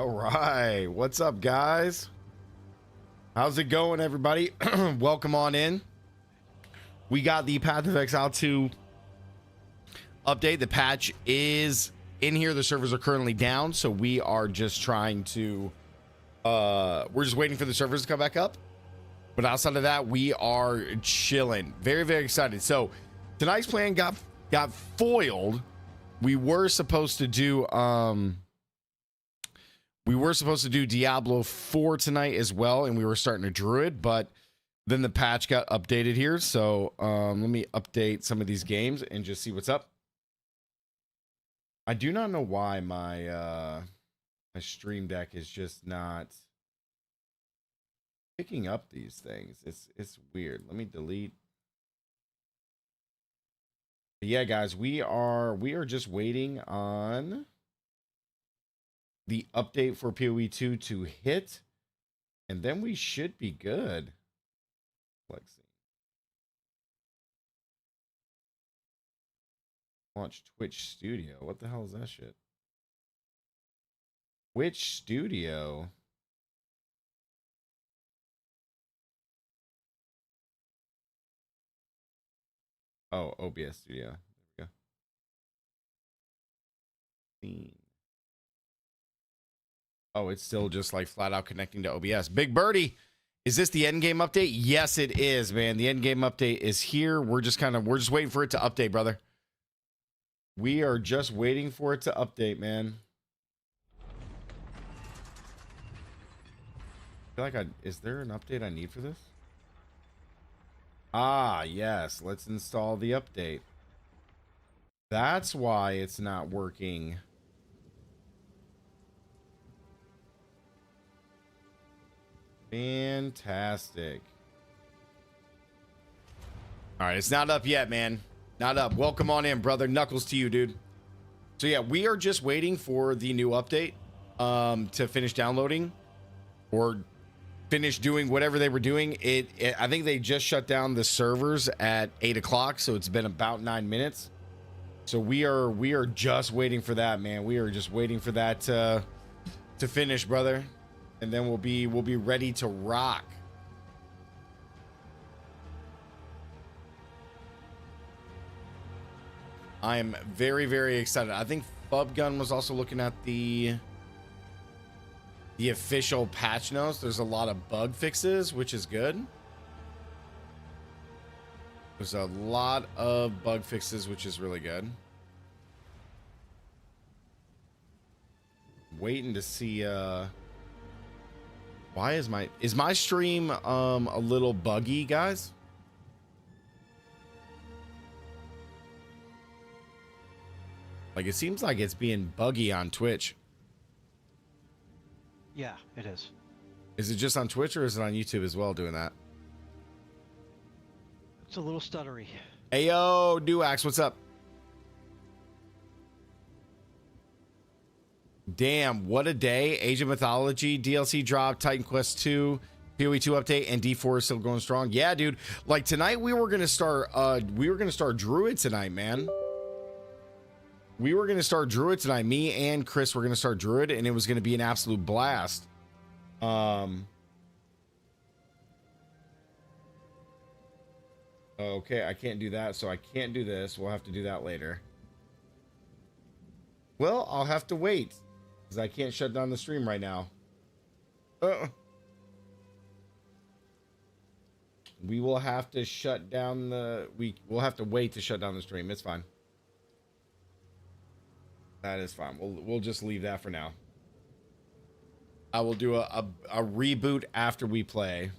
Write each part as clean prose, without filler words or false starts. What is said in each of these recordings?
All right, what's up, guys? How's it going, everybody? Welcome on in. We got the Path of Exile 2 update. The patch is in here. The servers are currently down, so we are just trying to we're just waiting for the servers to come back up. But outside of that, we are chilling. Very, very excited. So tonight's plan got foiled. We were supposed to do Diablo 4 tonight as well, and we were starting a druid, but then the patch got updated here. So let me update some of these games and just see what's up. I do not know why my my stream deck is just not picking up these things. It's weird. Let me delete. But yeah, guys, we are just waiting on the update for PoE 2 to hit, and then we should be good. Flexing. Launch Twitch Studio. What the hell is that shit? Twitch Studio. Oh, OBS Studio. There we go. Oh, it's still just like flat out connecting to OBS. Big Birdie, is this the end game update? Yes, it is, man. The end game update is here. We're just waiting for it to update, brother. We are just waiting for it to update, man. I feel like is there an update I need for this? Ah, yes. Let's install the update. That's why it's not working. Fantastic. All right, it's not up yet, man. Not up. Welcome on in, brother. Knuckles to you, dude. So yeah, we are just waiting for the new update to finish downloading or finish doing whatever they were doing. I think they just shut down the servers at 8 o'clock, so it's been about 9 minutes. So we are just waiting for that, man. We are just waiting for that to finish, brother. And then we'll be ready to rock. I am very, very excited. I think Fubgun was also looking at the official patch notes. There's a lot of bug fixes, which is good. There's a lot of bug fixes, which is really good. Waiting to see why is my stream a little buggy, guys? Like, it seems like it's being buggy on Twitch. Yeah, it is. Is it just on Twitch or is it on YouTube as well doing that? It's a little stuttery. Hey, yo, Duax, what's up? Damn, what a day. Age of Mythology, DLC drop, Titan Quest 2, PoE 2 update, and D4 is still going strong. Yeah, dude. Like, tonight we were gonna start Druid tonight, man. We were gonna start Druid tonight. Me and Chris were gonna start Druid, and it was gonna be an absolute blast. Okay, I can't do that, so I can't do this. We'll have to do that later. Well, I'll have to wait, because I can't shut down the stream right now. We will have to shut down we'll have to wait to shut down the stream. It's fine. That is fine. We'll just leave that for now. I will do a reboot after we play.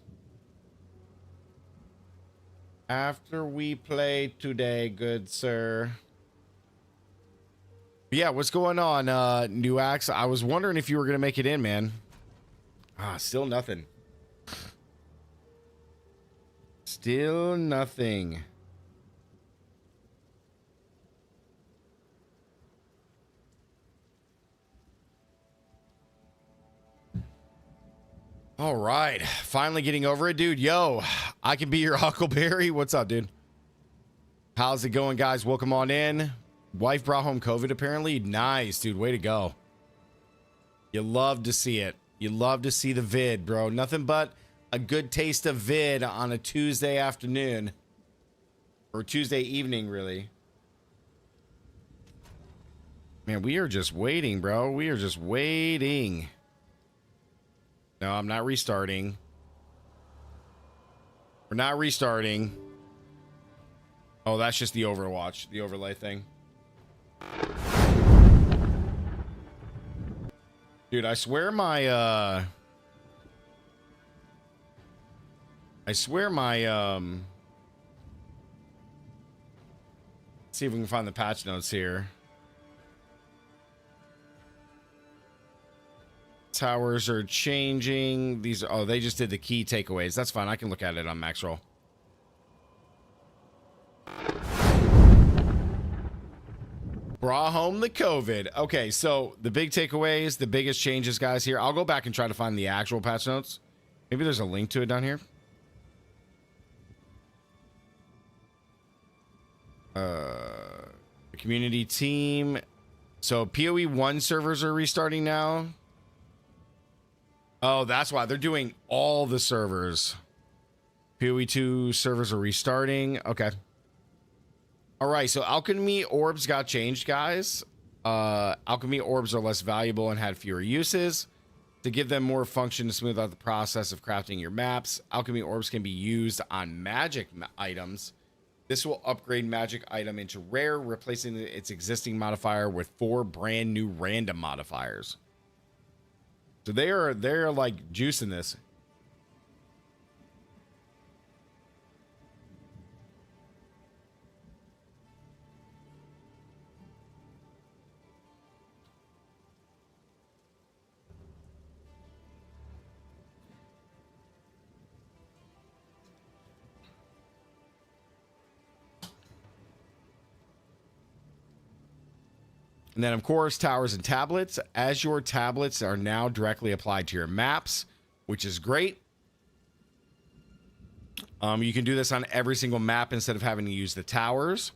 After we play today, good sir. Yeah, what's going on, Nuax? I was wondering if you were gonna make it in, man. Still nothing. Still nothing. All right, finally getting over it, dude. Yo, I can be your Huckleberry. What's up, dude? How's it going, guys? Welcome on in. Wife brought home COVID, apparently. Nice, dude. Way to go. You love to see it. You love to see the vid, bro. Nothing but a good taste of vid on a Tuesday afternoon. Or Tuesday evening, really. Man, we are just waiting, bro. We are just waiting. No, I'm not restarting. We're not restarting. Oh, that's just the Overwatch, the overlay thing. Dude, I swear my let's see if we can find the patch notes here. Towers are changing. These are, oh, they just did the key takeaways. That's fine. I can look at it on max roll. Brought home the COVID. Okay, so the big takeaways, the biggest changes, guys, here. I'll go back and try to find the actual patch notes. Maybe there's a link to it down here. The community team. So PoE 1 servers are restarting now. Oh, that's why they're doing all the servers. PoE 2 servers are restarting. Okay. All right, so alchemy orbs got changed, guys. Alchemy orbs are less valuable and had fewer uses. To give them more function to smooth out the process of crafting your maps, alchemy orbs can be used on magic items. This will upgrade magic item into rare, replacing its existing modifier with 4 brand new random modifiers. So they're like juicing this. And then, of course, towers and tablets. As your tablets are now directly applied to your maps, which is great. You can do this on every single map instead of having to use the towers.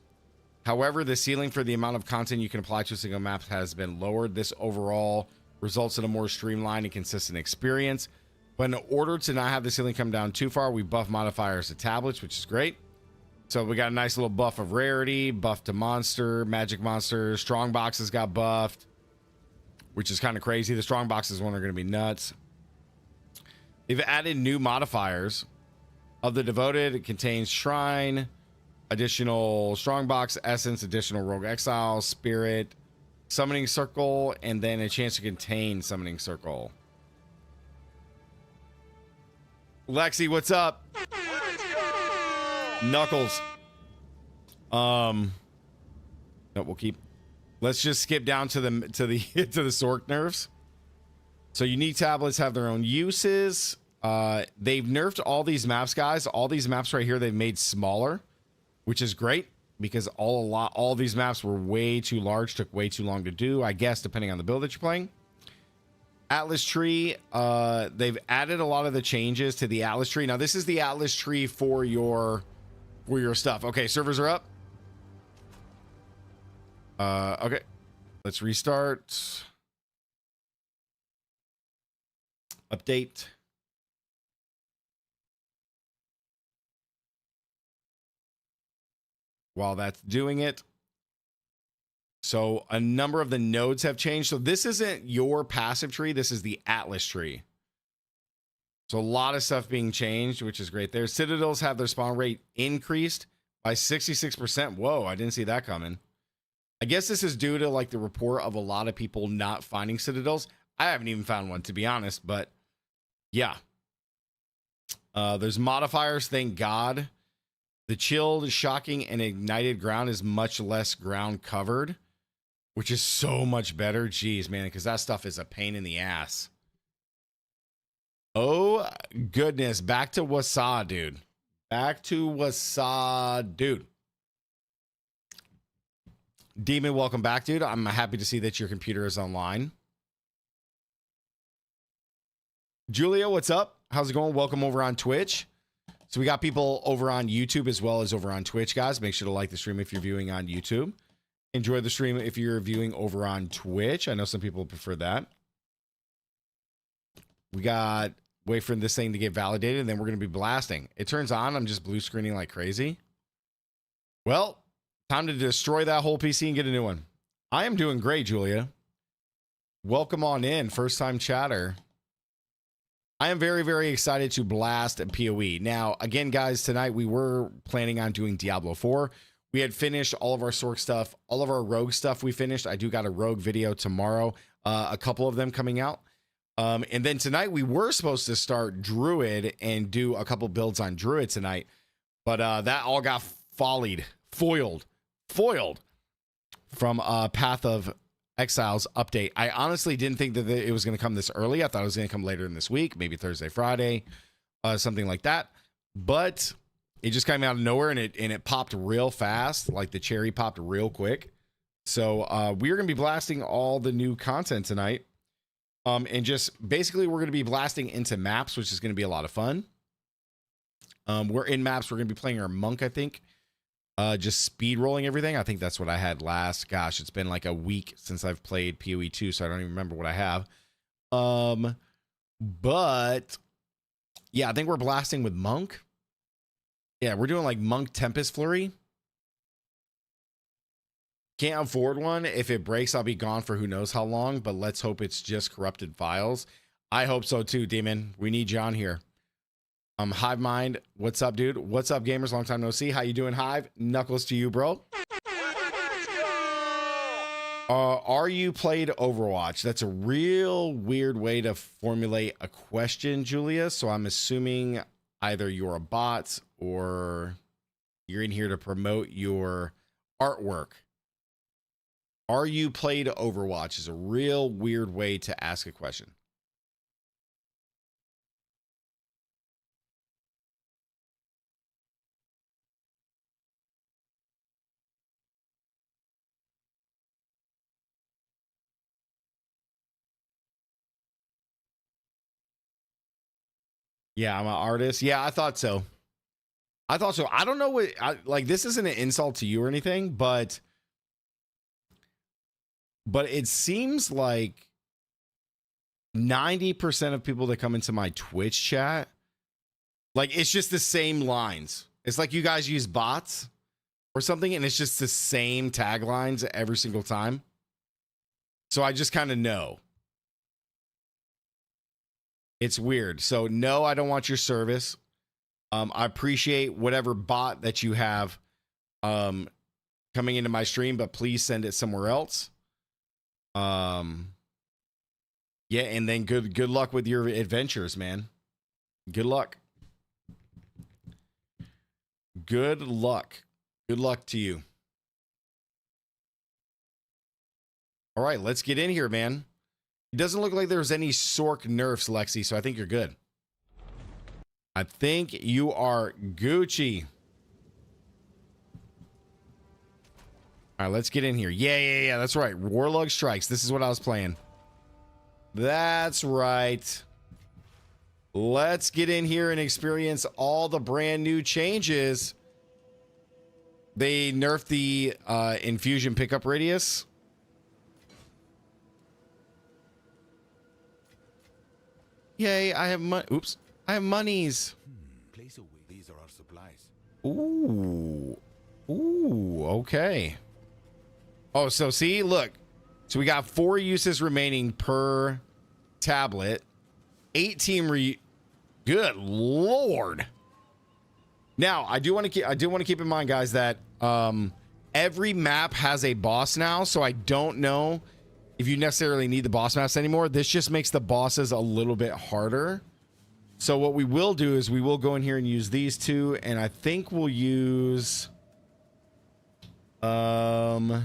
However, the ceiling for the amount of content you can apply to a single map has been lowered. This overall results in a more streamlined and consistent experience. But in order to not have the ceiling come down too far, we buff modifiers to tablets, which is great. So we got a nice little buff of rarity, buff to monster, magic monsters, strong boxes got buffed, which is kind of crazy. The strong boxes one are going to be nuts. They've added new modifiers. Of the devoted, it contains shrine, additional strongbox essence, additional rogue exile, spirit, summoning circle, and then a chance to contain summoning circle. Lexi, what's up? Knuckles. No, we'll keep. Let's just skip down to the Sork nerfs. So unique tablets have their own uses. They've nerfed all these maps, guys. All these maps right here they've made smaller, which is great because all these maps were way too large, took way too long to do, I guess, depending on the build that you're playing. Atlas tree, they've added a lot of the changes to the Atlas tree. Now this is the Atlas tree for your stuff. Okay, servers are up. Okay, let's restart. Update. While that's doing it. So a number of the nodes have changed. So this isn't your passive tree. This is the Atlas tree. So a lot of stuff being changed, which is great there. Citadels have their spawn rate increased by 66%. Whoa, I didn't see that coming. I guess this is due to like the report of a lot of people not finding citadels. I haven't even found one, to be honest, but yeah. There's modifiers, thank God. The chilled, shocking, and ignited ground is much less ground covered, which is so much better. Jeez, man, because that stuff is a pain in the ass. Oh, goodness. Back to Wasa, dude. Back to Wasa, dude. Demon, welcome back, dude. I'm happy to see that your computer is online. Julia, what's up? How's it going? Welcome over on Twitch. So we got people over on YouTube as well as over on Twitch, guys. Make sure to like the stream if you're viewing on YouTube. Enjoy the stream if you're viewing over on Twitch. I know some people prefer that. We got wait for this thing to get validated, and then we're going to be blasting. It turns on. I'm just blue screening like crazy. Well, time to destroy that whole PC and get a new one. I am doing great, Julia. Welcome on in, first time chatter. I am very, very excited to blast PoE. Now, again, guys, tonight we were planning on doing Diablo 4. We had finished all of our Sorc stuff, all of our Rogue stuff we finished. I do got a Rogue video tomorrow, a couple of them coming out. And then tonight we were supposed to start Druid and do a couple builds on Druid tonight. But that all got foiled from Path of Exiles update. I honestly didn't think that it was going to come this early. I thought it was going to come later in this week, maybe Thursday, Friday, something like that. But it just came out of nowhere, and it popped real fast. Like the cherry popped real quick. So we're going to be blasting all the new content tonight. And just basically we're going to be blasting into maps, which is going to be a lot of fun. We're in maps. We're going to be playing our monk, I think. Just speed rolling everything. I think that's what I had last. Gosh, it's been like a week since I've played PoE 2, so I don't even remember what I have. But yeah, I think we're blasting with monk. Yeah, we're doing like monk Tempest Flurry. Can't afford one. If it breaks, I'll be gone for who knows how long, but let's hope it's just corrupted files. I hope so too, Demon. We need John here. Hive Mind, what's up, dude? What's up, gamers? Long time no see. How you doing, Hive? Knuckles to you, bro. Are you played Overwatch? That's a real weird way to formulate a question, Julia. So I'm assuming either you're a bot or you're in here to promote your artwork. Are you played Overwatch is a real weird way to ask a question. Yeah, I'm an artist. Yeah, I thought so. I don't know what, like, this isn't an insult to you or anything, but it seems like 90% of people that come into my Twitch chat, like, it's just the same lines. It's like you guys use bots or something, and it's just the same taglines every single time. So I just kind of know. It's weird. So no, I don't want your service. I appreciate whatever bot that you have coming into my stream, but please send it somewhere else. Yeah, and then good luck with your adventures, man. Good luck. Good luck. Good luck to you. All right, let's get in here, man. It doesn't look like there's any Sorc nerfs, Lexi, so I think you're good. I think you are Gucci. All right, let's get in here. Yeah, that's right. Warlug Strikes. This is what I was playing. That's right. Let's get in here and experience all the brand new changes. They nerfed the infusion pickup radius. Yay, I have money. Oops. I have monies. Place away. These are our supplies. Ooh, okay. Oh, so see, look. So we got 4 uses remaining per tablet. 18 Good Lord. Now, I do want to keep in mind, guys, that every map has a boss now, so I don't know if you necessarily need the boss maps anymore. This just makes the bosses a little bit harder. So what we will do is we will go in here and use these two, and I think we'll use 5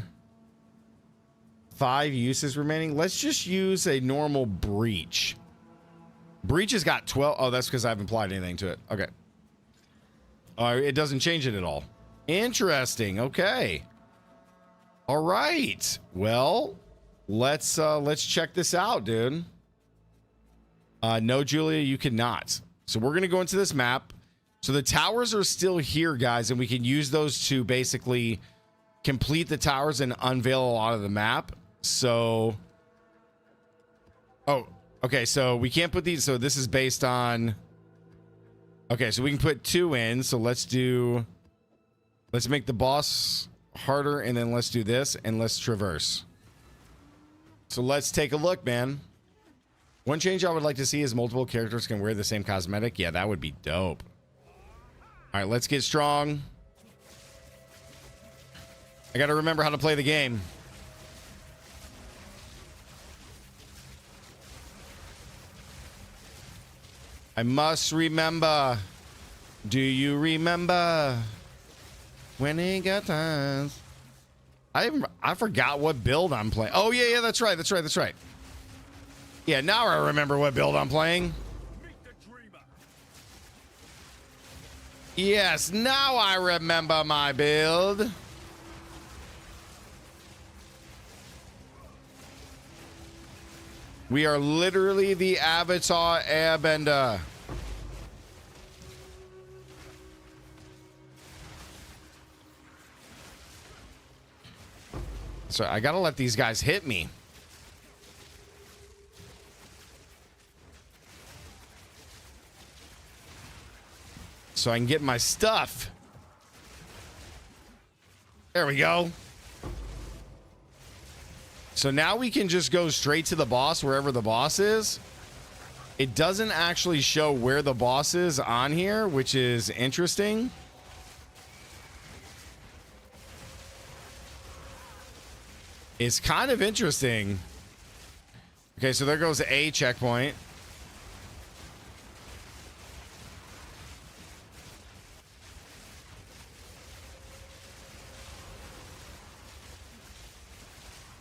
uses remaining. Let's just use a normal breach. Breach has got 12. Oh, that's because I haven't applied anything to it. Okay. It doesn't change it at all. Interesting. Okay. All right. Well, let's check this out, dude. No, Julia, you cannot. So we're gonna go into this map. So the towers are still here, guys, and we can use those to basically complete the towers and unveil a lot of the map. So, oh, Okay, so we can't put these. So this is based on. Okay, so we can put 2 in. So let's make the boss harder, and then let's do this, and let's traverse. So let's take a look, man. One change I would like to see is multiple characters can wear the same cosmetic. Yeah, that would be dope. All right, let's get strong. I got to remember how to play the game. I must remember. Do you remember when it got times? I forgot what build I'm playing. Oh yeah, that's right. Yeah, now I remember what build I'm playing. Yes, now I remember my build. We are literally the Avatar Airbender. So I gotta let these guys hit me. So I can get my stuff. There we go. So now we can just go straight to the boss wherever the boss is. It doesn't actually show where the boss is on here, which is interesting. It's kind of interesting. Okay, so there goes a checkpoint.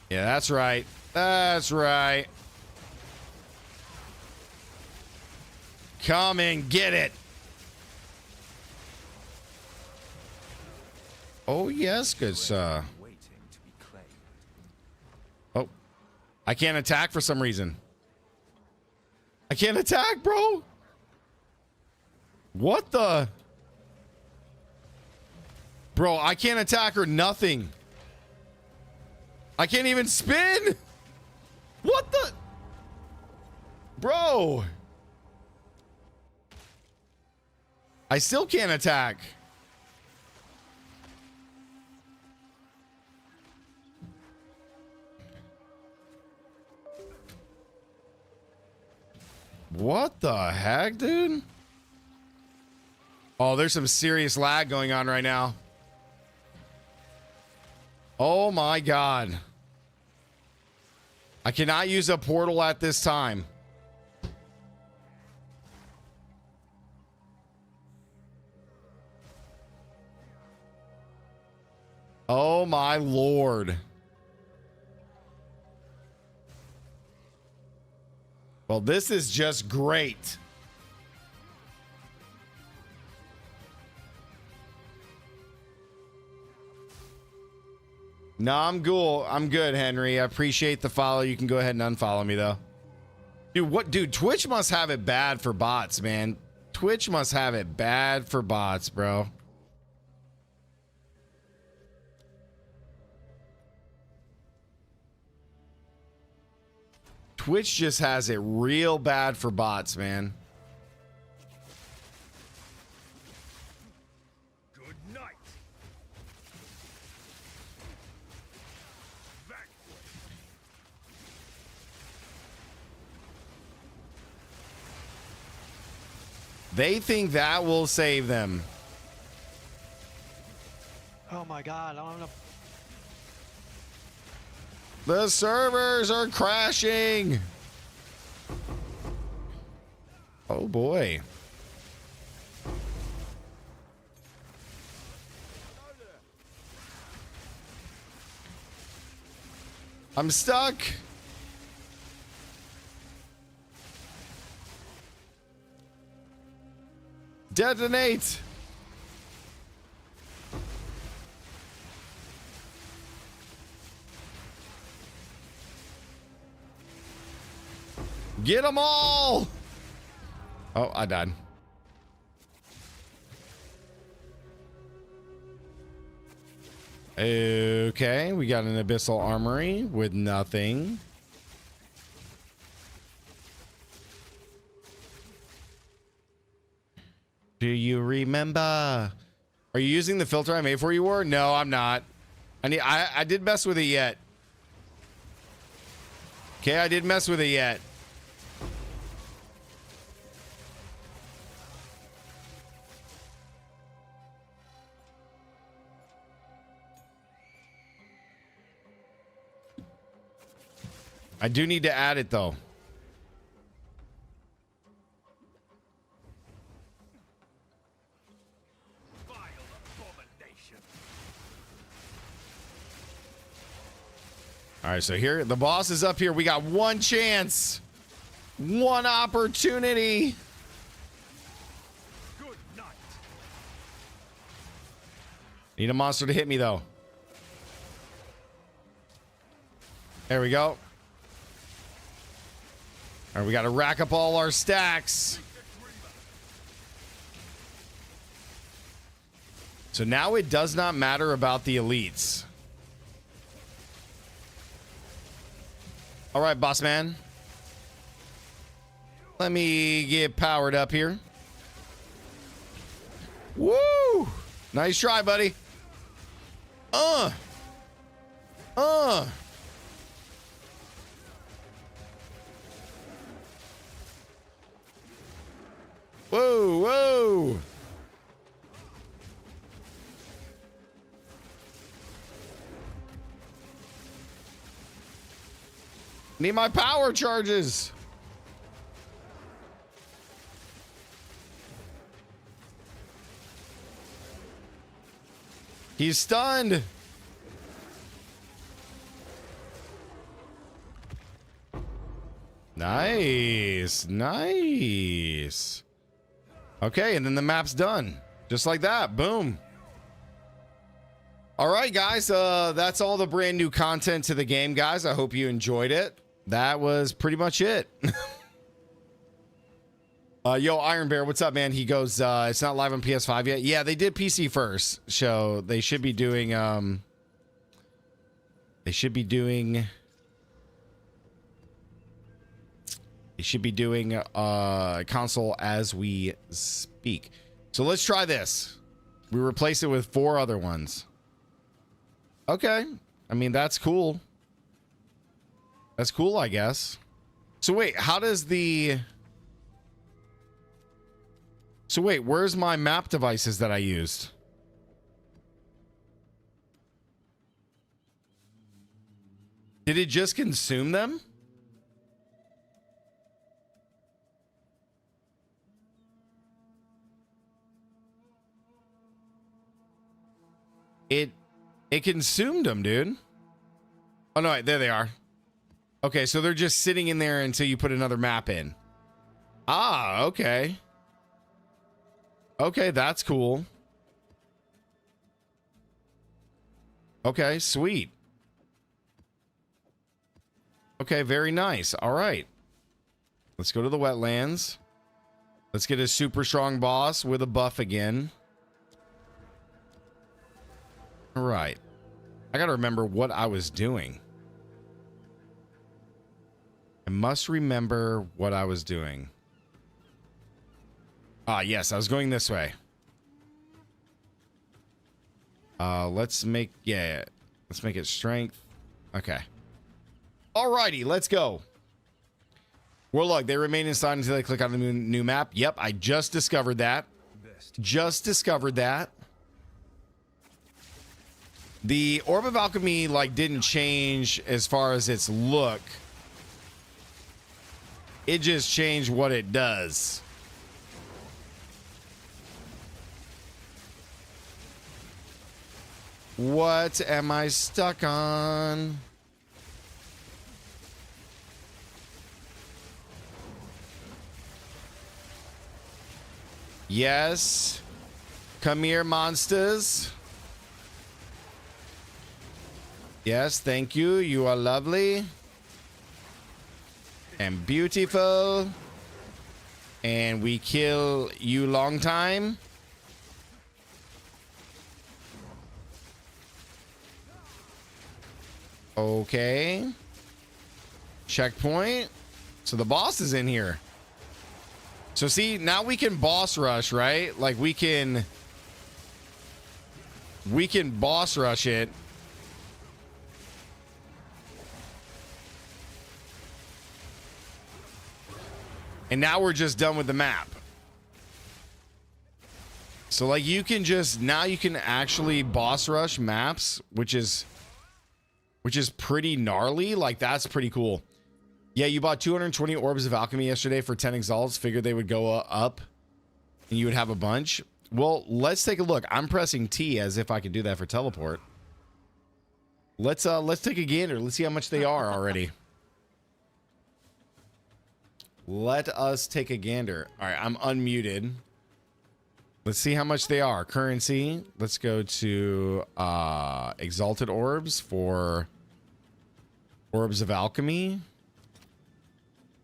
Yeah, that's right. That's right. Come and get it. Oh, yes, good sir. Oh, I can't attack for some reason. I can't attack, bro. What the? Bro, I can't attack or nothing. I can't even spin. What the? Bro. I still can't attack. What the heck, dude? Oh, there's some serious lag going on right now. Oh my God. I cannot use a portal at this time. Oh my Lord. Well, this is just great. No, I'm cool. I'm good, Henry. I appreciate the follow. You can go ahead and unfollow me, though. Dude, what? Dude, Twitch must have it bad for bots, man. Twitch must have it bad for bots, bro. Twitch just has it real bad for bots, man. Good night. They think that will save them. Oh my God! I'm gonna. The servers are crashing. Oh boy. I'm stuck. Detonate. Get them all. Oh, I died. Okay, we got an abyssal armory with nothing. remember. Are you using the filter I made for you, War? No, I'm not. I did mess with it yet. Okay, I did mess with it yet. I do need to add it though. All right, so here the boss is up here. We got one chance, one opportunity. Good night. Need a monster to hit me though. There we go. All right, we got to rack up all our stacks. So now it does not matter about the elites. All right, boss man. Let me get powered up here. Woo! Nice try, buddy. Whoa, whoa. Need my power charges. He's stunned. Nice, nice. Okay, and then the map's done. Just like that. Boom. All right, guys. That's all the brand new content to the game, guys. I hope you enjoyed it. That was pretty much it. Yo, Iron Bear, what's up, man? He goes, it's not live on PS5 yet. Yeah, they did PC first. So they should be doing, console as we speak. So let's try this. We replace it with 4 other ones. Okay. I mean, that's cool. That's cool, I guess. So wait, how does the... So wait, where's my map devices that I used? Did it just consume them? It consumed them, dude. Oh no, there they are. Okay, so they're just sitting in there until you put another map in. Ah, okay. Okay, that's cool. Okay, sweet. Okay, very nice. All right. Let's go to the wetlands. Let's get a super strong boss with a buff again. All right. I got to remember what I was doing. I must remember what I was doing. Ah, yes, I was going this way. Let's make it strength. Okay. Alrighty, let's go. Warlug, they remain inside until they click on the new map. Yep, I just discovered that. Just discovered that. The Orb of Alchemy, like, didn't change as far as its look. It just changed what it does. What am I stuck on? Yes. Come here, monsters. Yes, thank you. You are lovely. And beautiful. And we kill you long time. Okay. Checkpoint. So the boss is in here. So see, now we can boss rush, right? Like we can boss rush it. And now we're just done with the map. So like you can just, now you can actually boss rush maps, which is pretty gnarly. Like that's pretty cool. Yeah, you bought 220 orbs of alchemy yesterday for 10 exalts. Figured they would go up and you would have a bunch. Well, let's take a look. I'm pressing T as if I could do that for teleport. Let's take a gander. Let's see how much they are already. Let us take a gander. All right, I'm unmuted. Let's see how much they are. Currency. Let's go to exalted orbs for orbs of alchemy.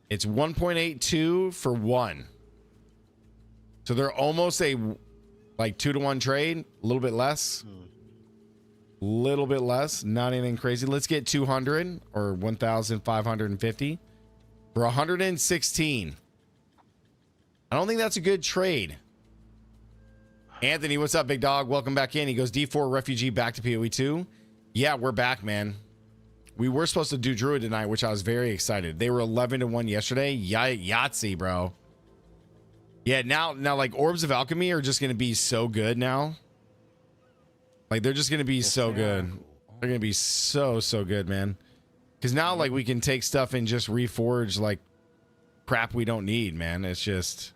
It's 1.82 for one. So they're almost a like 2-to-1 trade, a little bit less. Little bit less, not anything crazy. Let's get 200 or 1,550 for 116. I don't think that's a good trade. Anthony, what's up, big dog? Welcome back in. He goes, D4 refugee back to PoE 2. Yeah, we're back, man. We were supposed to do Druid tonight, which I was very excited. They were 11-1 yesterday. Yahtzee, bro. Yeah, now like orbs of alchemy are just going to be so good now. Like they're just going to be so good. They're going to be so good, man. Because now like we can take stuff and just reforge like crap we don't need, man. It's just...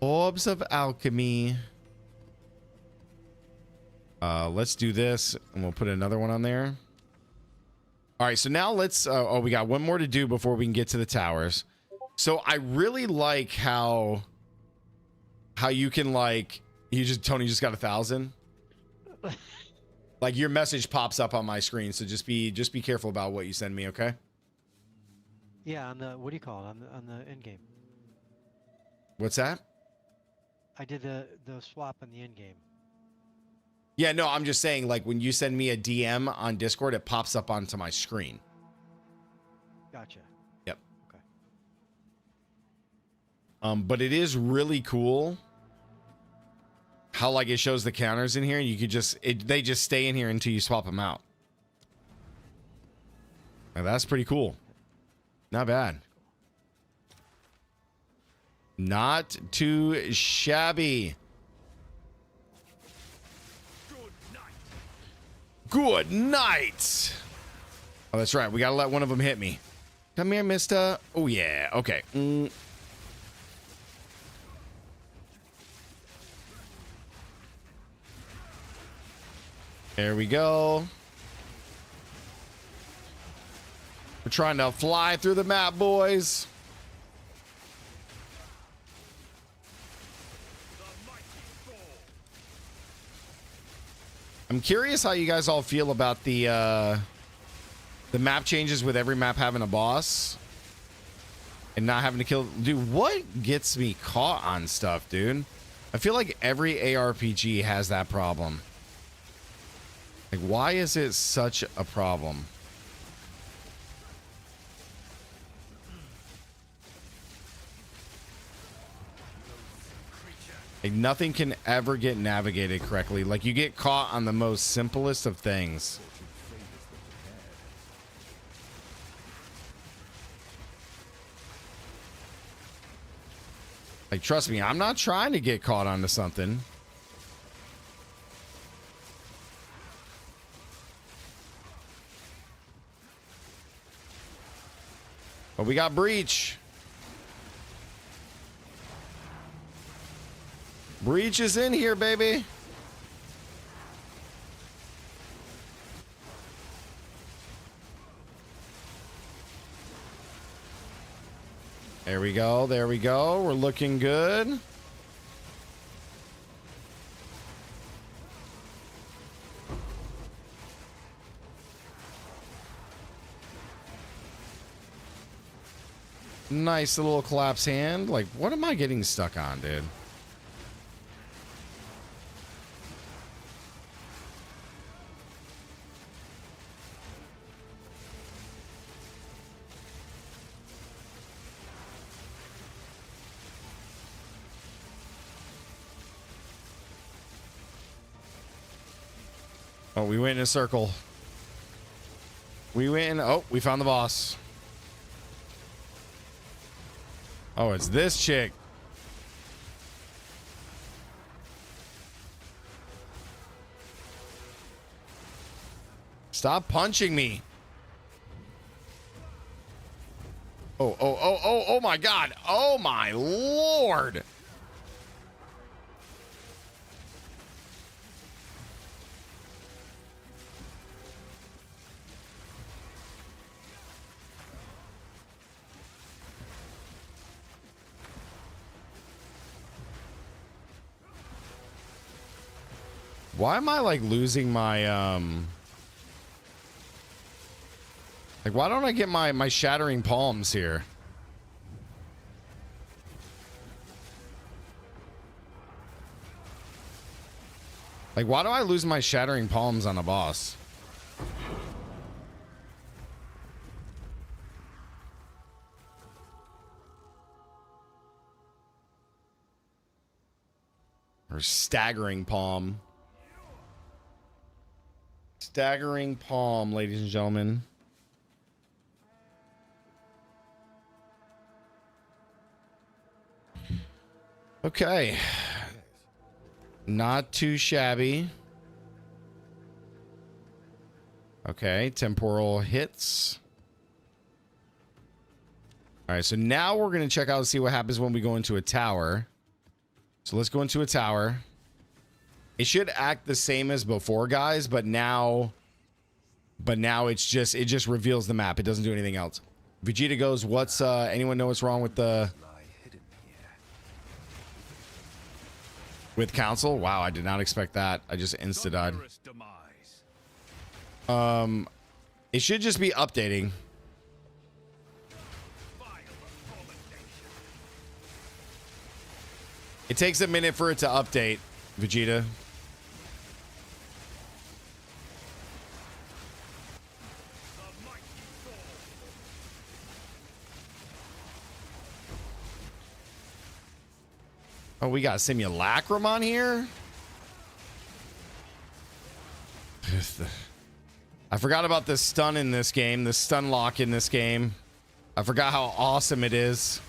Orbs of alchemy. Let's do this and we'll put another one on there. All right, so now let's we got one more to do before we can get to the towers. So I really like how you can like Tony just got 1,000. Like your message pops up on my screen, so just be careful about what you send me, okay? Yeah, on the what do you call it? On the end game. What's that? I did the swap in the end game. Yeah, no, I'm just saying, like, when you send me a DM on Discord, it pops up onto my screen. Gotcha. Yep. Okay. But it is really cool how, like, it shows the counters in here, and you could just, they just stay in here until you swap them out. Now, that's pretty cool. Not bad. Not too shabby. Good night. Oh, that's right. We gotta let one of them hit me. Come here, mister. Oh, yeah. Okay. There we go. We're trying to fly through the map, boys. I'm curious how you guys all feel about the map changes with every map having a boss and not having to kill. Dude, what gets me caught on stuff, dude? I feel like every ARPG has that problem. Like, why is it such a problem? Like, nothing can ever get navigated correctly. Like, you get caught on the most simplest of things. Like, trust me, I'm not trying to get caught onto something. But we got Breach. Breach is in here, baby. There we go. There we go. We're looking good. Nice little collapse hand. Like, what am I getting stuck on, dude? Oh, we went in a circle. We went in. Oh, we found the boss. Oh, it's this chick. Stop punching me. Oh my God. Oh my Lord. Why am I like losing my like, why don't I get my shattering palms here? Like, why do I lose my shattering palms on a boss? Or staggering palm. Staggering palm, ladies and gentlemen. Okay. Not too shabby. Okay, temporal hits. All right, so now we're going to check out and see what happens when we go into a tower. So let's go into a tower. It should act the same as before, guys, but now it just reveals the map. It doesn't do anything else. Vegeta goes, what's anyone know what's wrong with the council? Wow, I did not expect that. I just insta-died. It should just be updating. It takes a minute for it to update, Vegeta. Oh, we got Simulacrum on here? I forgot about the stun in this game, the stun lock in this game. I forgot how awesome it is.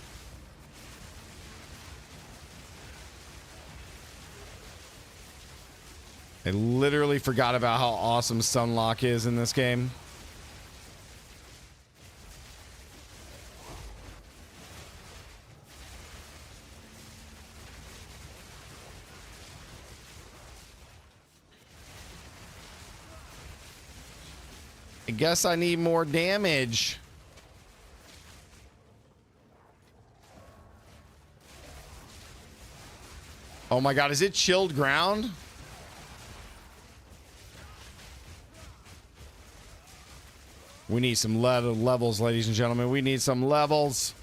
I literally forgot about how awesome stun lock is in this game. I guess I need more damage. Oh my God, is it chilled ground? We need some levels, ladies and gentlemen. We need some levels.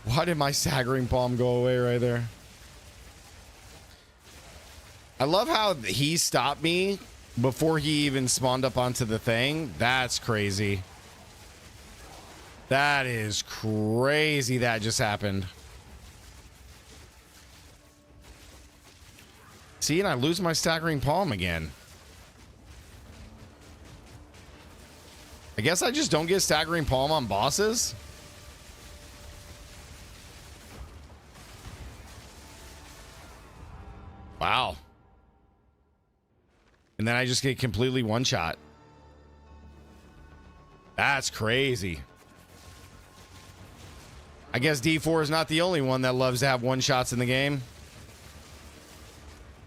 Why did my staggering palm go away right there? I love how he stopped me before he even spawned up onto the thing. That's crazy. That is crazy that just happened. See, and I lose my staggering palm again. I guess I just don't get staggering palm on bosses. Wow. And then I just get completely one shot. That's crazy. I guess D4 is not the only one that loves to have one shots in the game.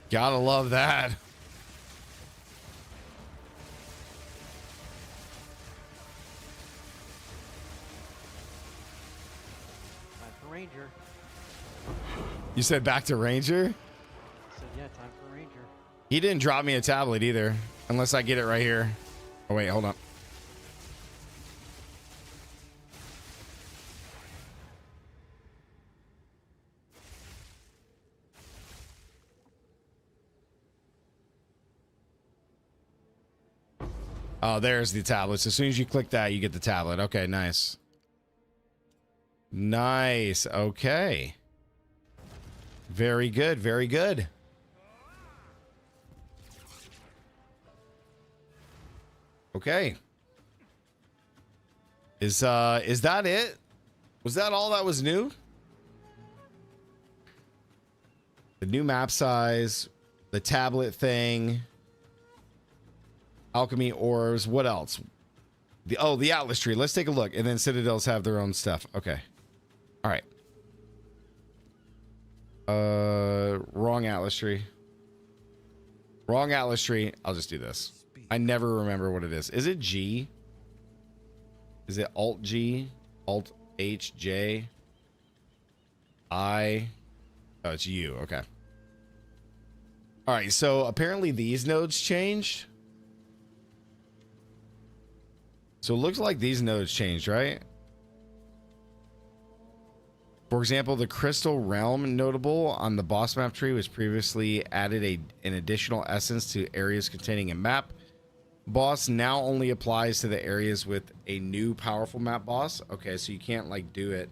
Gotta love that. Time for Ranger. You said back to Ranger? I said, yeah, time for Ranger. He didn't drop me a tablet either, unless I get it right here. Oh, wait, hold on. Oh, there's the tablets. As soon as you click that, you get the tablet. Okay, nice. Nice. Okay. Very good. Very good. Okay. Is that it? Was that all that was new? The new map size, the tablet thing, alchemy orbs, what else? The Atlas tree. Let's take a look. And then Citadels have their own stuff. Okay. All right. Wrong Atlas tree. Wrong Atlas tree. I'll just do this. I never remember what it is. Is it G? Is it Alt G? Alt H J? I? Oh, it's U. Okay. All right. So apparently these nodes changed. So it looks like these nodes changed, right? For example, the Crystal Realm notable on the boss map tree was previously added an additional essence to areas containing a map boss. Now only applies to the areas with a new powerful map boss. Okay, so you can't like do it.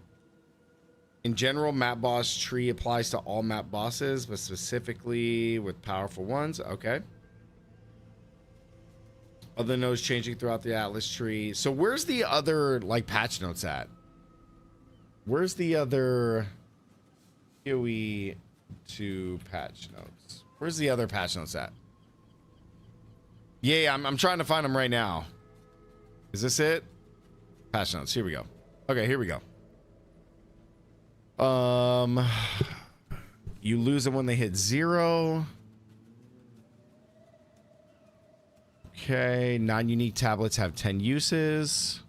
In general, map boss tree applies to all map bosses, but specifically with powerful ones. Okay. Other nodes changing throughout the Atlas tree. So where's the other like patch notes at? Where's the other PoE 2 patch notes? Where's the other patch notes at? Yeah, I'm trying to find them right now. Is this it? Patch notes. Here we go. Okay, here we go. You lose them when they hit 0. Okay, non-unique tablets have 10 uses.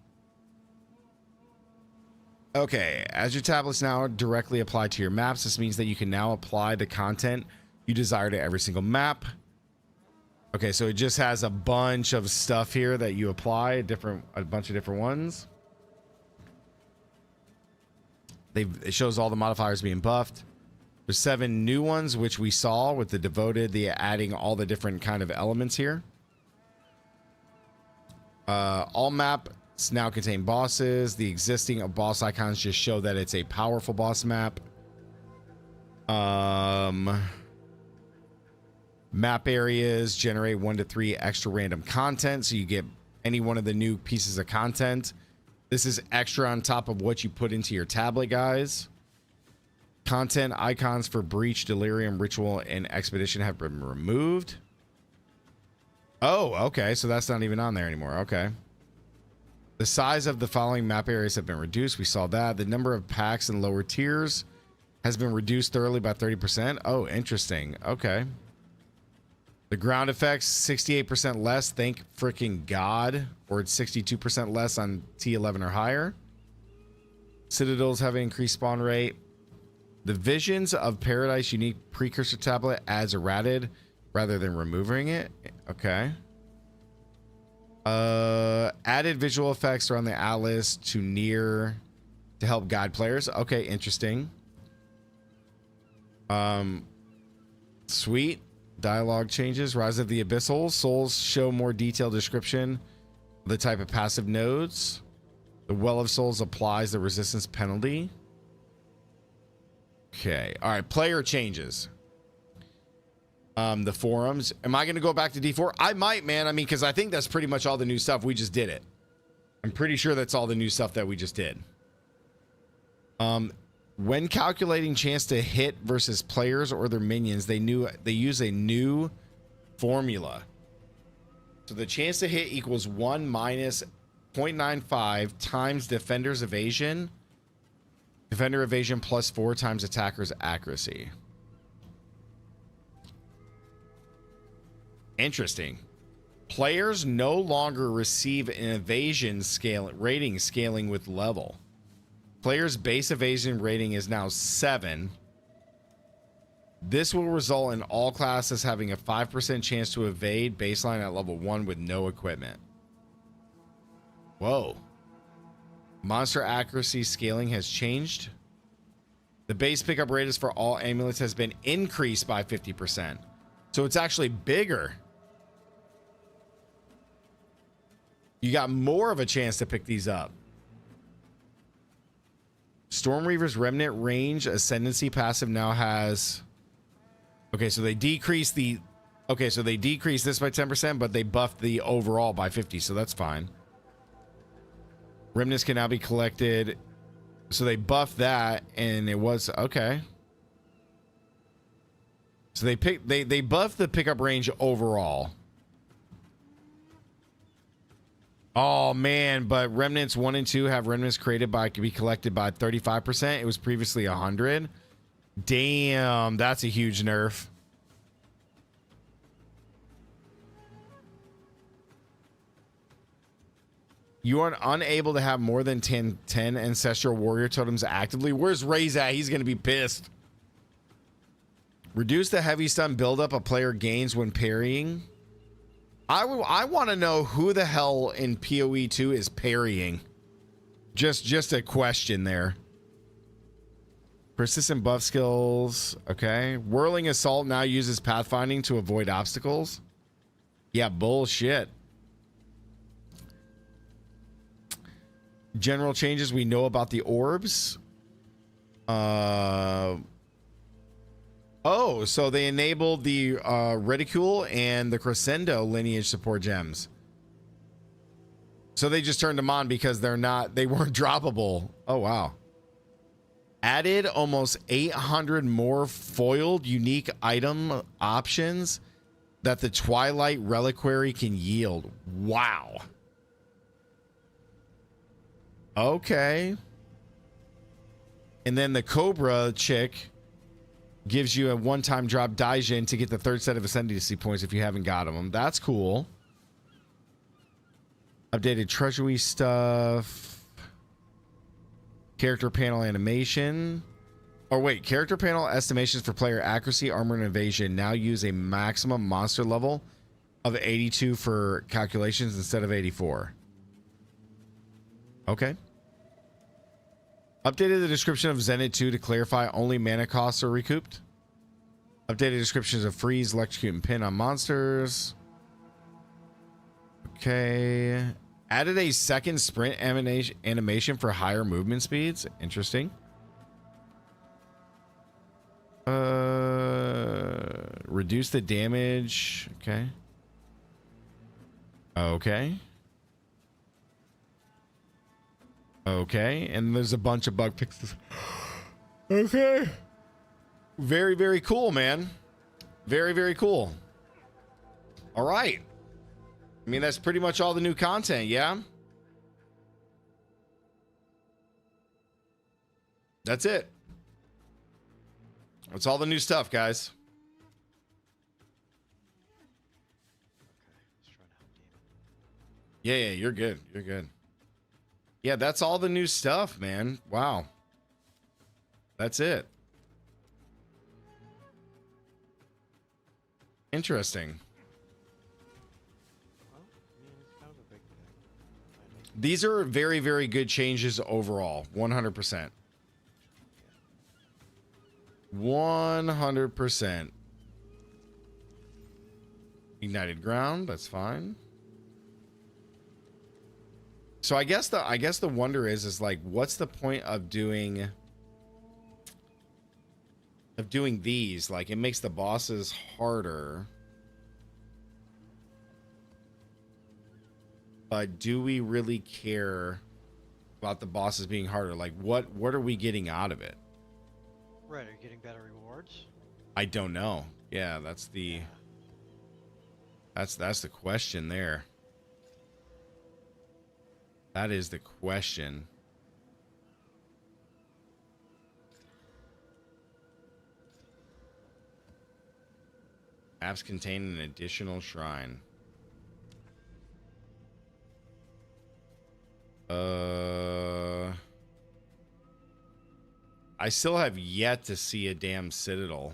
Okay, as your tablets now directly apply to your maps, this means that you can now apply the content you desire to every single map. Okay, so it just has a bunch of stuff here that you apply, a bunch of different ones. It shows all the modifiers being buffed. There's 7 new ones, which we saw with the devoted, adding all the different kind of elements here. All maps now contain bosses. The existing boss icons just show that it's a powerful boss map. Map areas generate 1 to 3 extra random content, so you get any one of the new pieces of content. This is extra on top of what you put into your tablet, guys. Content icons for Breach, Delirium, Ritual, and Expedition have been removed. Oh, okay, so that's not even on there anymore. Okay. The size of the following map areas have been reduced. We saw that. The number of packs in lower tiers has been reduced thoroughly by 30%. Oh, interesting. Okay. The ground effects, 68% less. Thank freaking God. Or it's 62% less on T11 or higher. Citadels have an increased spawn rate. The Visions of Paradise unique precursor tablet adds errated rather than removing it. Okay. Added visual effects around the Atlas to help guide players. Okay, interesting. Sweet. Dialogue changes. Rise of the Abyssal. Souls show more detailed description of the type of passive nodes. The Well of Souls applies the resistance penalty. Okay. All right. Player changes. The forums. Am I going to go back to D4? I might, man. I mean, because I think that's pretty much all the new stuff. We just did it. I'm pretty sure that's all the new stuff that we just did. When calculating chance to hit versus players or their minions, they use a new formula. So the chance to hit equals 1 minus 0.95 times defender's evasion. Defender evasion plus 4 times attacker's accuracy. Interesting. Players no longer receive an evasion rating scaling with level. Players' base evasion rating is now 7. This will result in all classes having a 5% chance to evade baseline at level 1 with no equipment. Whoa. Monster accuracy scaling has changed. The base pickup rate for all amulets has been increased by 50%. So it's actually bigger. You got more of a chance to pick these up. Storm Reaver's Remnant range ascendancy passive now has. Okay, so they decreased the. Okay, so they decreased this by 10%, but they buffed the overall by 50, so that's fine. Remnants can now be collected. So they buffed that, and it was okay. So they buffed the pickup range overall. Oh man, but remnants 1 and 2 have remnants created by can be collected by 35%. It was previously 100. Damn, that's a huge nerf. You are unable to have more than 10 ancestral warrior totems actively. Where's Ray's at? He's going to be pissed. Reduce the heavy stun buildup a player gains when parrying. I want to know who the hell in PoE 2 is parrying. Just a question there. Persistent buff skills. Okay. Whirling Assault now uses pathfinding to avoid obstacles. Yeah, bullshit. General changes we know about the orbs. Oh, so they enabled the Reticule and the Crescendo lineage support gems. So they just turned them on because they weren't droppable. Oh, wow. Added almost 800 more foiled unique item options that the Twilight Reliquary can yield. Wow. Okay. And then the Cobra chick gives you a one-time drop Daijin to get the third set of Ascendancy points if you haven't got them. That's cool. Updated treasury stuff. Character panel animation. Oh, wait. Character panel estimations for player accuracy, armor, and evasion now use a maximum monster level of 82 for calculations instead of 84. Okay. Updated the description of Zenit 2 to clarify only mana costs are recouped. Updated descriptions of freeze, electrocute, and pin on monsters. Okay. Added a second sprint animation for higher movement speeds. Interesting. Reduce the damage. Okay. Okay. Okay, and there's a bunch of bug fixes. Okay. Very, very cool, man. Very, very cool. All right. I mean, that's pretty much all the new content, yeah? That's it. That's all the new stuff, guys. Yeah, you're good. You're good. Yeah, that's all the new stuff, man. Wow. That's it. Interesting. Well, I mean, it's kind of a big thing. These are very, very good changes overall. 100%. 100%. Ignited ground, that's fine. So I guess the wonder is like, what's the point of doing these? Like, it makes the bosses harder. But do we really care about the bosses being harder? Like, what are we getting out of it? Right, are you getting better rewards? I don't know. Yeah, that's the question there. That is the question. Apps contain an additional shrine. I still have yet to see a damn citadel.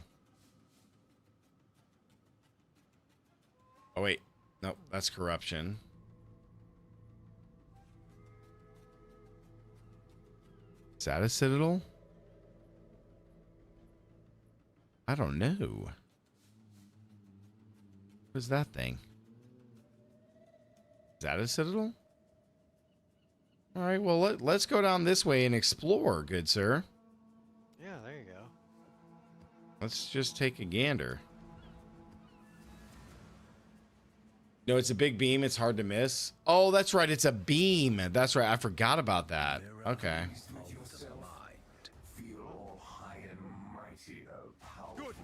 Oh wait, no, that's corruption. Is that a citadel? I don't know. What is that thing? Is that a citadel? All right, well, let's go down this way and explore, good sir. Yeah, there you go. Let's just take a gander. No, it's a big beam. It's hard to miss. Oh, that's right. It's a beam. That's right. I forgot about that. Okay.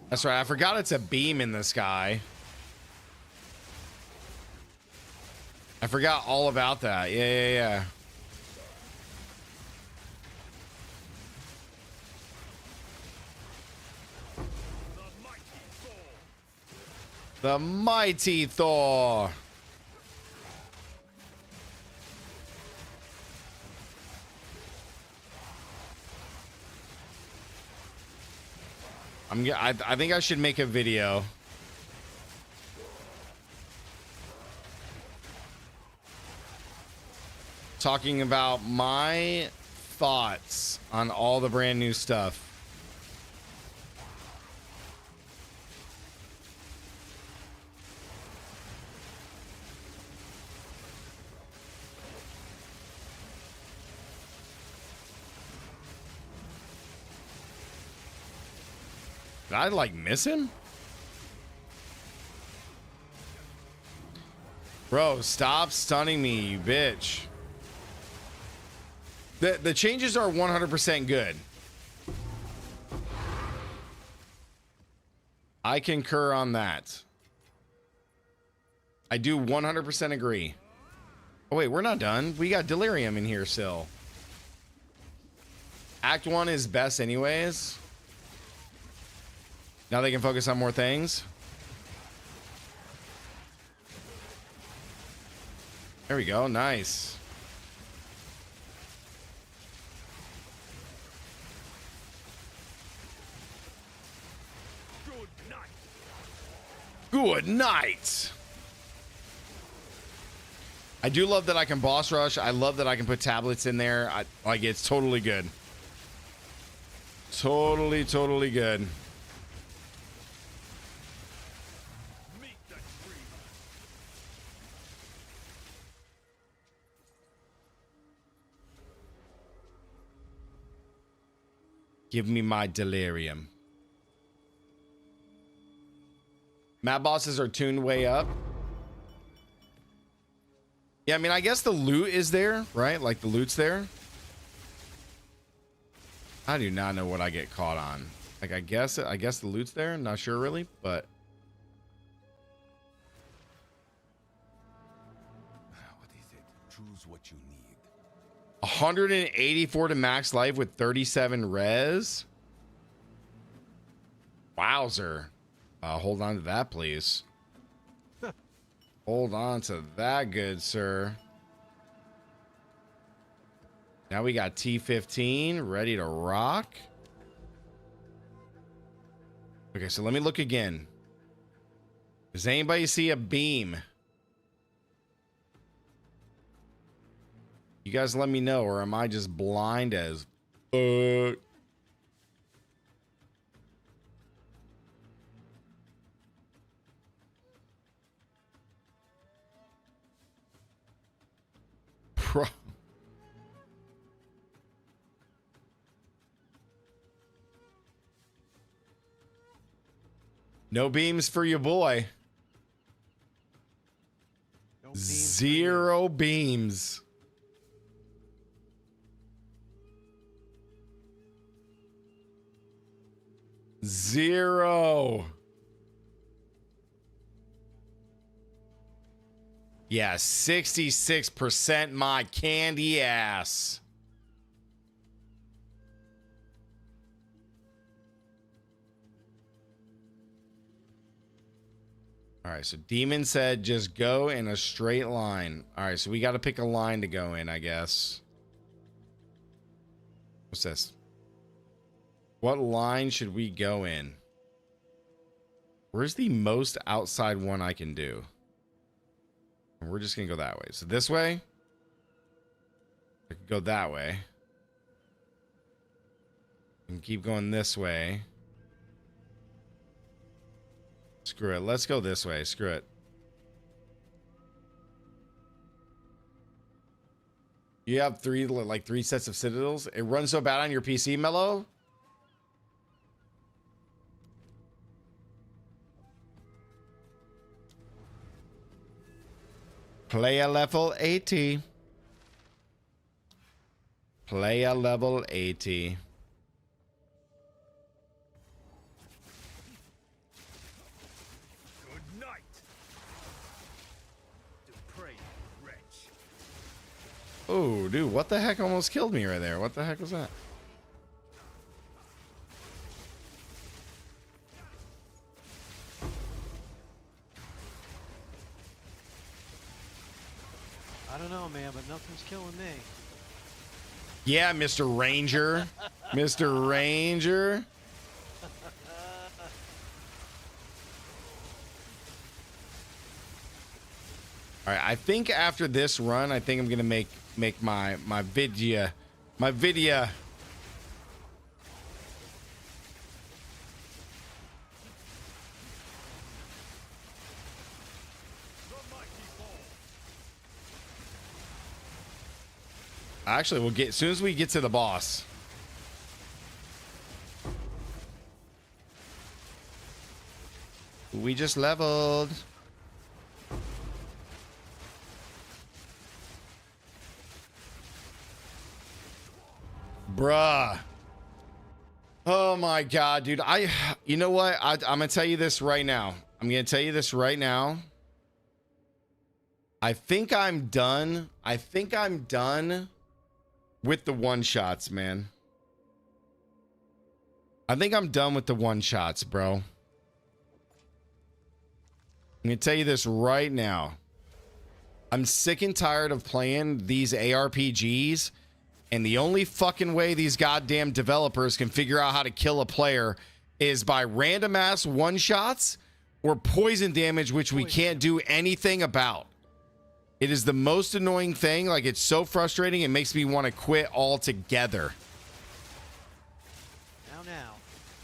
That's right. I forgot it's a beam in the sky. I forgot all about that. Yeah. The mighty Thor. I think I should make a video. Talking about my thoughts on all the brand new stuff. Did I like miss him? Bro, stop stunning me, you bitch. The changes are 100% good. I concur on that. I do 100% agree. Oh wait, we're not done. We got Delirium in here still. Act 1 is best anyways. Now they can focus on more things. There we go. Nice. Good night. I do love that I can boss rush. I love that I can put tablets in there. Like, it's totally good. Totally good. Give me my delirium. Map bosses are tuned way up. Yeah, I mean, I guess the loot is there, right? Like the loot's there. I do not know what I get caught on. Like, I guess the loot's there. Not sure really, but What is it? Choose what you need. 184 to max life with 37 res. Wowzer. Hold on to that, please. Hold on to that, good sir. Now we got T15 ready to rock. Okay, so let me look again. Does anybody see a beam? You guys let me know, or am I just blind as fuck? Bro. No beams for your boy. No beams for you. Zero beams. Zero. Yeah, 66% my candy ass. All right, so Demon said just go in a straight line. All right, so we got to pick a line to go in, I guess. What's this? What line should we go in? Where's the most outside one I can do? We're just going to go that way. So this way. I could go that way. And keep going this way. Screw it. Let's go this way. Screw it. You have three sets of citadels. It runs so bad on your PC, Mello. Player level 80. Player level 80. Good night. Depraved wretch. Oh, dude, what the heck almost killed me right there? What the heck was that? I don't know, man, but nothing's killing me. Yeah, Mr. Ranger. Mr. Ranger. All right, I think after this run, I think I'm gonna make my video. Actually, we'll get as soon as we get to the boss. We just leveled. Bruh. Oh my god, dude. You know what? I'm gonna tell you this right now. I think I'm done. With the one-shots, man. I think I'm done with the one-shots, bro. I'm gonna tell you this right now. I'm sick and tired of playing these ARPGs, and the only fucking way these goddamn developers can figure out how to kill a player is by random ass one-shots or poison damage, which we can't do anything about. It is the most annoying thing. Like, it's so frustrating. It makes me want to quit altogether. Now.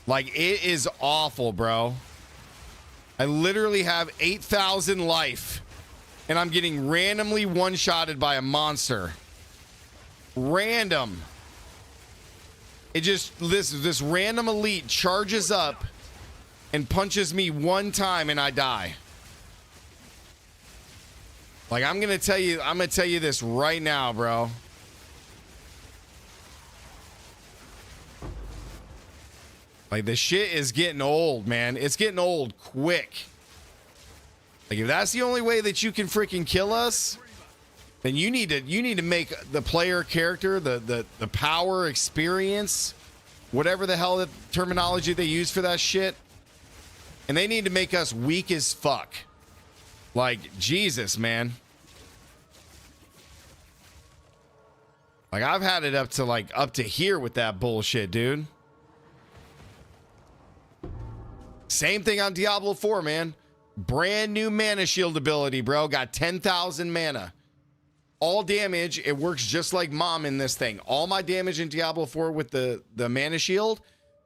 Like, it is awful, bro. I literally have 8,000 life, and I'm getting randomly one-shotted by a monster. Random. It just, this random elite charges up and punches me one time, and I die. Like, I'm gonna tell you this right now, bro. Like, the shit is getting old, man. It's getting old quick. Like, if that's the only way that you can freaking kill us, then you need to make the player character, the power experience, whatever the hell the terminology they use for that shit, and they need to make us weak as fuck. Like, Jesus, man. Like, I've had it up to here with that bullshit, dude. Same thing on Diablo 4, man. Brand new mana shield ability, bro. Got 10,000 mana. All damage, it works just like Mom in this thing. All my damage in Diablo 4 with the mana shield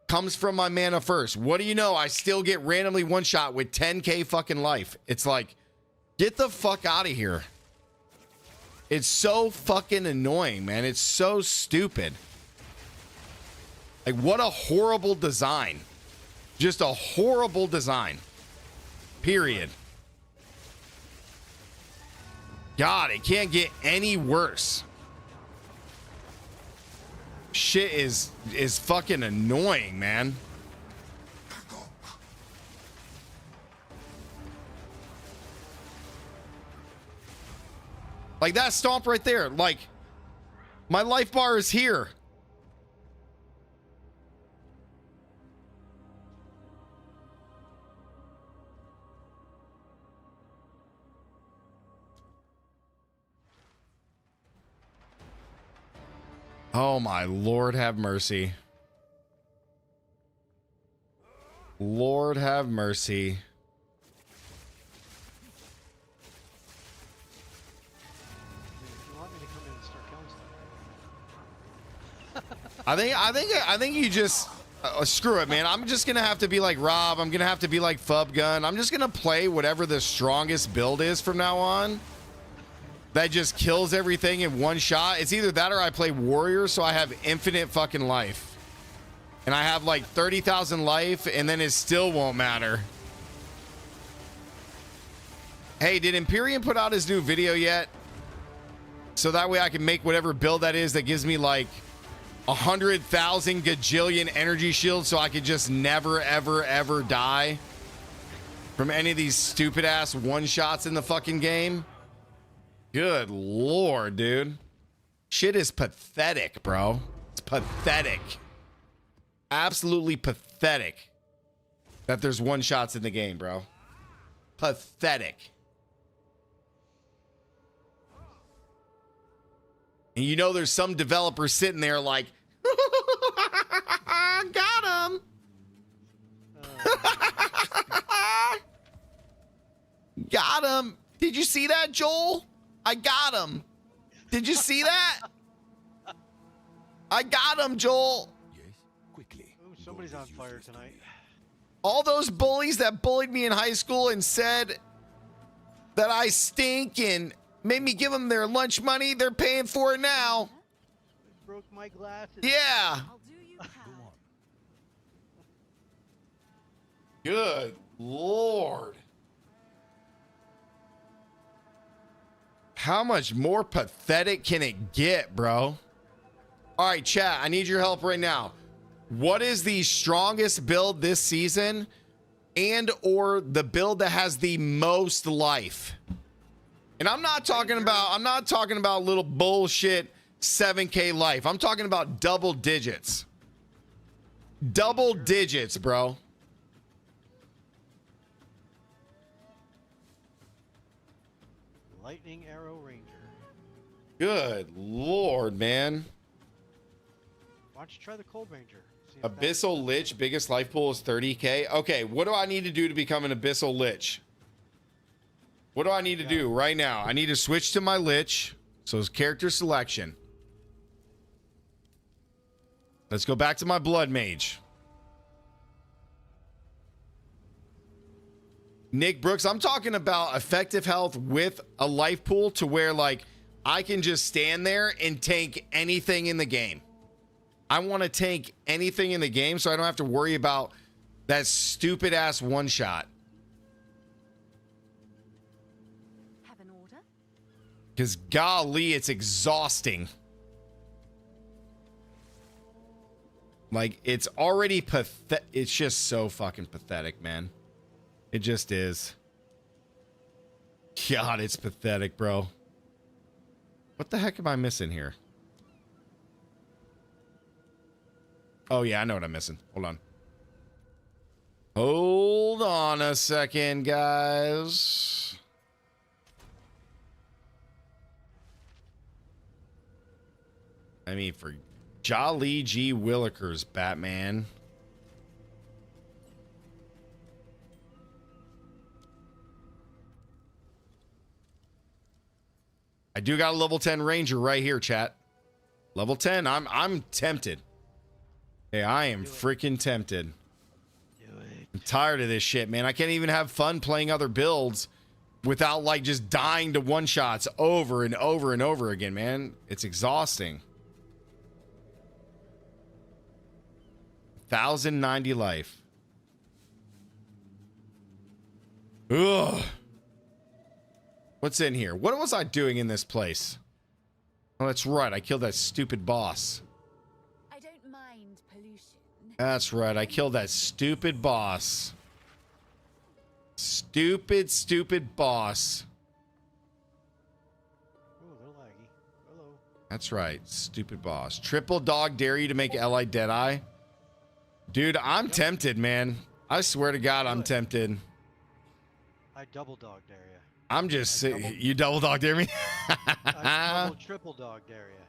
comes from my mana first. What do you know? I still get randomly one shot with 10k fucking life. It's like, get the fuck out of here. It's so fucking annoying, man. It's so stupid. Like, what a horrible design. Just a horrible design. Period. God, it can't get any worse. Shit is fucking annoying, man. Like, that stomp right there. Like, my life bar is here. Oh my Lord, have mercy. Lord have mercy. I think you just screw it, man. I'm just gonna have to be like Rob. I'm gonna have to be like Fub Gun. I'm just gonna play whatever the strongest build is from now on. that just kills everything in one shot. It's either that or I play warrior, so I have infinite fucking life. And I have like 30,000 life, and then it still won't matter. Hey, did Imperium put out his new video yet? So that way I can make whatever build that is that gives me like 100,000 gajillion energy shields, so I could just never, ever, ever die from any of these stupid ass one shots in the fucking game. Good lord, dude. Shit is pathetic, bro. It's pathetic. Absolutely pathetic that there's one shots in the game, bro. Pathetic. And you know there's some developer sitting there like, got him. Got him. Did you see that, Joel? I got him. Did you see that? I got him, Joel. Yes, quickly. Ooh, somebody's on fire tonight. All those bullies that bullied me in high school and said that I stink and made me give them their lunch money, they're paying for it now. Broke my glasses. Yeah. I'll do you proud. Good lord. How much more pathetic can it get, bro? All right, chat, I need your help right now. What is the strongest build this season and or the build that has the most life? And I'm not talking about little bullshit 7K life. I'm talking about double digits. Double digits, bro. Lightning Arrow Ranger. Good lord, man. Why don't you try the Cold Ranger? See if that- Abyssal Lich, biggest life pool is 30K. Okay, what do I need to do to become an Abyssal Lich? What do I need to do right now? I need to switch to my Lich. So it's character selection. Let's go back to my Blood Mage. Nick Brooks, I'm talking about effective health with a life pool to where like I can just stand there and tank anything in the game. I want to tank anything in the game so I don't have to worry about that stupid ass one shot. Have an order? Because golly, it's exhausting. Like, it's already pathetic. It's just so fucking pathetic, man. It just is. God, it's pathetic, bro. What the heck am I missing here? Oh, yeah, I know what I'm missing. Hold on. Hold on a second, guys. I mean, for Jolly G. Willikers, Batman. I do got a level 10 Ranger right here, chat. Level 10. I'm tempted. Hey, I am freaking tempted. Do it. I'm tired of this shit, man. I can't even have fun playing other builds without like just dying to one shots over and over and over again, man. It's exhausting. 1,090 life. Ugh. What's in here? What was I doing in this place? Oh, that's right. I killed that stupid boss. I don't mind pollution. That's right. I killed that stupid boss. Stupid boss. Ooh, a little laggy. Hello. That's right. Stupid boss. Triple dog dare you to make Li Deadeye? Dude, I'm tempted, man. I swear to God, I'm tempted. I double dog dare ya. I'm just... You double dog dare me? I double triple dog dare ya.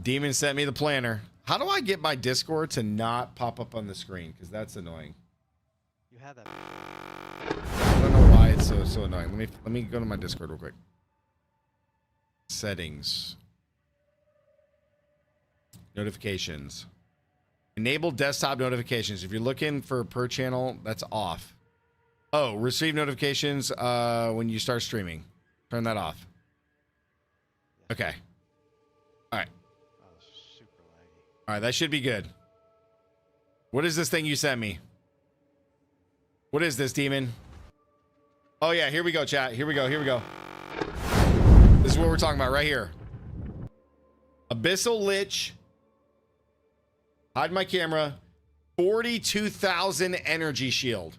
Demon sent me the planner. How do I get my Discord to not pop up on the screen? Because that's annoying. You have that. I don't know why it's so annoying. Let me go to my Discord real quick. Settings. Notifications. Enable desktop notifications. If you're looking for per channel, that's off. Oh, receive notifications when you start streaming. Turn that off. Okay. All right. Oh, super laggy. All right, that should be good. What is this thing you sent me? What is this, demon? Oh yeah, here we go, chat. Here we go. Here we go. This is what we're talking about right here. Abyssal Lich. Hide my camera. 42,000 energy shield.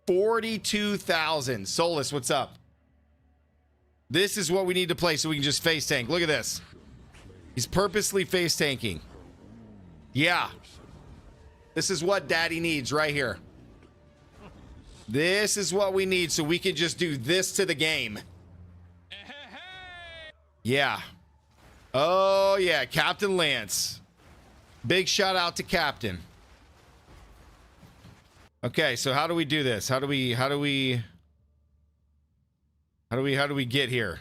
42,000. Solus, what's up? This is what we need to play so we can just face tank. Look at this. He's purposely face tanking. Yeah. This is what daddy needs right here. This is what we need so we can just do this to the game. Yeah. Oh yeah, Captain Lance. Big shout out to Captain. Okay, so how do we do this? How do we get here?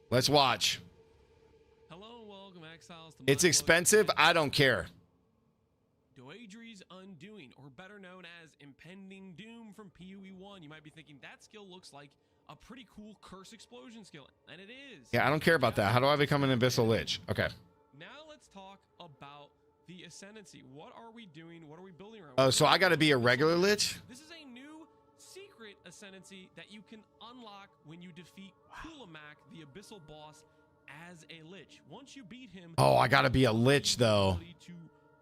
Let's watch. Hello, welcome, exiles. To It's expensive. I don't care. Doedri's Undoing, or better known as Impending Doom from PoE 1. You might be thinking that skill looks like a pretty cool curse explosion skill, and it is. Yeah, I don't care about that. How do I become an Abyssal Lich? Okay. Now let's talk about the Ascendancy. What are we doing? What are we building around? Oh, so I got to be a regular Lich? This is a new secret Ascendancy that you can unlock when you defeat Kulamak, the Abyssal boss, as a Lich. Once you beat him, Oh, I got to be a Lich though. to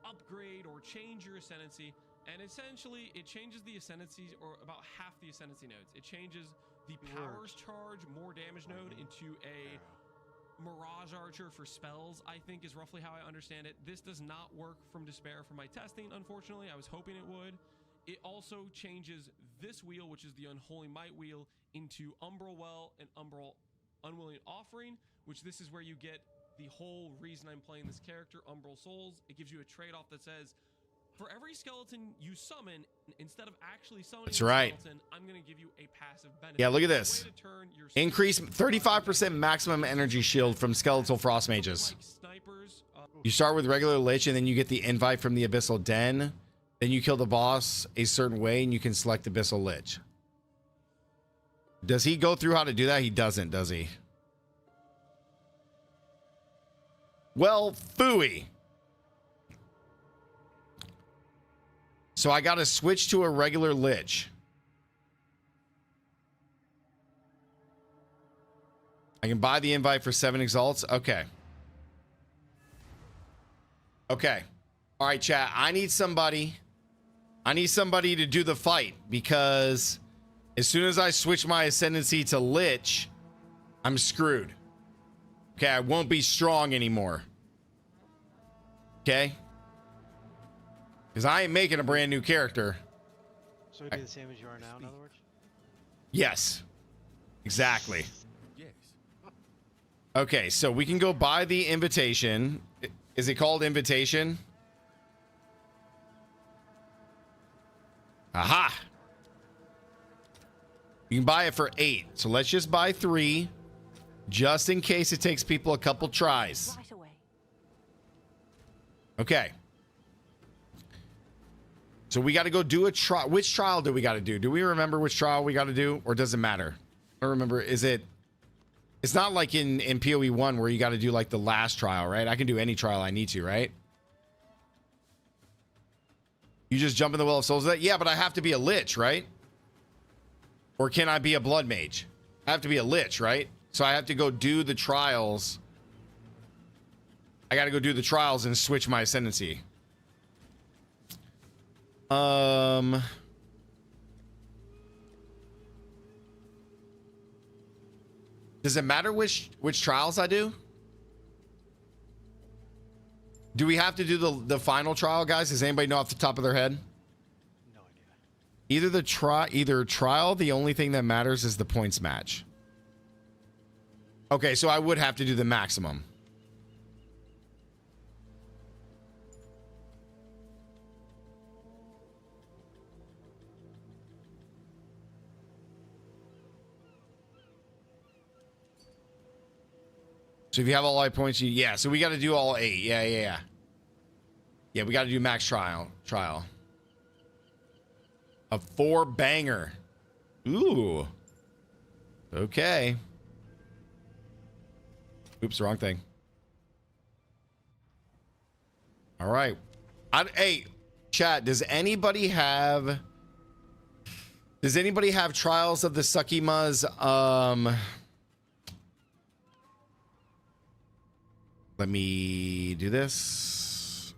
upgrade or change your Ascendancy, and essentially it changes the Ascendancies, or about half the Ascendancy nodes. It changes the powers charge, more damage node, into a Mirage Archer for spells, I think is roughly how I understand it. This does not work from Despair for my testing, unfortunately. I was hoping it would. It also changes this wheel, which is the Unholy Might wheel, into Umbral Well and Umbral Unwilling Offering, which this is where you get the whole reason I'm playing this character, Umbral Souls. It gives you a trade-off that says, for every skeleton you summon, instead of actually summoning That's right. skeleton, I'm going to give you a passive benefit. Yeah, look at It's a this. way to turn your Increase 35% maximum energy shield from skeletal frost mages. like snipers, You start with regular Lich and then you get the invite from the Abyssal Den. Then you kill the boss a certain way and you can select Abyssal Lich. Does he go through how to do that? He doesn't, does he? Well, phooey. So I got to switch to a regular Lich. I can buy the invite for 7 exalts. Okay. Okay. All right, chat. I need somebody to do the fight, because as soon as I switch my ascendancy to Lich, I'm screwed. Okay, I won't be strong anymore. Okay? Because I ain't making a brand new character. So it'd be the same as you are now, in other words? Yes. Exactly. Yes. Okay, so we can go buy the invitation. Is it called invitation? Aha! You can buy it for 8. So let's just buy 3. Just in case it takes people a couple tries. Right away. Okay. So we got to go do a trial. Which trial do we got to do? Do we remember which trial we got to do? Or does it matter? I don't remember. Is it... It's not like in PoE 1 where you got to do like the last trial, right? I can do any trial I need to, right? You just jump in the Well of Souls. Yeah, but I have to be a Lich, right? Or can I be a Blood Mage? I have to be a Lich, right? So I have to go do the trials. I got to go do the trials and switch my ascendancy. Does it matter which trials I do? Do we have to do the final trial, guys? Does anybody know off the top of their head? No idea. Either trial, the only thing that matters is the points match. Okay, so I would have to do the maximum. So if you have all 8 points, yeah. So we got to do all 8. Yeah. Yeah, we got to do max trial. A 4 banger. Ooh. Okay. Oops, wrong thing. All right. Hey, chat, does anybody have Trials of the Suckimas? Let me do this.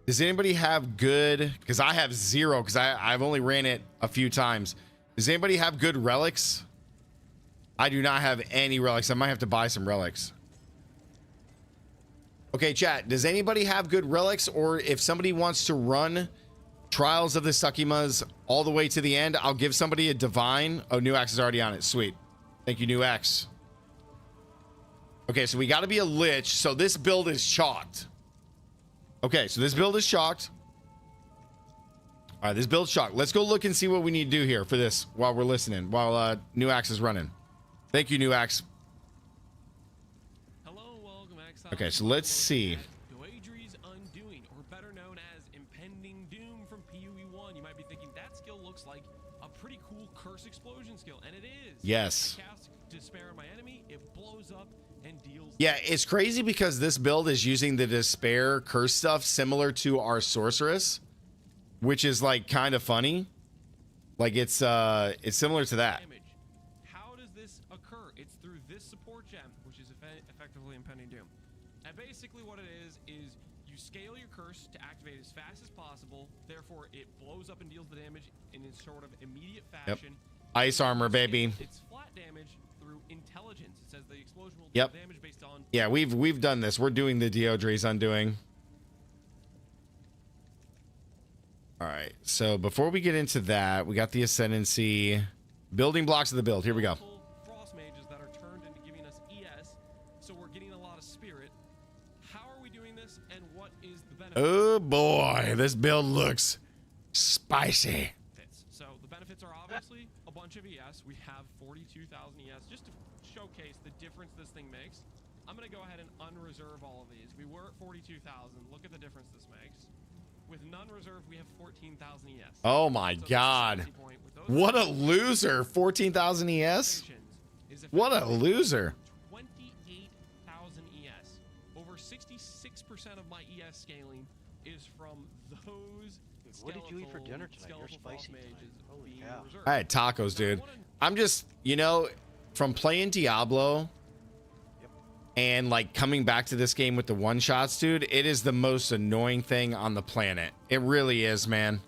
Does anybody have good, because I have 0, because I've only ran it a few times. Does anybody have good relics? I do not have any relics. I might have to buy some relics. Okay, chat, does anybody have good relics? Or if somebody wants to run Trials of the Suckimas all the way to the end, I'll give somebody a divine. Oh, New Axe is already on it. Sweet. Thank you, New Axe. Okay, so we got to be a lich. So this build is chalked. Okay, so this build is chalked. All right, this build's chalked. Let's go look and see what we need to do here for this while we're listening, while New Axe is running. Thank you, New Axe. Hello, welcome, Exile. Okay, so let's see. Doedre's Undoing, or better known as Impending Doom from PoE1. You might be thinking that skill looks like a pretty cool curse explosion skill, and it is. Yes. I cast Despair on my enemy, it blows up and deals. Yeah, it's crazy because this build is using the Despair curse stuff similar to our Sorceress, which is like kind of funny. Like it's similar to that. Damage. How does this occur? It's through this support gem, which is effectively Impending Doom. And basically what it is you scale your curse to activate as fast as possible. Therefore, it blows up and deals the damage in a sort of immediate fashion. Yep. Ice armor, baby. It's flat damage through intelligence. It says the explosion will Yep. deal damage based on. Yeah, we've done this. We're doing the Diablo's Undoing. All right. So before we get into that, we got the Ascendancy building blocks of the build. Here we go. Frost mages that are turned into giving us ES, so we're getting a lot of spirit. How are we doing this, and what is the benefit? Oh boy, this build looks spicy. So the benefits are obviously a bunch of ES. We have 42,000 ES just to showcase the difference this thing makes. I'm going to go ahead and unreserve all of these. We were at 42,000. Look at the difference this makes. With none reserved, we have 14,000 ES. Oh my God. What a loser. 14,000 ES? What a loser. 28,000 ES. Over 66% of my ES scaling is from those. What did you eat for dinner tonight? You're spicy tonight. Holy cow. I had tacos, dude. I'm just, you know, from playing Diablo and like coming back to this game with the one shots, dude, it is the most annoying thing on the planet. It really is, man.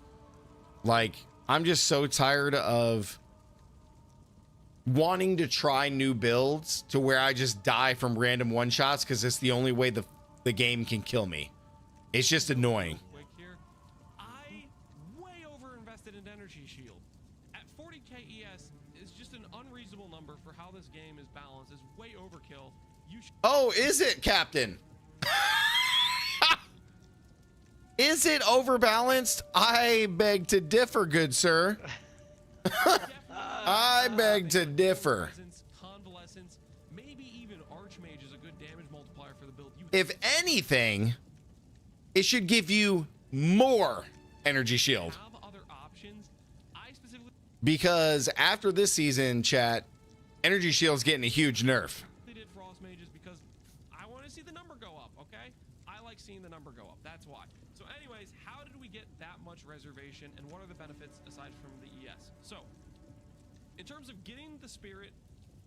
Like, I'm just so tired of wanting to try new builds to where I just die from random one shots because it's the only way the game can kill me. It's just annoying. I way over invested in Energy Shield. At 40k ES is just an unreasonable number for how this game is balanced. It's way overkill. Oh, is it, Captain? Is it overbalanced? I beg to differ, good sir. I beg to differ. Convalescence, maybe even Archmage is a good damage multiplier for the build. If anything, it should give you more energy shield. Have other options. I specifically Because after this season, chat, energy shield's getting a huge nerf. did Frost Mages because I want to see the number go up, okay? I like seeing the number go up. That's why. So anyways, how did we get that much reservation, and what are the benefits aside from the ES? So, in terms of getting the spirit,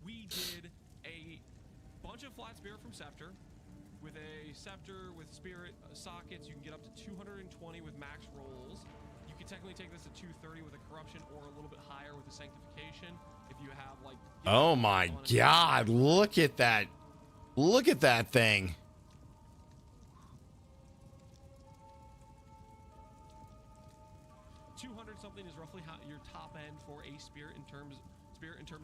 we did a bunch of flat spirit from Scepter. With a Scepter with spirit sockets, you can get up to 220 with max rolls. You can technically take this to 230 with a corruption, or a little bit higher with a sanctification. If you have like, Oh my God, look at that. Look at that thing. Something is roughly how your top end for a spirit in terms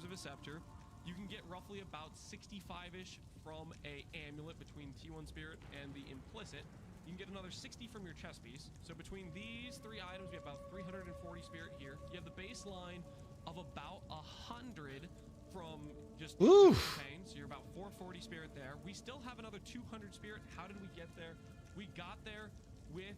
of a scepter. You can get roughly about 65-ish from a amulet between T1 spirit and the implicit. You can get another 60 from your chest piece. So between these three items, we have about 340 spirit here. You have the baseline of about 100 from just campaign. So you're about 440 spirit there. We still have another 200 spirit. How did we get there? We got there with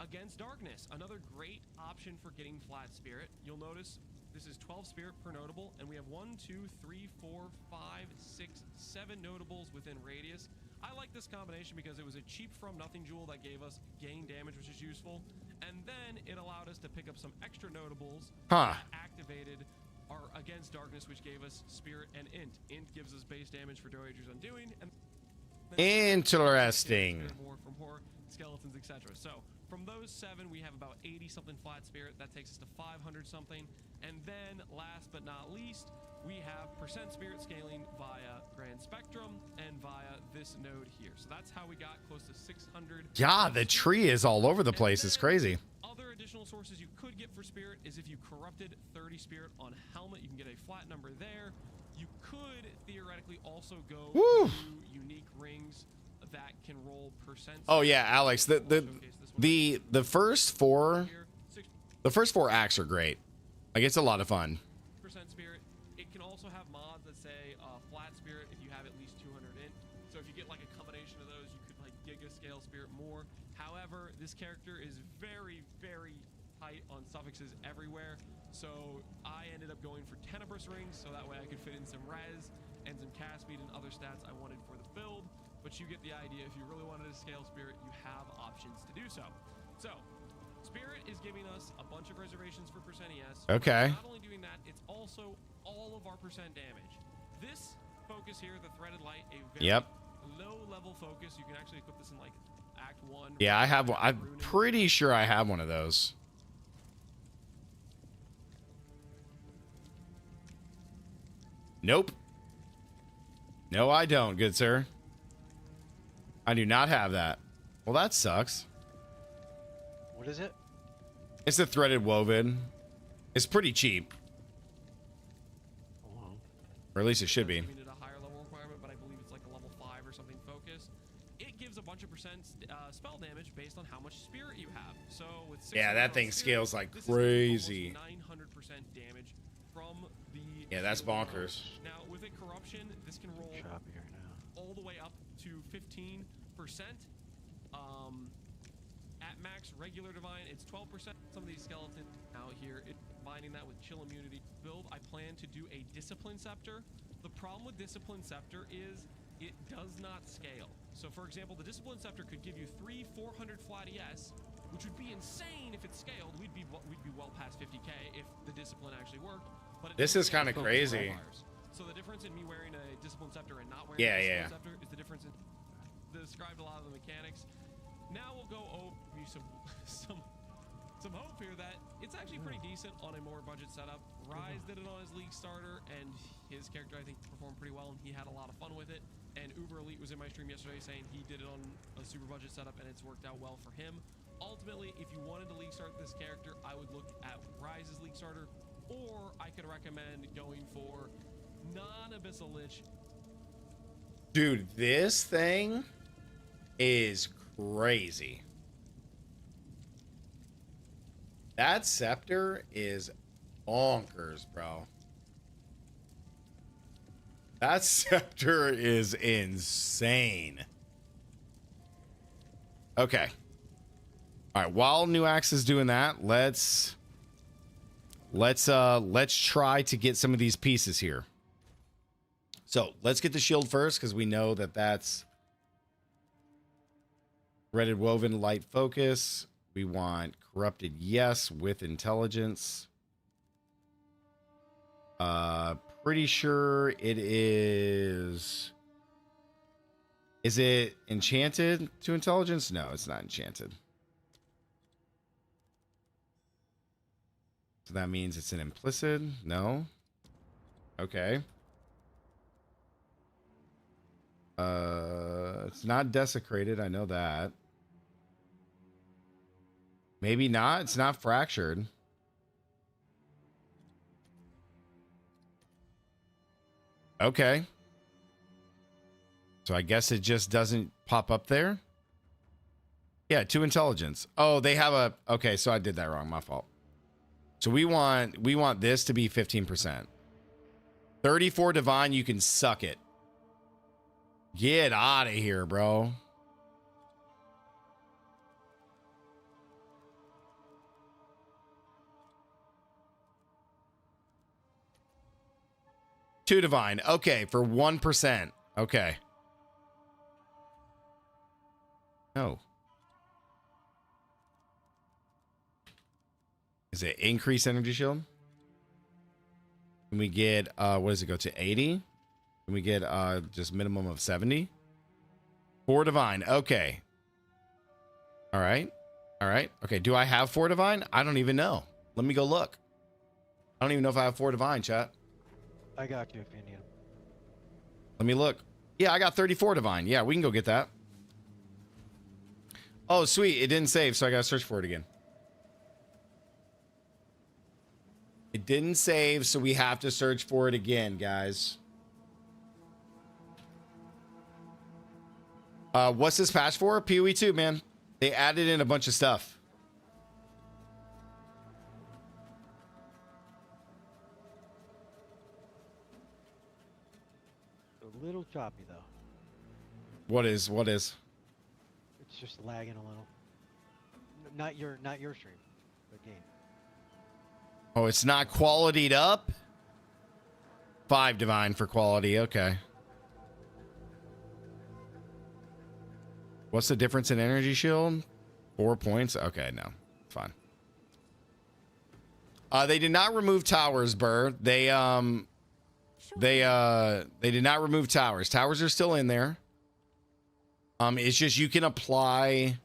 Against Darkness, another great option for getting flat spirit. You'll notice This is 12 spirit per notable, and we have 1, 2, 3, 4, 5, 6, 7 notables within radius. I like this combination because it was a cheap from nothing jewel that gave us gain damage, which is useful, and then it allowed us to pick up some extra notables that activated our against darkness, which gave us spirit and int. Int gives us base damage for Dowager's Undoing, and interesting. More from horror, skeletons, etc. So from those 7, we have about 80 something flat spirit. That takes us to 500 something. And then last but not least, we have percent spirit scaling via Grand Spectrum and via this node here. So that's how we got close to 600. Yeah, the tree is all over the place. It's crazy. Other additional sources you could get for spirit is if you corrupted 30 spirit on helmet, you can get a flat number there. You could theoretically also go to unique rings that can roll percent. Oh yeah, Alex, the first four acts are great. Like, it's a lot of fun. Percent spirit. It can also have mods that say flat spirit if you have at least 200 in. So if you get like a combination of those, you could like giga scale spirit more. However, this character is very, very tight on suffixes everywhere. So I ended up going for Tenebrous rings, so that way I could fit in some res and some cast speed and other stats I wanted for the build. But you get the idea. If you really wanted to scale spirit, you have options to do so. So spirit is giving us a bunch of reservations for percent ES. Okay. Not only doing that, it's also all of our percent damage. This focus here, the threaded light, a very low level focus. You can actually equip this in like Act 1. Yeah, I have one. I'm pretty sure I have one of those. Nope. No, I don't, good sir. I do not have that. Well, that sucks. What is it? It's a threaded woven. It's pretty cheap. Oh. Or at least it should be. We needed a higher level requirement, but I believe it's like a level 5 or something focus. It gives a bunch of percent spell damage based on how much spirit you have. So with 600 Yeah, that thing spirit, scales like this crazy. is 900% damage from the. Yeah, that's bonkers. Now with a corruption, this can roll Choppy right now. all the way up to 15%. At max regular divine, it's 12%. Some of these skeletons out here, combining that with chill immunity build, I plan to do a discipline scepter. The problem with discipline scepter is it does not scale. So for example, the discipline scepter could give you 400 flat ES, which would be insane if it scaled. We'd be well past 50k if the discipline actually worked. But This is kind of crazy. So the difference in me wearing a discipline scepter and not wearing Yeah, a yeah. discipline scepter is the difference in described a lot of the mechanics. Now we'll go over some hope here that it's actually pretty decent on a more budget setup. Rise did it on his league starter, and his character I think performed pretty well, and he had a lot of fun with it. And Uber Elite was in my stream yesterday saying he did it on a super budget setup, and it's worked out well for him. Ultimately, if you wanted to league start this character, I would look at Rise's league starter, or I could recommend going for non-Abyssal Lich. Dude, this thing is crazy. That scepter is bonkers, bro. That scepter is insane. Okay. All right, while New Axe is doing that, let's try to get some of these pieces here. So, let's get the shield first because we know that that's threaded woven light focus. We want corrupted yes with intelligence. Pretty sure it is. Is it enchanted to intelligence? No, it's not enchanted. So that means it's an implicit? No. Okay. It's not desecrated, I know that. Maybe not. It's not fractured. Okay. So I guess it just doesn't pop up there. Yeah, 2 intelligence. Oh, they have a... Okay, so I did that wrong. My fault. So we want this to be 15%. 34 divine, you can suck it. Get out of here, bro. 2 divine. Okay, for 1%. Okay. No. Is it increase energy shield? Can we get what does it go to? 80? Can we get just minimum of 70? 4 divine. Okay. All right. All right. Okay, do I have 4 divine? I don't even know. Let me go look. I don't even know if I have 4 divine, chat. I got you if you need them. Let me look. Yeah, I got 34 divine. Yeah, we can go get that. Oh, sweet. It didn't save, so I gotta search for it again. It didn't save, so we have to search for it again, guys. What's this patch for? PoE 2, man. They added in a bunch of stuff. A little choppy though. What is? It's just lagging a little. Not your stream, but game. Oh, it's not qualityed up? 5 divine for quality. Okay. What's the difference in energy shield? 4 points. Okay, no. Fine. They did not remove towers, Burr. They did not remove towers. Towers are still in there. It's just you can apply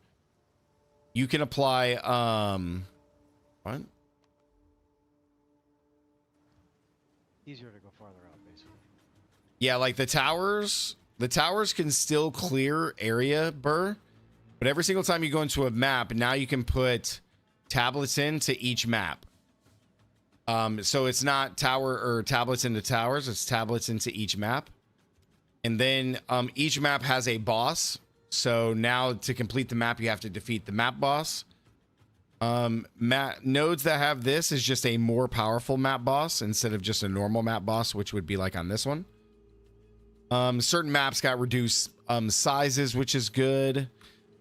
what? Easier to go farther out, basically. Yeah, like the towers can still clear area, Burr. But every single time you go into a map, now you can put tablets into each map. So it's not tower or tablets into towers, it's tablets into each map. And then each map has a boss. So now to complete the map, you have to defeat the map boss. Nodes that have this is just a more powerful map boss instead of just a normal map boss, which would be like on this one. Certain maps got reduced sizes, which is good.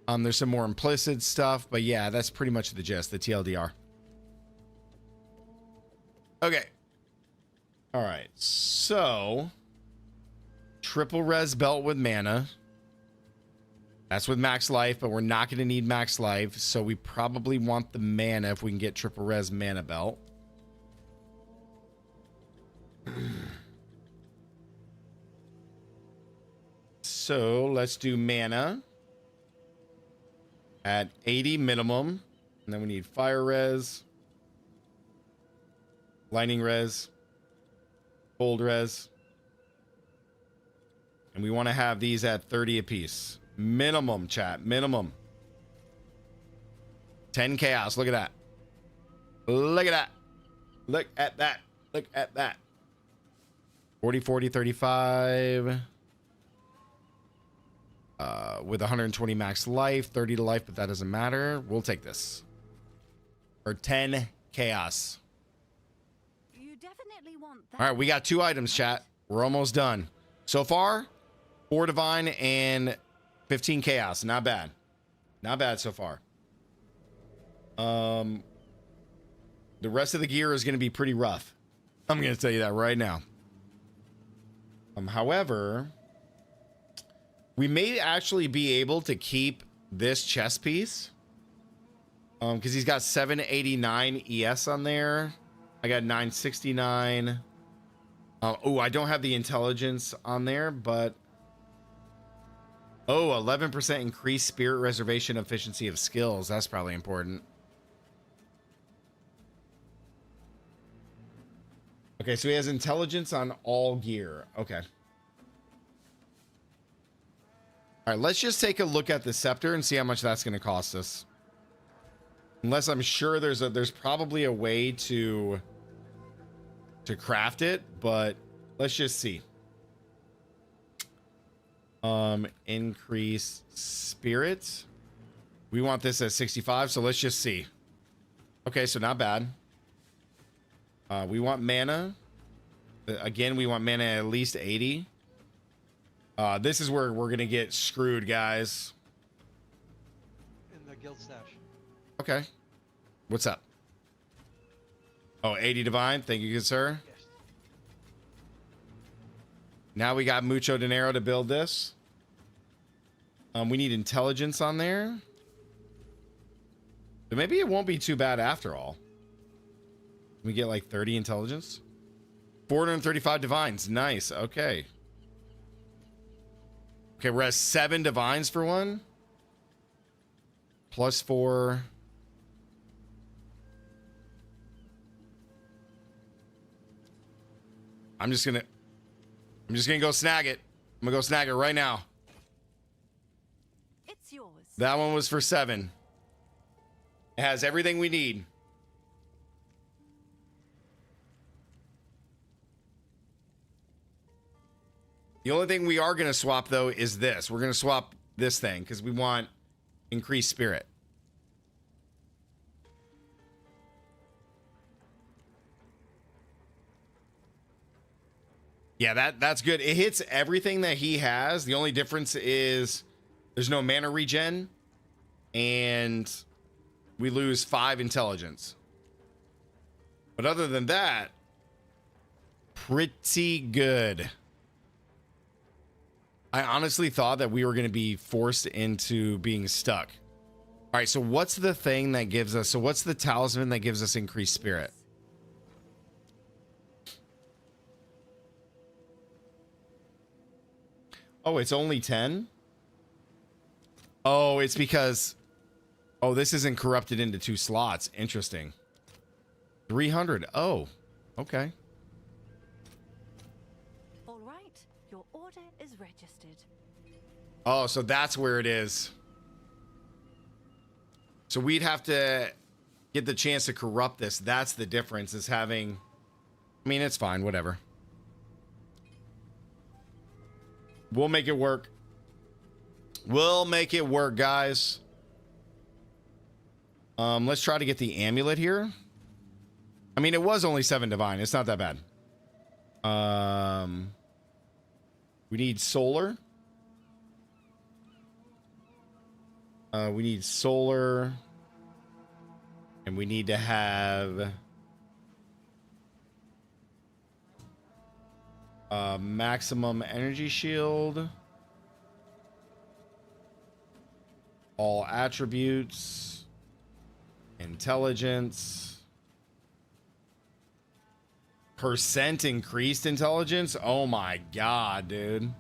There's some more implicit stuff, but yeah, that's pretty much the gist, the TLDR. Okay. All right. So triple res belt with mana. That's with max life, but we're not going to need max life, so we probably want the mana if we can get triple res mana belt. So let's do mana at 80 minimum, and then we need fire res, lightning res, cold res, and we want to have these at 30 apiece. Minimum, chat. Minimum. 10 chaos. Look at that. Look at that. Look at that. Look at that. 40, 40, 35. With 120 max life, 30 to life, but that doesn't matter. We'll take this. Or 10 chaos. You definitely want that. All right, we got 2 items, chat. We're almost done. So far, 4 divine and 15 chaos. Not bad. Not bad so far. The rest of the gear is going to be pretty rough. I'm going to tell you that right now. However, we may actually be able to keep this chest piece. Because he's got 789 ES on there. I got 969. Oh, I don't have the intelligence on there, but oh, 11% increased spirit reservation efficiency of skills. That's probably important. Okay, so he has intelligence on all gear. Okay. All right, let's just take a look at the scepter and see how much that's going to cost us. Unless I'm sure there's probably a way to craft it, but let's just see. Increase spirit. We want this at 65, so let's just see. Okay, so not bad. We want mana. Again, we want mana at least 80. This is where we're gonna get screwed, guys. In the guild stash. Okay. What's up? Oh, 80 divine. Thank you, good sir. Yes. Now we got mucho dinero to build this. We need intelligence on there. But maybe it won't be too bad after all. We get like 30 intelligence. 435 divines. Nice. Okay. Okay, we're at 7 divines for one. Plus 4. I'm just gonna go snag it. I'm gonna go snag it right now. It's yours. That one was for 7. It has everything we need. The only thing we are going to swap, though, is this. We're going to swap this thing because we want increased spirit. Yeah, that's good. It hits everything that he has. The only difference is there's no mana regen, and we lose 5 intelligence. But other than that, pretty good. I honestly thought that we were going to be forced into being stuck. All right, so what's the thing that gives us... So what's the talisman that gives us increased spirit? Oh, it's only 10? Oh, it's because... Oh, this isn't corrupted into 2 slots. Interesting. 300. Oh, okay. All right. Your order is registered. Oh, so that's where it is. So we'd have to get the chance to corrupt this. That's the difference, is having... I mean, it's fine. Whatever. We'll make it work. We'll make it work, guys. Let's try to get the amulet here. I mean, it was only 7 divine. It's not that bad. We need solar. We need solar. And we need to have maximum energy shield. All attributes. Intelligence. Percent increased intelligence? Oh my god, dude.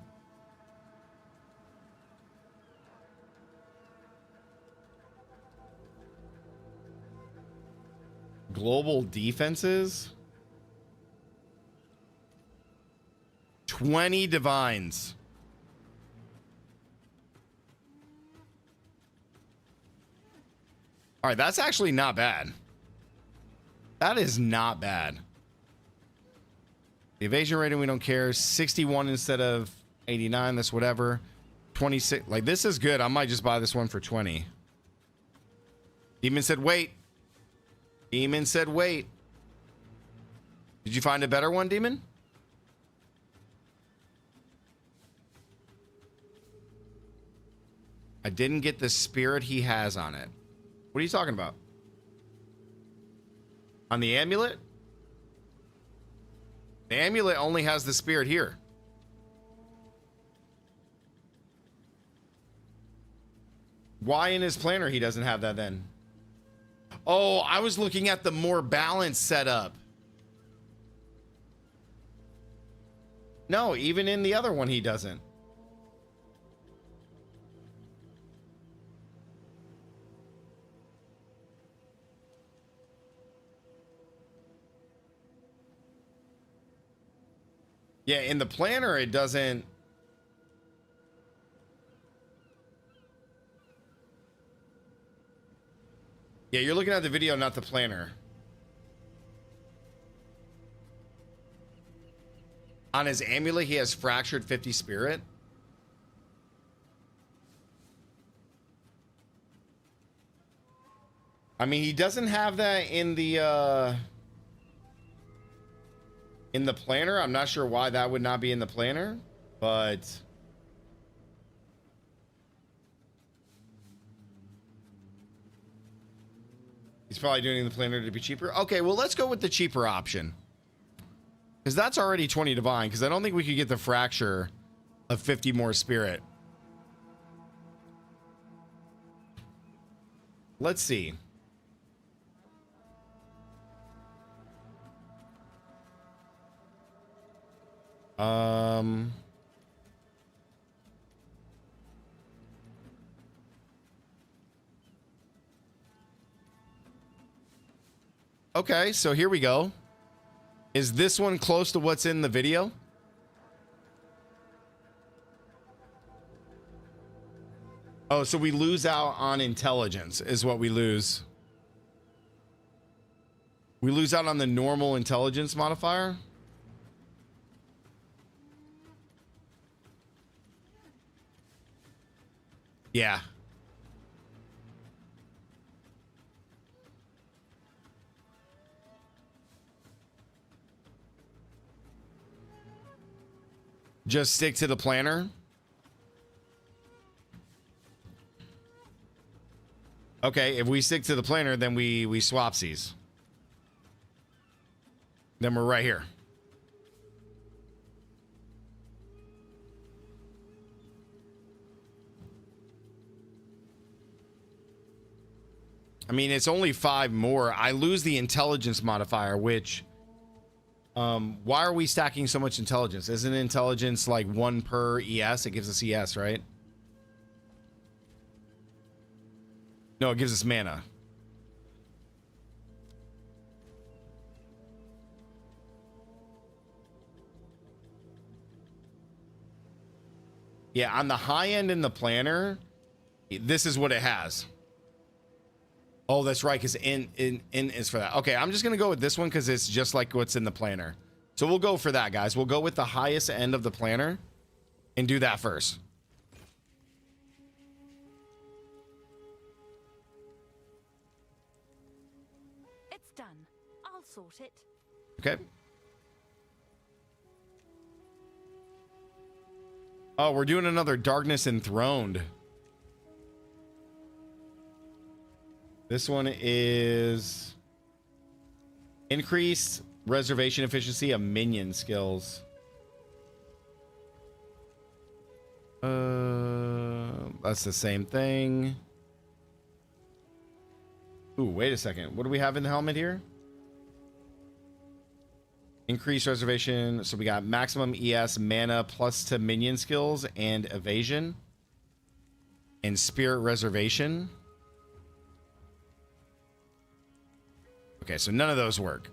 Global defenses? 20 divines. All right, that's actually not bad. That is not bad. The evasion rating, we don't care. 61 instead of 89. That's whatever. 26. Like, this is good. I might just buy this one for 20. Demon said, wait. Demon said, wait. Did you find a better one, Demon? I didn't get the spirit he has on it. What are you talking about? On the amulet? The amulet only has the spirit here. Why in his planner he doesn't have that then? Oh, I was looking at the more balanced setup. No, even in the other one he doesn't. Yeah, in the planner, it doesn't. Yeah, you're looking at the video, not the planner. On his amulet, he has fractured 50 spirit. I mean, he doesn't have that in the planner. I'm not sure why that would not be in the planner, but he's probably doing the planner to be cheaper. Okay, well, let's go with the cheaper option. Because that's already 20 divine. Because I don't think we could get the fracture of 50 more spirit. Let's see. Okay, so here we go. Is this one close to what's in the video? Oh, so we lose out on intelligence is what we lose. We lose out on the normal intelligence modifier. Yeah. Just stick to the planner. Okay, if we stick to the planner, then we swapsies. Then we're right here. I mean, it's only 5 more. I lose the intelligence modifier, which... why are we stacking so much intelligence? Isn't intelligence like 1 per ES? It gives us ES, right? No, it gives us mana. Yeah, on the high end in the planner, this is what it has. Oh, that's right, because in is for that. Okay, I'm just gonna go with this one because it's just like what's in the planner. So we'll go for that, guys. We'll go with the highest end of the planner and do that first. It's done. I'll sort it. Okay. Oh, we're doing another Darkness Enthroned. This one is increased reservation efficiency of minion skills. That's the same thing. Ooh, wait a second. What do we have in the helmet here? Increased reservation. So we got maximum ES, mana plus to minion skills and evasion. And spirit reservation. Okay, so none of those work.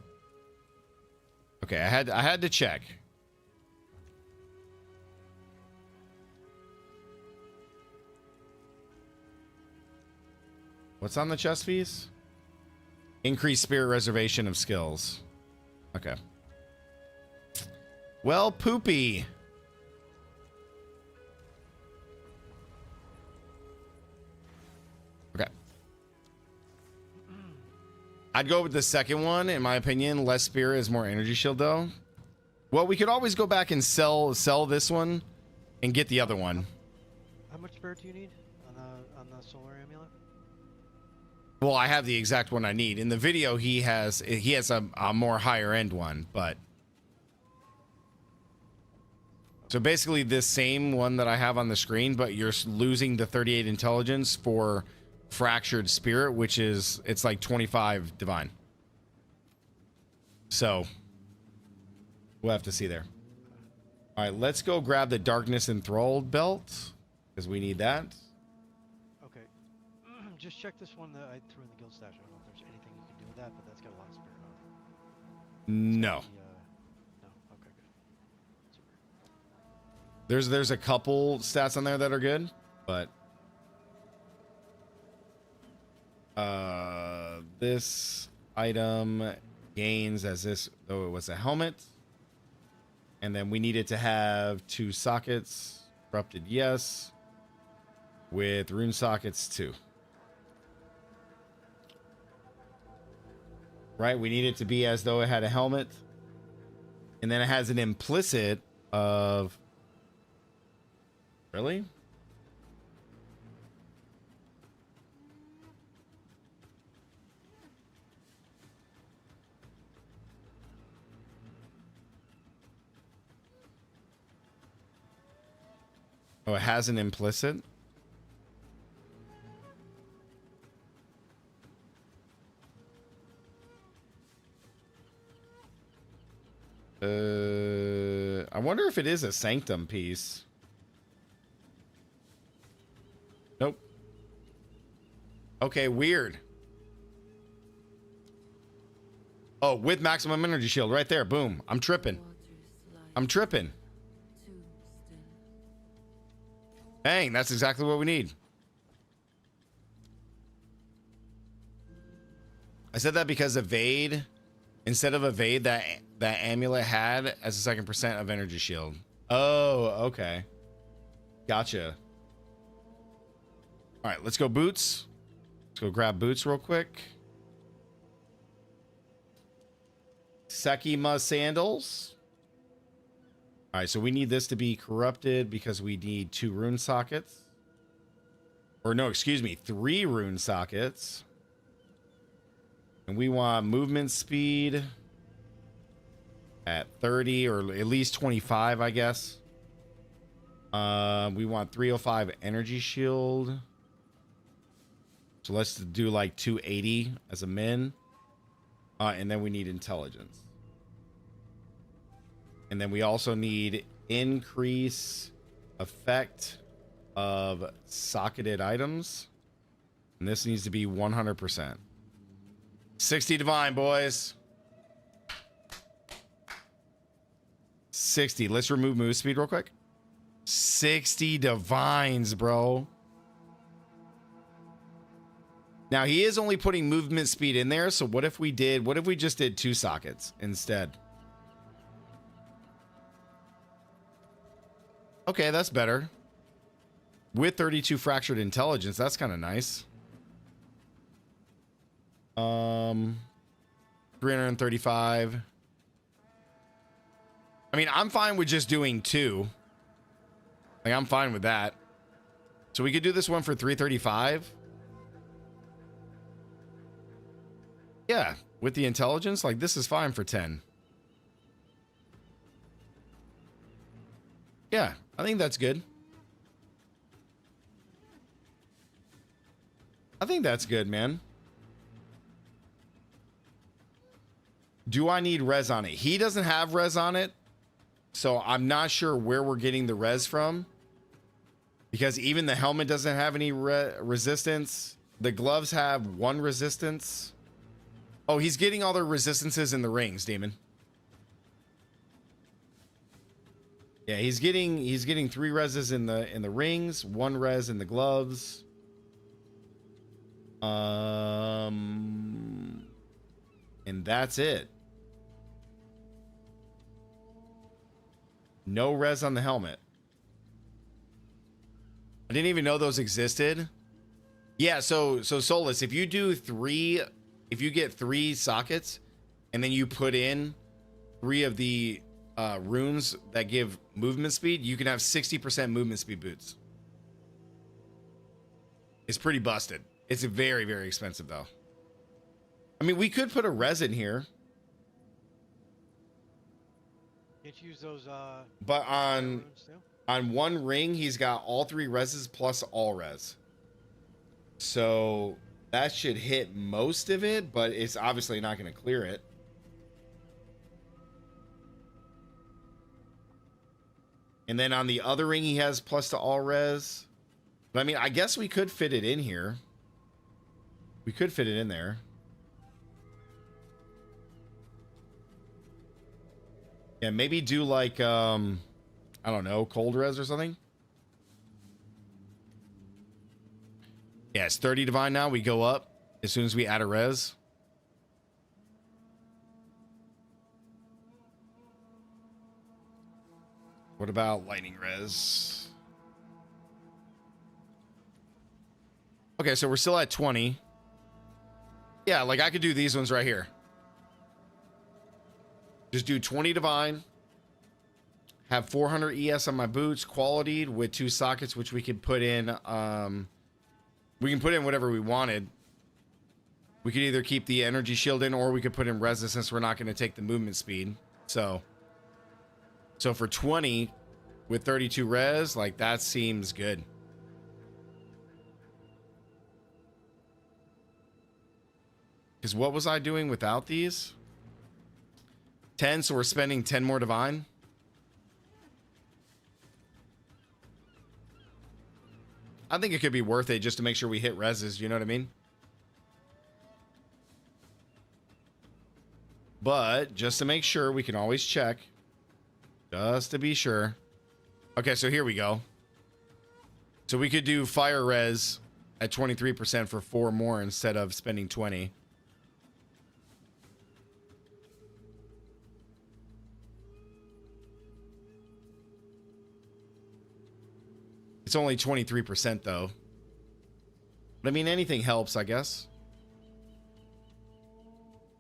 Okay, I had to check. What's on the chest fees? Increased spirit reservation of skills. Okay. Well, poopy. Okay. I'd go with the second one, in my opinion. Less spirit is more energy shield, though. Well, we could always go back and sell this one and get the other one. How much spirit do you need on the solar amulet? Well, I have the exact one I need. In the video, he has a more higher end one, but so basically this same one that I have on the screen, but you're losing the 38 intelligence for fractured spirit, which is it's like 25 divine. So we'll have to see there. All right, let's go grab the Darkness Enthralled belt because we need that. Okay. Just check this one that I threw in the guild stash. I don't know if there's anything you can do with that, but that's got a lot of spirit on it. No. No. Okay, good. Super. There's a couple stats on there that are good, but this item gains as this though it was a helmet, and then we needed to have 2 sockets. Corrupted, yes. With rune sockets 2. Right, we need it to be as though it had a helmet, and then it has an implicit of really. Oh, it has an implicit. I wonder if it is a sanctum piece. Nope. Okay, weird. Oh, with maximum energy shield right there. Boom. I'm tripping. I'm tripping. Dang, that's exactly what we need. I said that because evade, instead of evade, that amulet had as a second % of energy shield. Oh, okay. Gotcha. All right, let's go boots. Let's go grab boots real quick. Sekima sandals. All right, so we need this to be corrupted because we need 2 rune sockets. Or no, excuse me, 3 rune sockets. And we want movement speed at 30 or at least 25, I guess. We want 305 energy shield. So let's do like 280 as a min. And then we need intelligence. And then we also need increase effect of socketed items. And this needs to be 100%. 60 divine, boys. 60. Let's remove move speed real quick. 60 divines, bro. Now he is only putting movement speed in there. So what if we just did 2 sockets instead? Okay, that's better. With 32 fractured intelligence, that's kind of nice. 335. I mean, I'm fine with just doing 2. Like, I'm fine with that. So we could do this one for 335. Yeah, with the intelligence, like this is fine for 10. Yeah, I think that's good. I think that's good, man. Do I need res on it? He doesn't have res on it, so I'm not sure where we're getting the res from. Because even the helmet doesn't have any resistance. The gloves have 1 resistance. Oh, he's getting all the resistances in the rings, Demon. Yeah, he's getting 3 reses in the rings, 1 res in the gloves. And that's it. No res on the helmet. I didn't even know those existed. Yeah, so Solus, if you get 3 sockets and then you put in 3 of the runes that give movement speed, you can have 60% movement speed boots. It's pretty busted. It's very, very expensive though. I mean, we could put a res in here. Can't you use those But runes too? on 1 ring, he's got all 3 reses plus all res. So that should hit most of it, but it's obviously not going to clear it. And then on the other ring, he has plus to all res. But I mean, I guess we could fit it in here. We could fit it in there. Yeah, maybe do like, I don't know, cold res or something. Yeah, it's 30 divine now. We go up as soon as we add a res. What about lightning res? Okay, so we're still at 20. Yeah, like I could do these ones right here. Just do 20 divine. Have 400 ES on my boots, qualityed with 2 sockets, which we could put in. We can put in whatever we wanted. We could either keep the energy shield in, or we could put in resistance. We're not going to take the movement speed. So for 20, with 32 res, like that seems good. Because what was I doing without these? 10, so we're spending 10 more divine. I think it could be worth it just to make sure we hit reses, you know what I mean? But just to make sure, we can always check. Just to be sure. Okay, so here we go. So we could do fire res at 23% for 4 more instead of spending 20. It's only 23% though. But I mean, anything helps, I guess.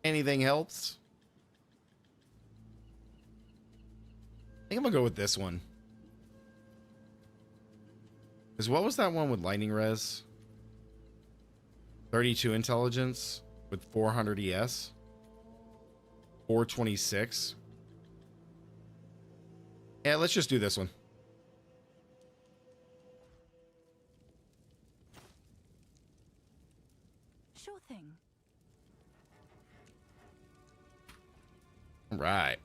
Anything helps. I think I'm gonna go with this one. Because what was that one with lightning res? 32 intelligence with 400 ES. 426. Yeah, let's just do this one. Sure thing. All right.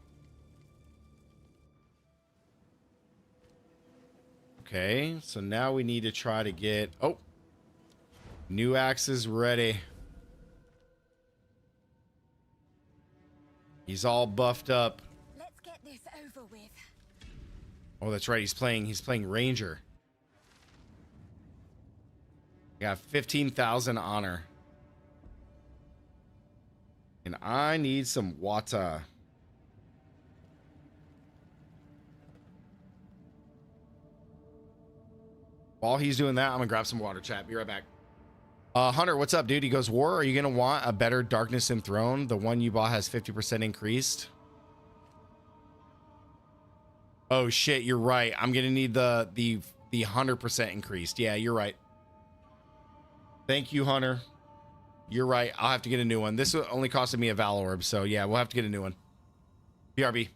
Okay, so now we need to try to get... Oh! New axes ready. He's all buffed up. Let's get this over with. Oh, that's right. He's playing Ranger. Got 15,000 honor. And I need some water. While he's doing that, I'm gonna grab some water, chat. Be right back. Hunter, what's up, dude? He goes, War, are you gonna want a better Darkness Enthroned? The one you bought has 50% increased. Oh shit, you're right. I'm gonna need the 100% increased. Yeah, you're right. Thank you, Hunter. You're right. I'll have to get a new one. This only costed me a Valor Orb, so yeah, we'll have to get a new one. BRB.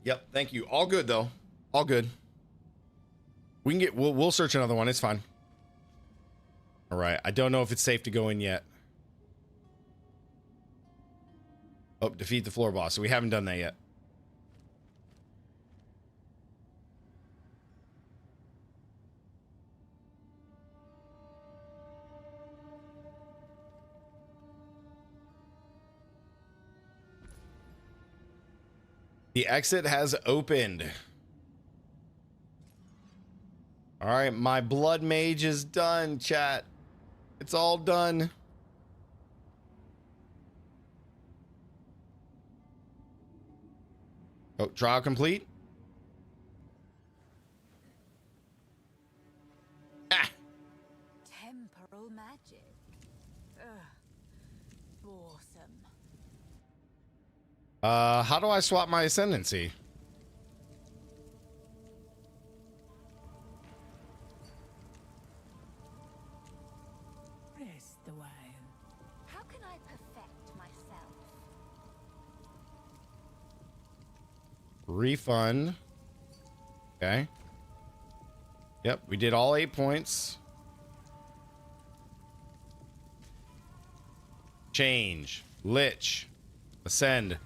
Yep, thank you. All good though. All good. We can get we'll search another one. It's fine. All right. I don't know if it's safe to go in yet. Oh, defeat the floor boss. So we haven't done that yet. The exit has opened. All right, my blood mage is done, chat. It's all done. Oh, trial complete. Ah. Temporal magic. Ugh. Boresome. How do I swap my ascendancy? Rest a while. How can I perfect myself? Refund. Okay. Yep, we did all 8 points. Change. Lich. Ascend.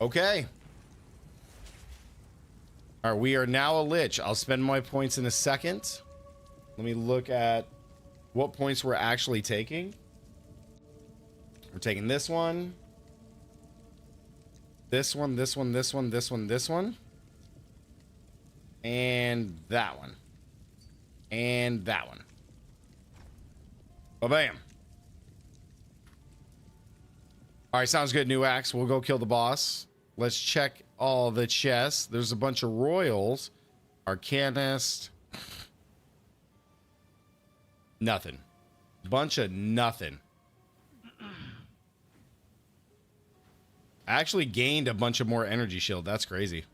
Okay. All right, we are now a Lich. I'll spend my points in a second. Let me look at what points we're actually taking. We're taking this one. This one, this one, this one, this one, this one. And that one. And that one. Ba-bam. All right, sounds good. New axe. We'll go kill the boss. Let's check all the chests. There's a bunch of royals. Arcanist. Nothing. Bunch of nothing. I actually gained a bunch of more energy shield. That's crazy.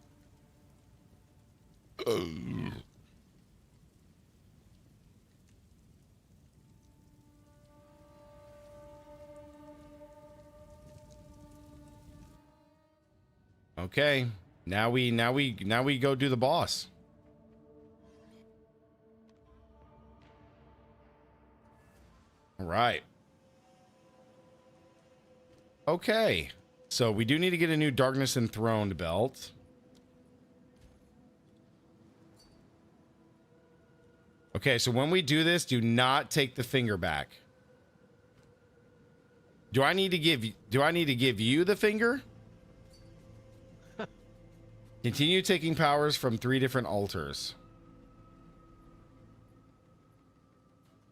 Okay. Now we go do the boss. All right. Okay. So we do need to get a new Darkness Enthroned belt. Okay, so when we do this, do not take the finger back. Do I need to give you the finger? Continue taking powers from 3 different altars.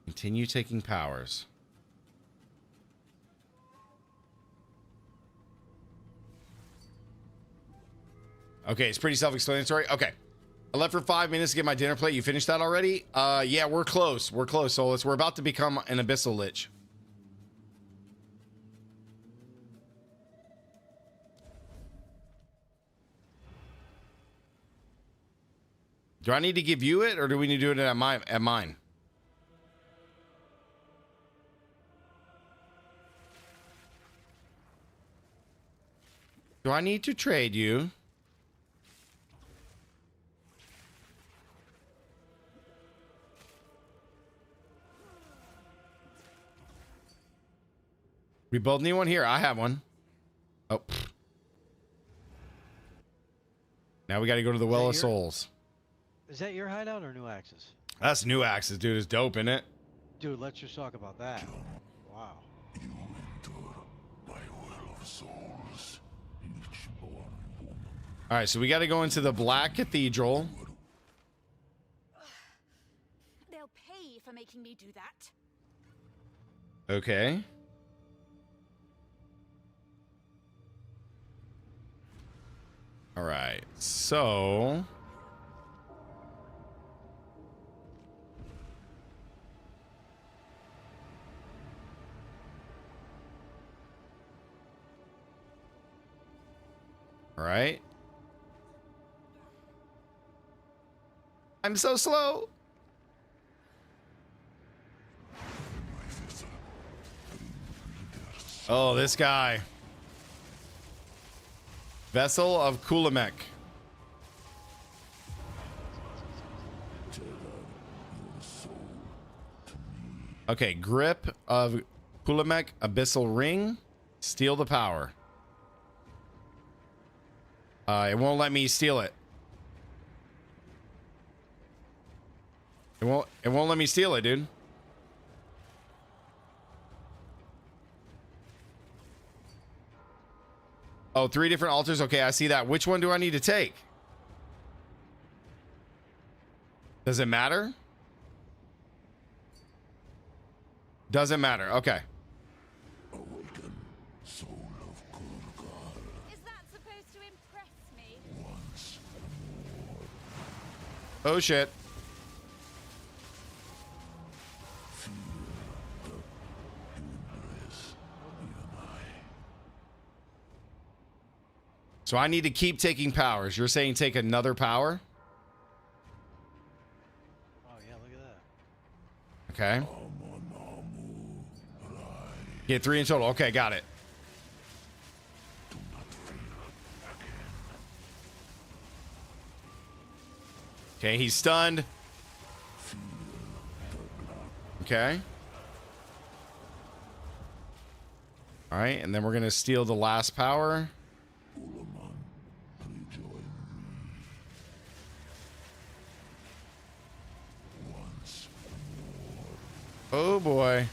Continue taking powers. Okay, it's pretty self-explanatory. Okay. I left for 5 minutes to get my dinner plate. You finished that already? Yeah, we're close. We're close, Solus. We're about to become an Abyssal Lich. Do I need to give you it, or do we need to do it at mine? Do I need to trade you? We both need one here. I have one. Oh. Now we got to go to the Well of Souls. Is that your hideout or New Axis? That's New Axis, dude. It's dope, isn't it? Dude, let's just talk about that. Wow. You enter by Well of Souls, each born woman. All right, so we got to go into the Black Cathedral. They'll pay for making me do that. Okay. All right, so... All right. I'm so slow. Oh, this guy. Vessel of Kulamek. Okay, grip of Kulamek, Abyssal Ring, steal the power. It won't let me steal it. It won't let me steal it, dude. Oh, 3 different altars. Okay, I see that. Which one do I need to take? Does it matter? Doesn't matter. Okay. Awaken, soul of Kurgal. Is that supposed to impress me? Once more. Oh shit. Feel the hubris, even I. So I need to keep taking powers. You're saying take another power? Oh yeah, look at that. Okay. Get 3 in total. Okay, got it. Do not fear again. Okay, he's stunned. Okay. All right, and then we're going to steal the last power. Ulaman, rejoin me. Once more. Oh boy.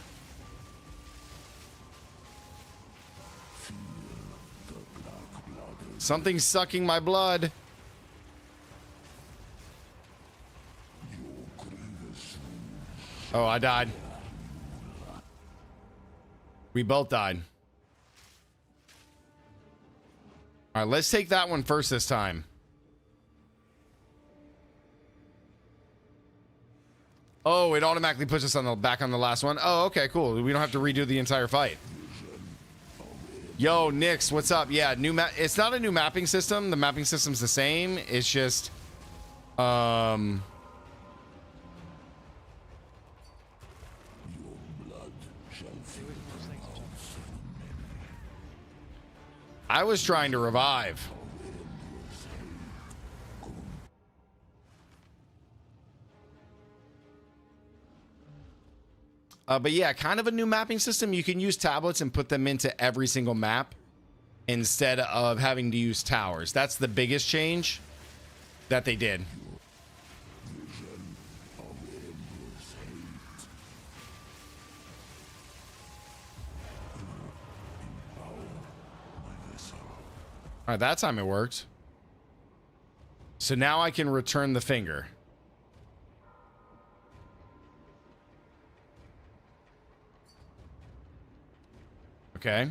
Feel the black blood. Something's sucking my blood. Your grievous wounds. Oh, I died. We both died. All right, let's take that one first this time. Oh, it automatically puts us on the back on the last one. Oh, okay, cool. We don't have to redo the entire fight. Yo, Nix, what's up? Yeah, new map. It's not a new mapping system. The mapping system's the same. It's just, Your blood shall fill the mouths of many. I was trying to revive. But yeah, kind of a new mapping system. You can use tablets and put them into every single map instead of having to use towers. That's the biggest change that they did. All right, that time it worked. So now I can return the finger. Okay.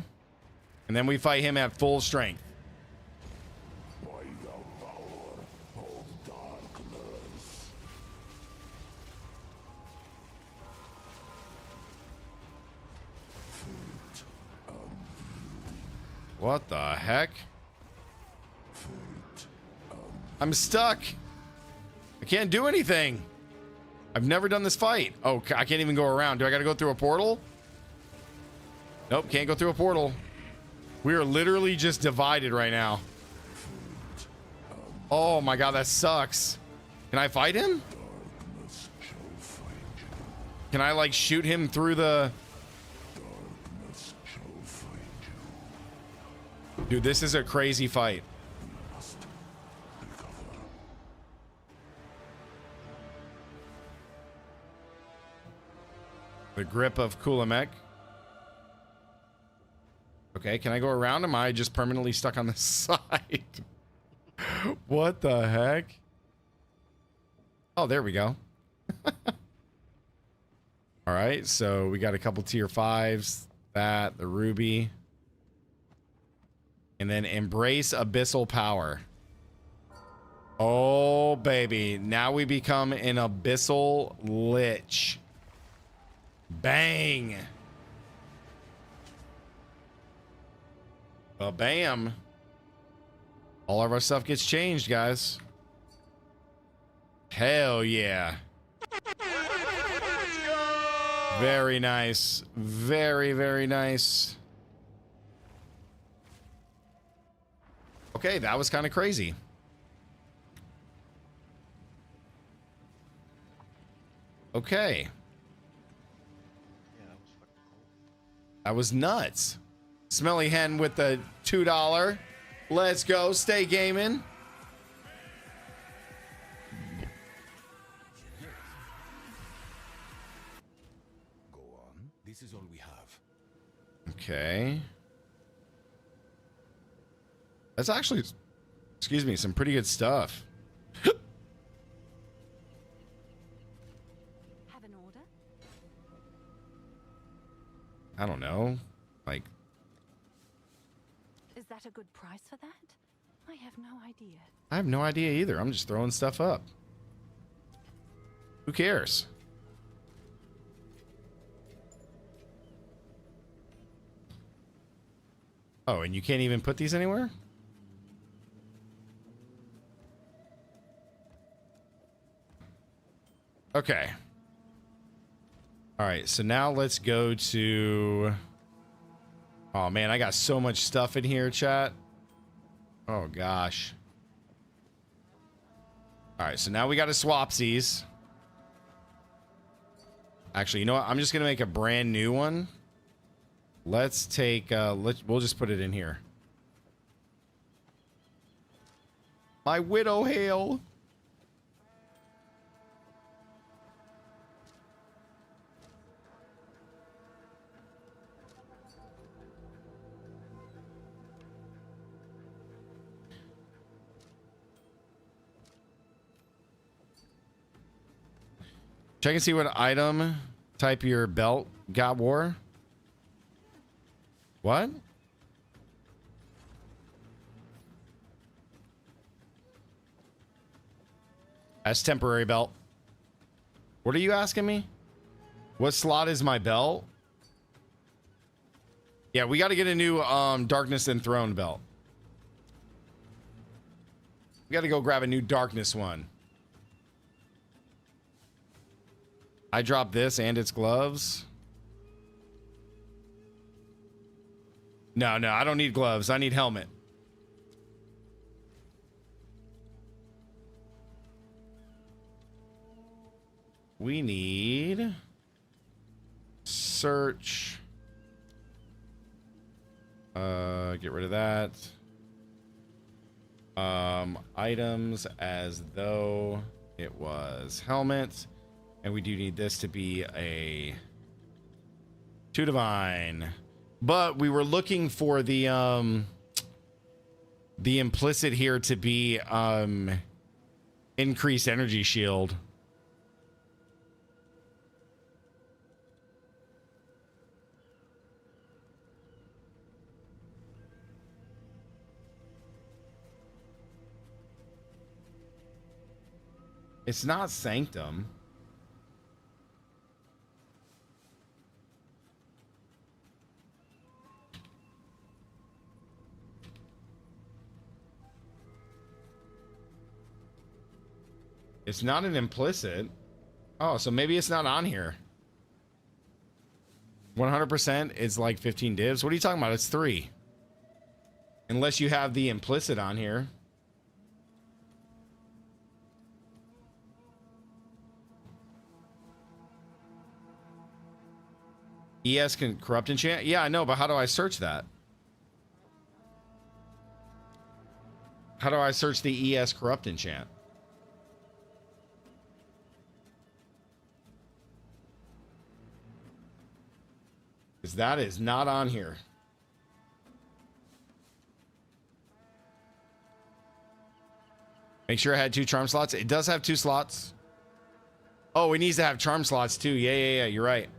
And then we fight him at full strength. By the power of darkness. Fate and What the heck? fate and I'm stuck. I can't do anything. I've never done this fight. Oh, I can't even go around. Do I got to go through a portal? Nope, can't go through a portal. We are literally just divided right now. Oh my god, that sucks. Can I fight him? darkness shall find you. Can I like shoot him through the... Darkness shall find you. Dude, this is a crazy fight. Must recover. The grip of Kulamek. Okay, can I go around? Am I just permanently stuck on the side? What the heck? Oh, there we go. All right, so we got a couple tier 5s. That, the ruby. And then embrace abyssal power. Oh, baby. Now we become an abyssal lich. Bang. Bam. All of our stuff gets changed, guys. Hell yeah. Very nice. Very, very nice. Okay, that was kind of crazy. Okay. Yeah, that was fucking cool. That was nuts. Smelly Hen with the $2. Let's go. Stay gaming. Go on. This is all we have. Okay. That's actually, excuse me, some pretty good stuff. Have an order? I don't know. Like, Is that a good price for that? I have no idea. I have no idea either. I'm just throwing stuff up. Who cares? Oh, and you can't even put these anywhere? Okay. All right, so now let's go to... Oh, man, I got so much stuff in here, chat. Oh, gosh. All right, so now we got to swapsies. Actually, you know what? I'm just going to make a brand new one. Let's take... we'll just put it in here. My Widow Hail. Check and see what item type your belt got war. What? As temporary belt. What are you asking me? What slot is my belt? Yeah, we got to get a new Darkness Enthroned belt. We got to go grab a new Darkness one. I dropped this and its gloves. No, I don't need gloves. I need helmet. We need search. Get rid of that. Items as though it was helmet. And we do need this to be a 2 divine. But we were looking for the implicit here to be increased energy shield. It's not Sanctum. It's not an implicit. Oh, so maybe it's not on here. 100% is like 15 divs. What are you talking about? It's 3. Unless you have the implicit on here. ES can corrupt enchant? Yeah, I know, but how do I search that? How do I search the ES corrupt enchant? Because that is not on here. Make sure I had 2 charm slots. It does have 2 slots. Oh, it needs to have charm slots too. Yeah. You're right.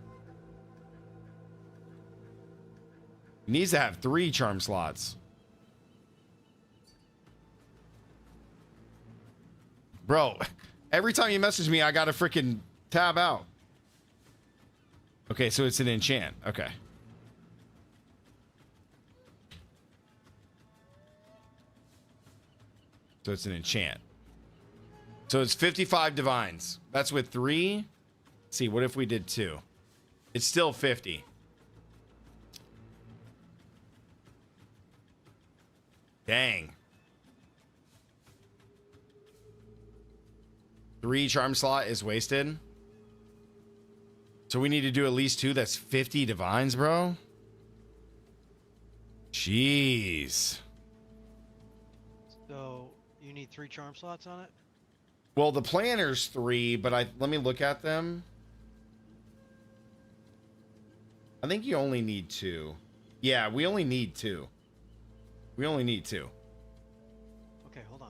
It needs to have 3 charm slots. Bro, every time you message me, I got to freaking tab out. Okay, so it's an enchant. Okay. So it's an enchant. So it's 55 divines. That's with 3. Let's see, what if we did 2? It's still 50. Dang. 3 charm slot is wasted. So we need to do at least 2. That's 50 divines, bro. Jeez. So you need 3 charm slots on it? Well, the planner's 3, but let me look at them. I think you only need 2. Yeah, we only need 2. We only need 2. Okay, hold on.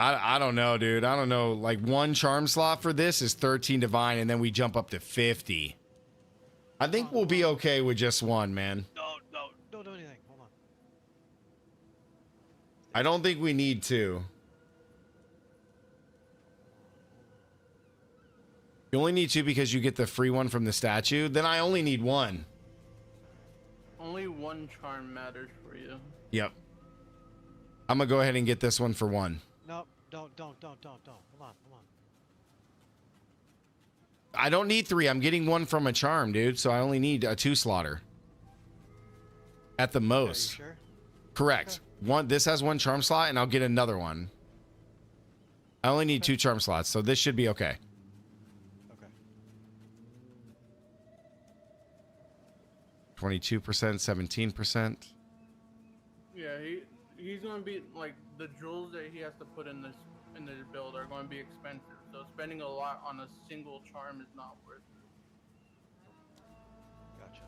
I don't know, dude. I don't know. Like 1 charm slot for this is 13 divine, and then we jump up to 50. I think we'll be okay with just 1, man. No, don't do anything. Hold on. I don't think we need 2. You only need 2 because you get the free one from the statue. Then I only need 1. Only 1 charm matters for you. Yep. I'm gonna go ahead and get this one for 1. No, don't. Hold on. I don't need 3. I'm getting 1 from a charm, dude. So I only need a 2 slotter. At the most. Are you sure? Correct. Okay. This has 1 charm slot, and I'll get another one. I only need 2 charm slots, so this should be okay. Okay. 22%, 17%. Yeah, he's gonna be like the jewels that he has to put in this build are going to be expensive. So spending a lot on a single charm is not worth it. Gotcha.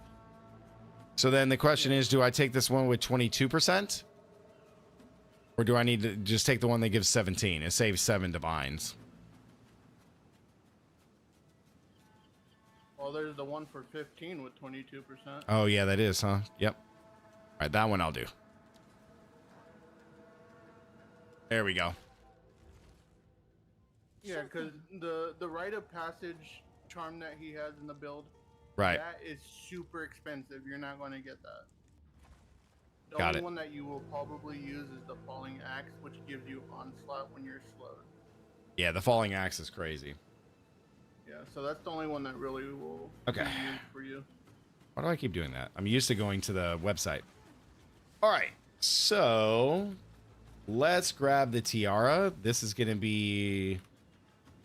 So then the question is, do I take this one with 22%? Or do I need to just take the one that gives 17? It saves 7 divines. Well, there's the one for 15 with 22%. Oh, yeah, that is, huh? Yep. All right, that one I'll do. There we go. Yeah, because the rite of passage charm that he has in the build, Right. that is super expensive. You're not going to get that. The Got only it. one that you will probably use is the falling axe, which gives you onslaught when you're slowed. Yeah, the falling axe is crazy. Yeah, so that's the only one that really will Okay. be used for you. Why do I keep doing that? I'm used to going to the website. All right, so let's grab the tiara. This is going to be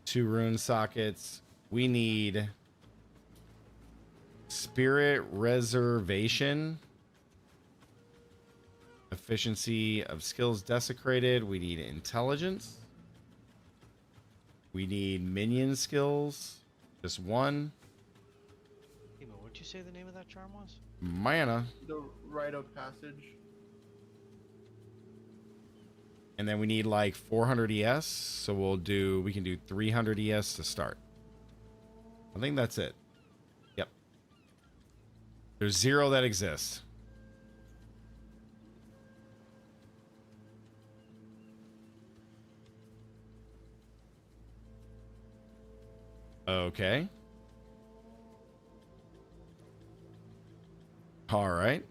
2 rune sockets. We need spirit reservation. Efficiency of skills desecrated. We need intelligence. We need minion skills. Just 1. Emo, what'd you say the name of that charm was? Mana. The rite of passage. And then we need like 400 ES. So we can do 300 ES to start. I think that's it. Yep. There's 0 that exists. Okay. All right.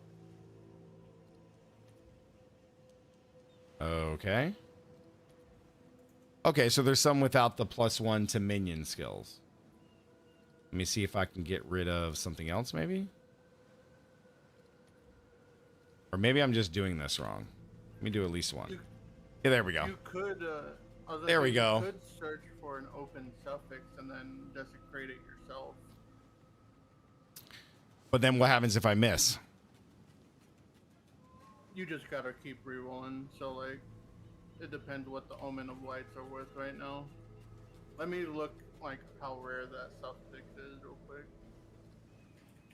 Okay. Okay, so there's some without the +1 to minion skills. Let me see if I can get rid of something else, maybe. Or maybe I'm just doing this wrong. Let me do at least 1. Yeah, there we go. You could. There we go. You could search for an open suffix and then desecrate it yourself. But then what happens if I miss? You just gotta keep rerolling. So like, it depends what the omen of lights are worth right now. Let me look like how rare that suffix is real quick.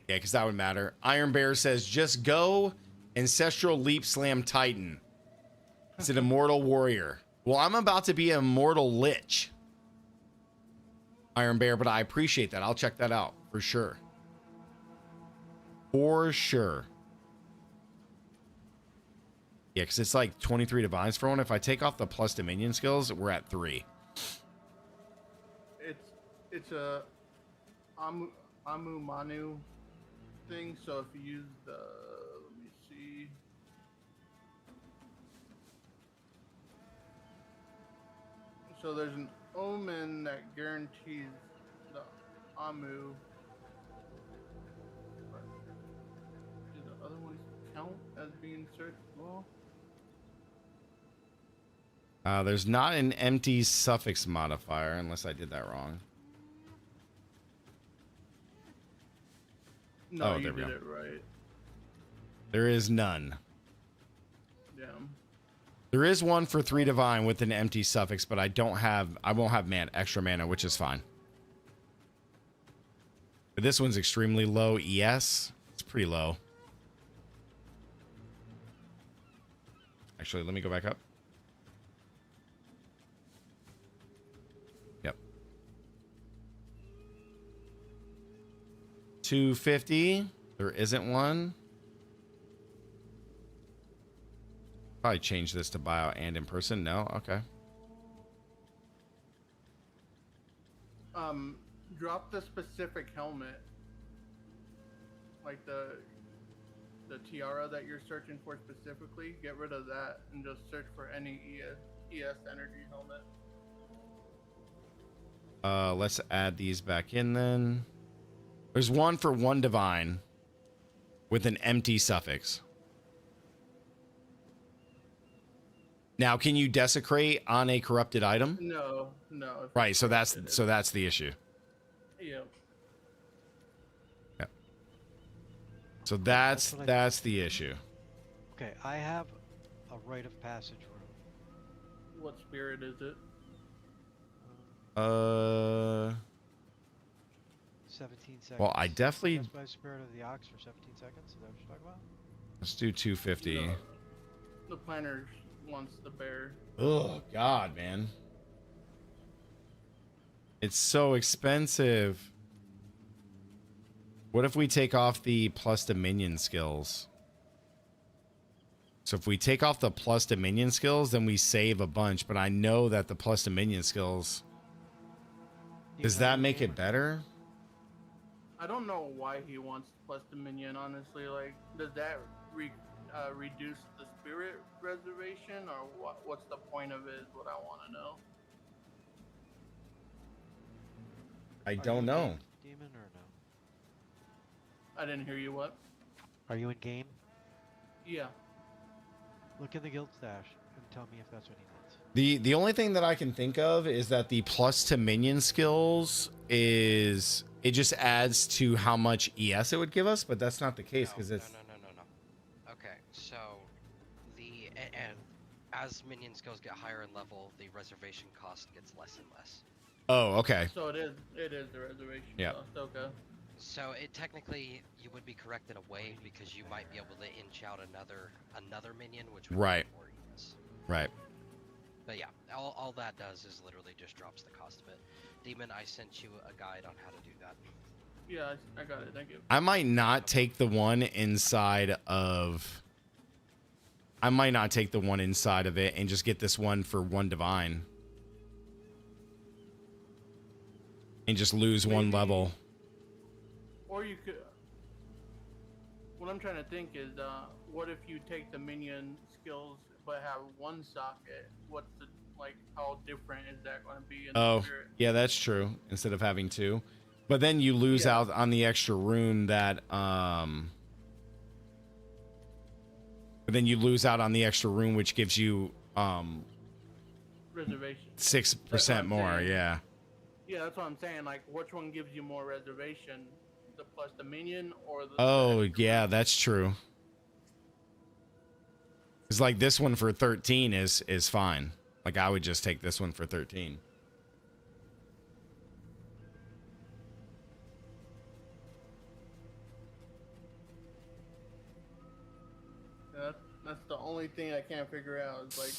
Yeah, because that would matter. Iron Bear says, just go Ancestral Leap Slam Titan. It's an immortal warrior. Well, I'm about to be an immortal lich. Iron Bear, but I appreciate that. I'll check that out for sure. For sure. Yeah, because it's like 23 divines for one. If I take off the plus dominion skills, we're at 3. It's a Amu Manu thing. So if you use the, let me see. So there's an omen that guarantees the Amu. But do the other ones count as being searched as well? There's not an empty suffix modifier, unless I did that wrong. No, Oh, you there we did go. it right. There is none. Yeah. There is one for 3 divine with an empty suffix, but I won't have extra mana, which is fine. But this one's extremely low ES. It's pretty low. Actually, let me go back up. Yep. 250. There isn't one. Probably change this to bio and in person. No? Okay. Drop the specific helmet. Like the tiara that you're searching for specifically. Get rid of that and just search for any ES energy helmet. Let's add these back in then. There's one for 1 divine with an empty suffix. Now, can you desecrate on a corrupted item? No. Right, so that's the issue. Yeah. Yeah. So that's the issue. Okay, I have a rite of passage room. What spirit is it? 17 seconds. Well, I definitely Cast by Spirit of the Ox for 17 seconds. Is that what you're talking about? let's do 250. No. The planner wants the bear. Oh God, man. It's so expensive. What if we take off the plus dominion skills? So if we take off the plus dominion skills, then we save a bunch. But I know that the plus dominion skills Does that make it better? I don't know why he wants plus the minion, honestly. Like, does that reduce the spirit reservation, or what's the point of it is what I want to know. I don't know. Demon or no? I didn't hear you, what? Are you in game? Yeah. Look in the guild stash and tell me if that's what he wants. The only thing that I can think of is that the plus to minion skills is it just adds to how much ES it would give us, but that's not the case because it's No. Okay, so and as minion skills get higher in level, the reservation cost gets less and less. Oh, okay. So it is the reservation cost. Okay. So it technically, you would be correct in a way because you might be able to inch out another minion, which would Right. be more ES. Right. But yeah, all that does is literally just drops the cost of it. Demon, I sent you a guide on how to do that. Yeah, I got it. Thank you. I might not take the one inside of it and just get this one for one divine. And just lose one level. Or you could. What I'm trying to think is, what if you take the minion skills but have one socket? What's the how different is that going to be? In the spirit? Yeah, that's true. Instead of having two, but then you lose out on the extra rune that But then you lose out on the extra rune, which gives you reservation 6% more. saying. Yeah. Yeah, that's what I'm saying. Like, which one gives you more reservation? The plus the minion or the? Oh, yeah, that's true. It's like this one for 13 is fine. Like I would just take this one for 13. That's the only thing I can't figure out is like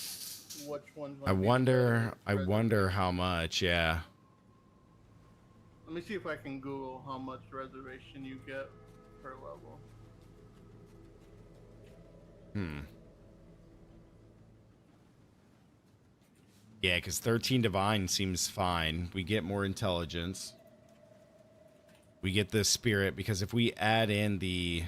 which one's. I wonder how much. Yeah. Let me see if I can Google how much reservation you get per level. Yeah, because 13 divine seems fine. We get more intelligence. We get the spirit because if we add in the...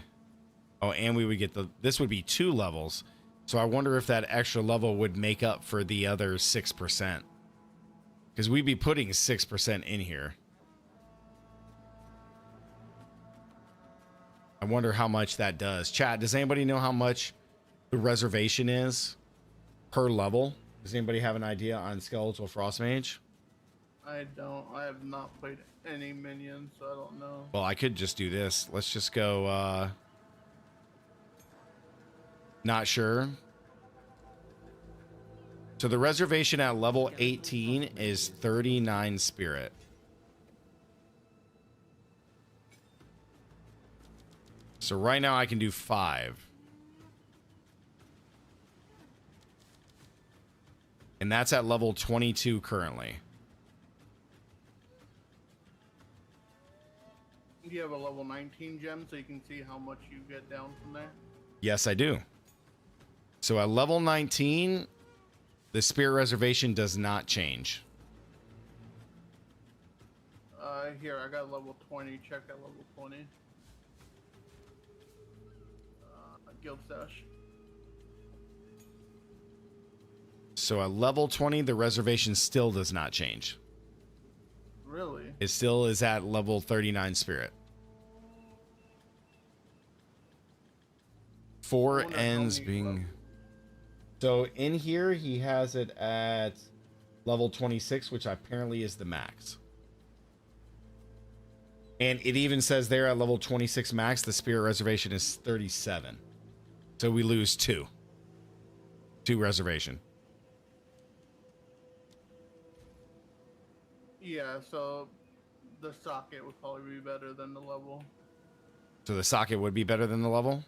Oh, and we would get the... This would be 2 levels. So I wonder if that extra level would make up for the other 6%. Because we'd be putting 6% in here. I wonder how much that does. Chat, does anybody know how much the reservation is per level? Does anybody have an idea on Skeletal Frostmage? I don't. I have not played any minions, so I don't know. Well, I could just do this. Let's just go, not sure. So the reservation at level 18 is 39 spirit. So right now I can do 5. And that's at level 22 currently. Do you have a level 19 gem so you can see how much you get down from there? Yes, I do. So at level 19, the spirit reservation does not change. Here, I got level 20. Check at level 20. Guild stash. So at level 20, the reservation still does not change. Really? It still is at level 39 spirit. 4 ends being... So in here, he has it at level 26, which apparently is the max. And it even says there at level 26 max, the spirit reservation is 37. So we lose 2. 2 reservation. Yeah, so the socket would probably be better than the level. So the socket would be better than the level?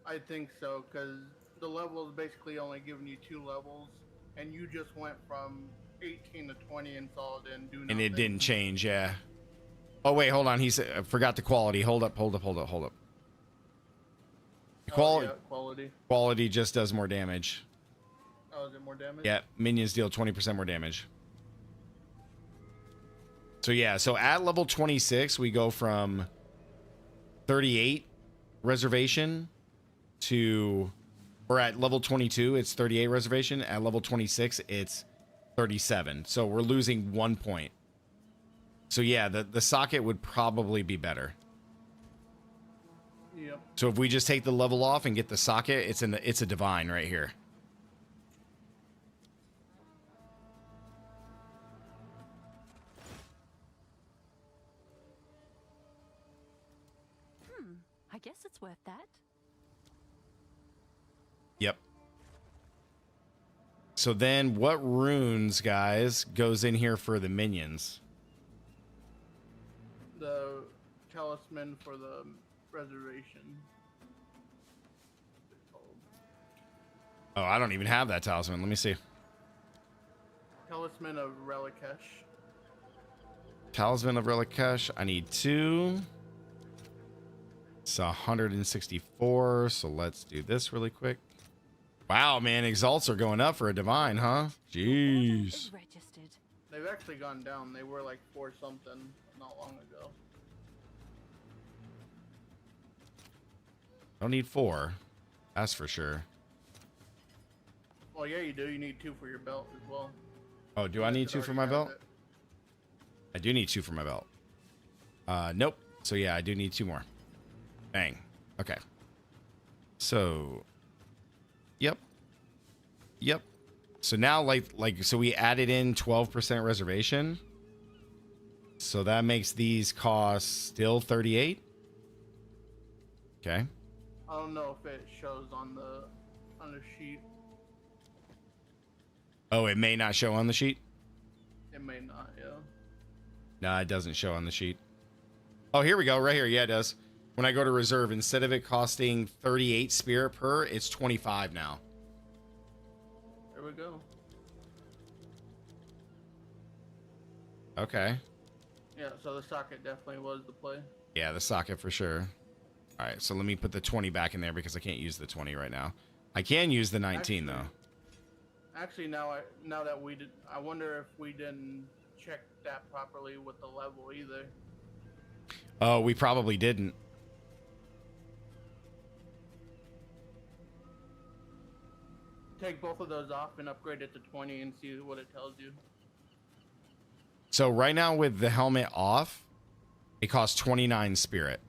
I think so, because the level is basically only giving you 2 levels, and you just went from 18 to 20 and saw it didn't do nothing. And it didn't change, yeah. Oh, wait, hold on. I forgot the quality. Hold up. Quality just does more damage. Oh, is it more damage? Yeah, minions deal 20% more damage. So yeah, so at level 26, we go from 38 reservation to, or at level 22, it's 38 reservation. At level 26, it's 37. So we're losing 1 point. So yeah, the socket would probably be better. Yep. So if we just take the level off and get the socket, it's a divine right here. I guess it's worth that. Yep. So then what runes, guys, goes in here for the minions? The talisman for the reservation. Oh, I don't even have that talisman. Let me see. Talisman of Relikesh. Talisman of Relikesh. I need 2. It's 164. So let's do this really quick. Wow, man. Exalts are going up for a divine, huh? Jeez. Registered. They've actually gone down. They were like 4 something not long ago. Don't need 4. That's for sure. Well, yeah, you do. You need 2 for your belt as well. Oh, do I need 2 for my belt? I do need 2 for my belt. Nope. So yeah, I do need 2 more. Bang. Okay. So, yep. So now, so we added in 12% reservation. So that makes these costs still 38. Okay. I don't know if it shows on the sheet. Oh, it may not show on the sheet. It may not, yeah. No, it doesn't show on the sheet. Oh, here we go. Right here. Yeah, it does. When I go to reserve, instead of it costing 38 spirit per, it's 25 now. There we go. Okay. Yeah, so the socket definitely was the play. Yeah, the socket for sure. All right, so let me put the 20 back in there because I can't use the 20 right now. I can use the 19 though. Actually, now that we did, I wonder if we didn't check that properly with the level either. Oh, we probably didn't. Take both of those off and upgrade it to 20 and see what it tells you. So right now with the helmet off, it costs 29 spirit.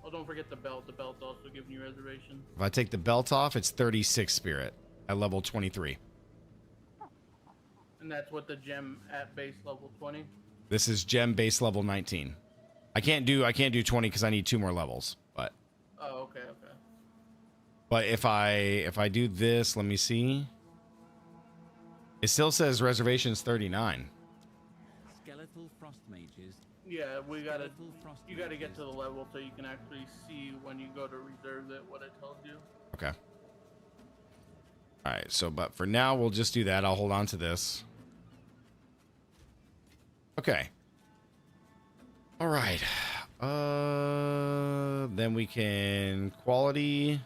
Oh, don't forget the belt. The belt's also giving you reservation. If I take the belt off, it's 36 spirit at level 23. And that's with the gem at base level 20. This is gem base level 19. I can't do 20 because I need 2 more levels. But Oh, okay. But if I do this, let me see. It still says reservations 39. Skeletal frost mages. Yeah, Skeletal frost you gotta get mages. to the level so you can actually see when you go to reserve it what it tells you. Okay. All right. So, but for now, we'll just do that. I'll hold on to this. Okay. All right. Then we can quality.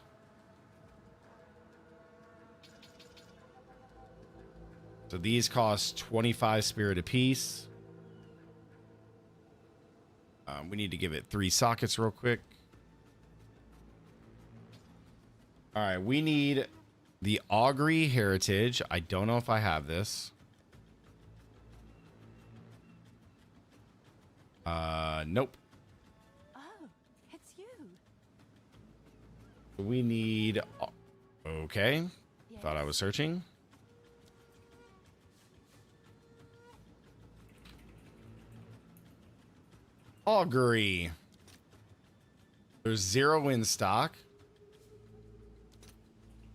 So these cost 25 spirit apiece. We need to give it 3 sockets real quick. All right, we need the Augury Heritage. I don't know if I have this. Nope. Oh, it's you. We need... Okay. Yes. Thought I was searching. Augury. There's 0 in stock.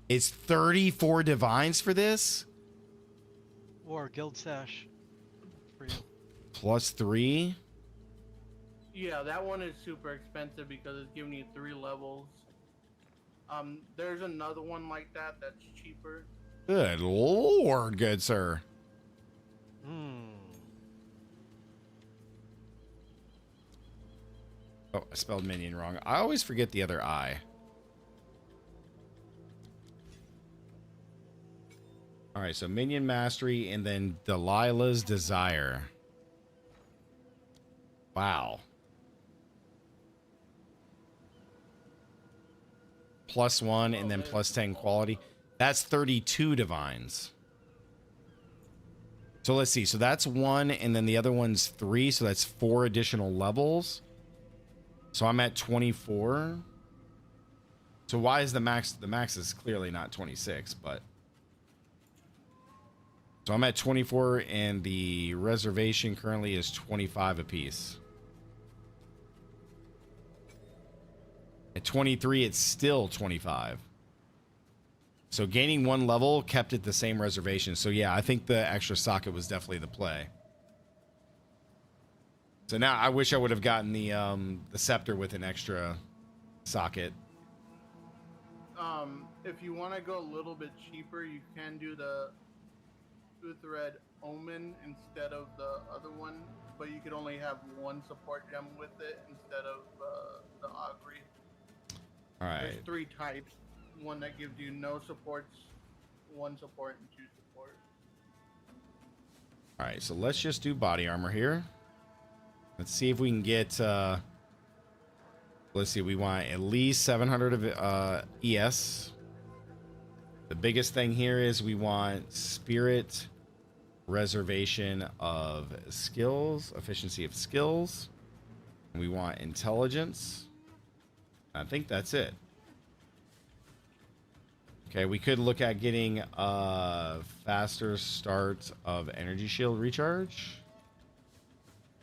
It's 34 divines for this? Or guild stash for you. Plus 3? Yeah, that one is super expensive because it's giving you 3 levels. There's another one like that that's cheaper. Good lord, good sir. Oh, I spelled minion wrong. I always forget the other I. All right, so minion mastery and then Delilah's desire. Wow. +1 and then +10 quality. That's 32 divines. So let's see. So that's 1 and then the other one's 3. So that's 4 additional levels. So I'm at 24. So why is the max? The max is clearly not 26, but. So I'm at 24 and the reservation currently is 25 apiece. At 23, it's still 25. So gaining 1 level kept it the same reservation. So yeah, I think the extra socket was definitely the play. So now I wish I would have gotten the scepter with an extra socket. If you want to go a little bit cheaper, you can do the Uthred Omen instead of the other one, but you could only have 1 support gem with it instead of the Augury. All right. There's 3 types. One that gives you no supports, 1 support, and 2 support. All right, so let's just do body armor here. Let's see if we can get. Let's see. We want at least 700 of ES. The biggest thing here is we want spirit, reservation of skills, efficiency of skills. We want intelligence. I think that's it. Okay, we could look at getting a faster start of energy shield recharge.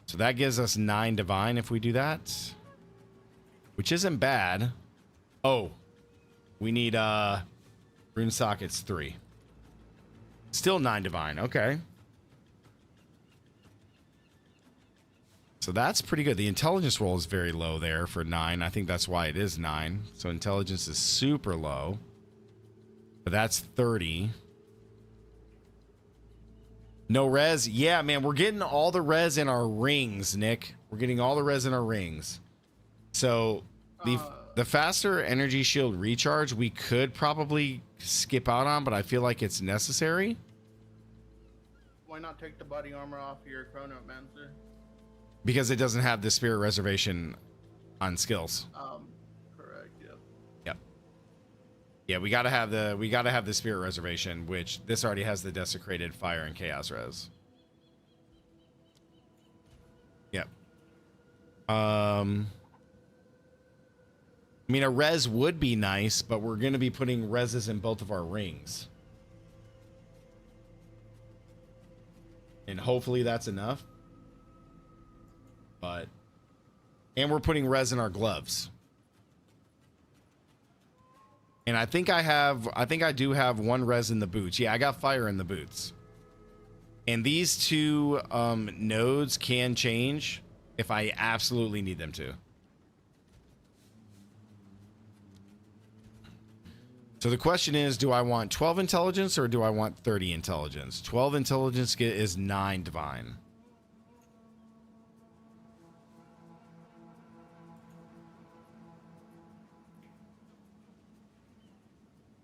So that gives us 9 divine if we do that, which isn't bad. Oh, we need rune sockets 3. Still 9 divine. Okay. So that's pretty good. The intelligence roll is very low there for 9. I think that's why it is 9. So intelligence is super low. But that's 30. No res. Yeah, man, we're getting all the res in our rings, Nick. We're getting all the res in our rings. So the faster energy shield recharge, we could probably skip out on, but I feel like it's necessary. Why not take the body armor off your Chronomancer? Because it doesn't have the spirit reservation on skills. Correct. Yep. Yep. Yeah, we gotta have the spirit reservation, which this already has the desecrated fire and chaos res. Yep. I mean, a res would be nice, but we're gonna be putting reses in both of our rings, and hopefully that's enough. But, and we're putting res in our gloves. And I think I do have 1 res in the boots. Yeah, I got fire in the boots. And these 2 nodes can change if I absolutely need them to. So the question is, do I want 12 intelligence or do I want 30 intelligence? 12 intelligence is 9 divine.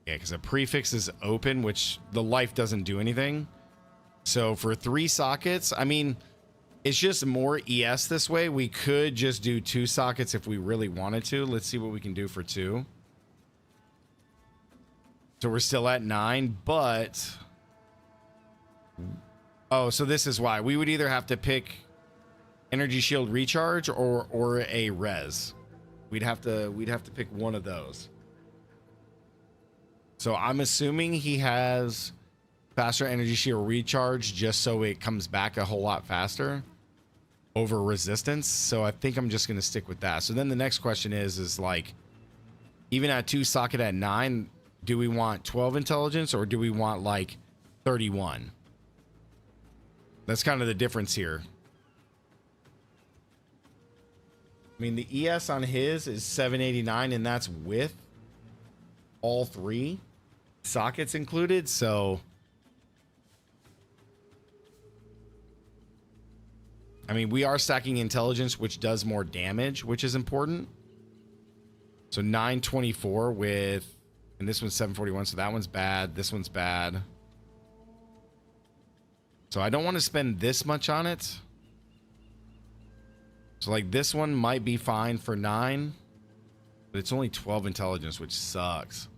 Yeah, because a prefix is open, which the life doesn't do anything. So for 3 sockets, I mean, it's just more ES this way. We could just do 2 sockets if we really wanted to. Let's see what we can do for 2. So we're still at 9, but... Oh, so this is why. We would either have to pick energy shield recharge or a res. We'd have to pick one of those. So I'm assuming he has faster energy shield recharge just so it comes back a whole lot faster over resistance. So I think I'm just going to stick with that. So then the next question is like, even at 2 socket at 9, do we want 12 intelligence or do we want like 31? That's kind of the difference here. I mean, the ES on his is 789 and that's with all 3 sockets included. So I mean, we are stacking intelligence, which does more damage, which is important. So 924 with, and this one's 741. So that one's bad. This one's bad. So I don't want to spend this much on it. So like this one might be fine for 9, but it's only 12 intelligence, which sucks.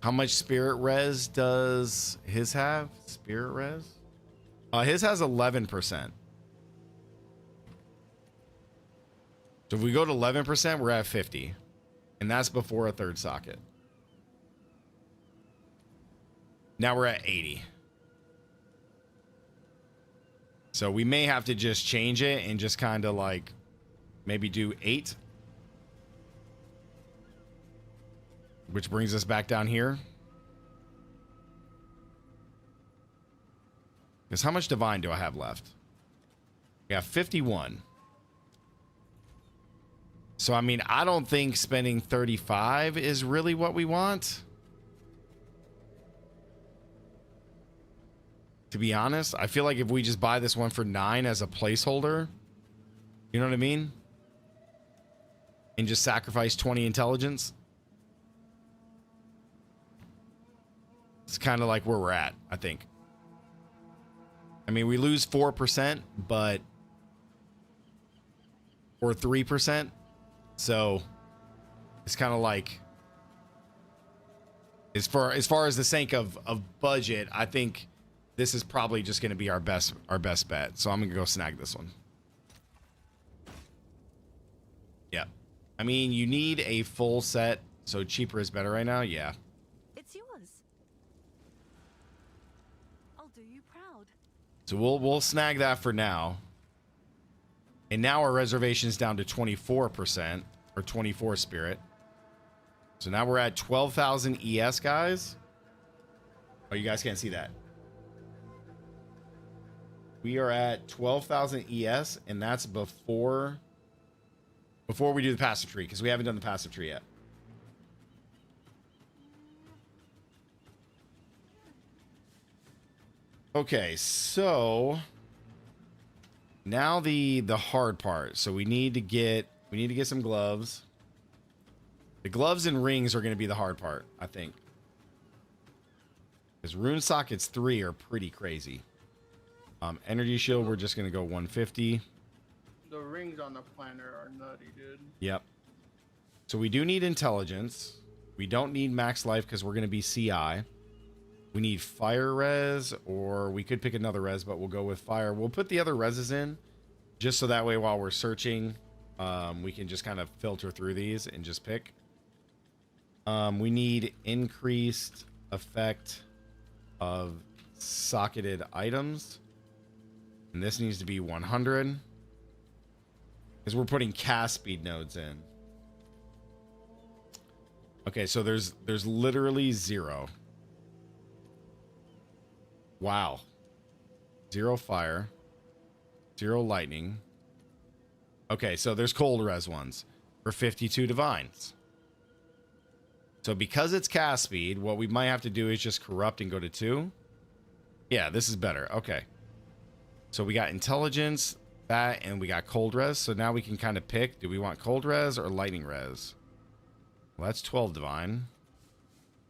How much spirit res does his have? Spirit res? His has 11%. So if we go to 11%, we're at 50. And that's before a third socket. Now we're at 80. So we may have to just change it and just kind of like maybe do 8. Which brings us back down here. Because how much divine do I have left? We have 51. So, I mean, I don't think spending 35 is really what we want. To be honest, I feel like if we just buy this one for 9 as a placeholder, you know what I mean? And just sacrifice 20 intelligence. It's kind of like where we're at, I think. I mean, we lose 4%, but... or 3%. So, it's kind of like... As far as the sake of budget, I think this is probably just going to be our best bet. So, I'm going to go snag this one. Yeah. I mean, you need a full set, so cheaper is better right now. Yeah. It's yours. I'll do you proud. So we'll snag that for now. And now our reservation's down to 24% or 24 spirit. So now we're at 12,000 ES, guys. Oh, you guys can't see that. We are at 12,000 ES, and that's before we do the passive tree, because we haven't done the passive tree yet. Okay, so now the hard part. So we need to get some gloves. The gloves and rings are going to be the hard part, I think. Because rune sockets 3 are pretty crazy. Energy shield, we're just going to go 150. The rings on the planner are nutty, dude. Yep. So we do need intelligence. We don't need max life because we're going to be CI. We need fire res, or we could pick another res, but we'll go with fire. We'll put the other reses in just so that way while we're searching, we can just kind of filter through these and just pick. We need increased effect of socketed items. And this needs to be 100. Because we're putting cast speed nodes in. Okay, so there's literally 0. Wow. 0 fire. 0 lightning. Okay, so there's cold res ones for 52 divines. So because it's cast speed, what we might have to do is just corrupt and go to 2. Yeah, this is better. Okay. So we got intelligence, that, and we got cold res. So now we can kind of pick, do we want cold res or lightning res? Well, that's 12 divine.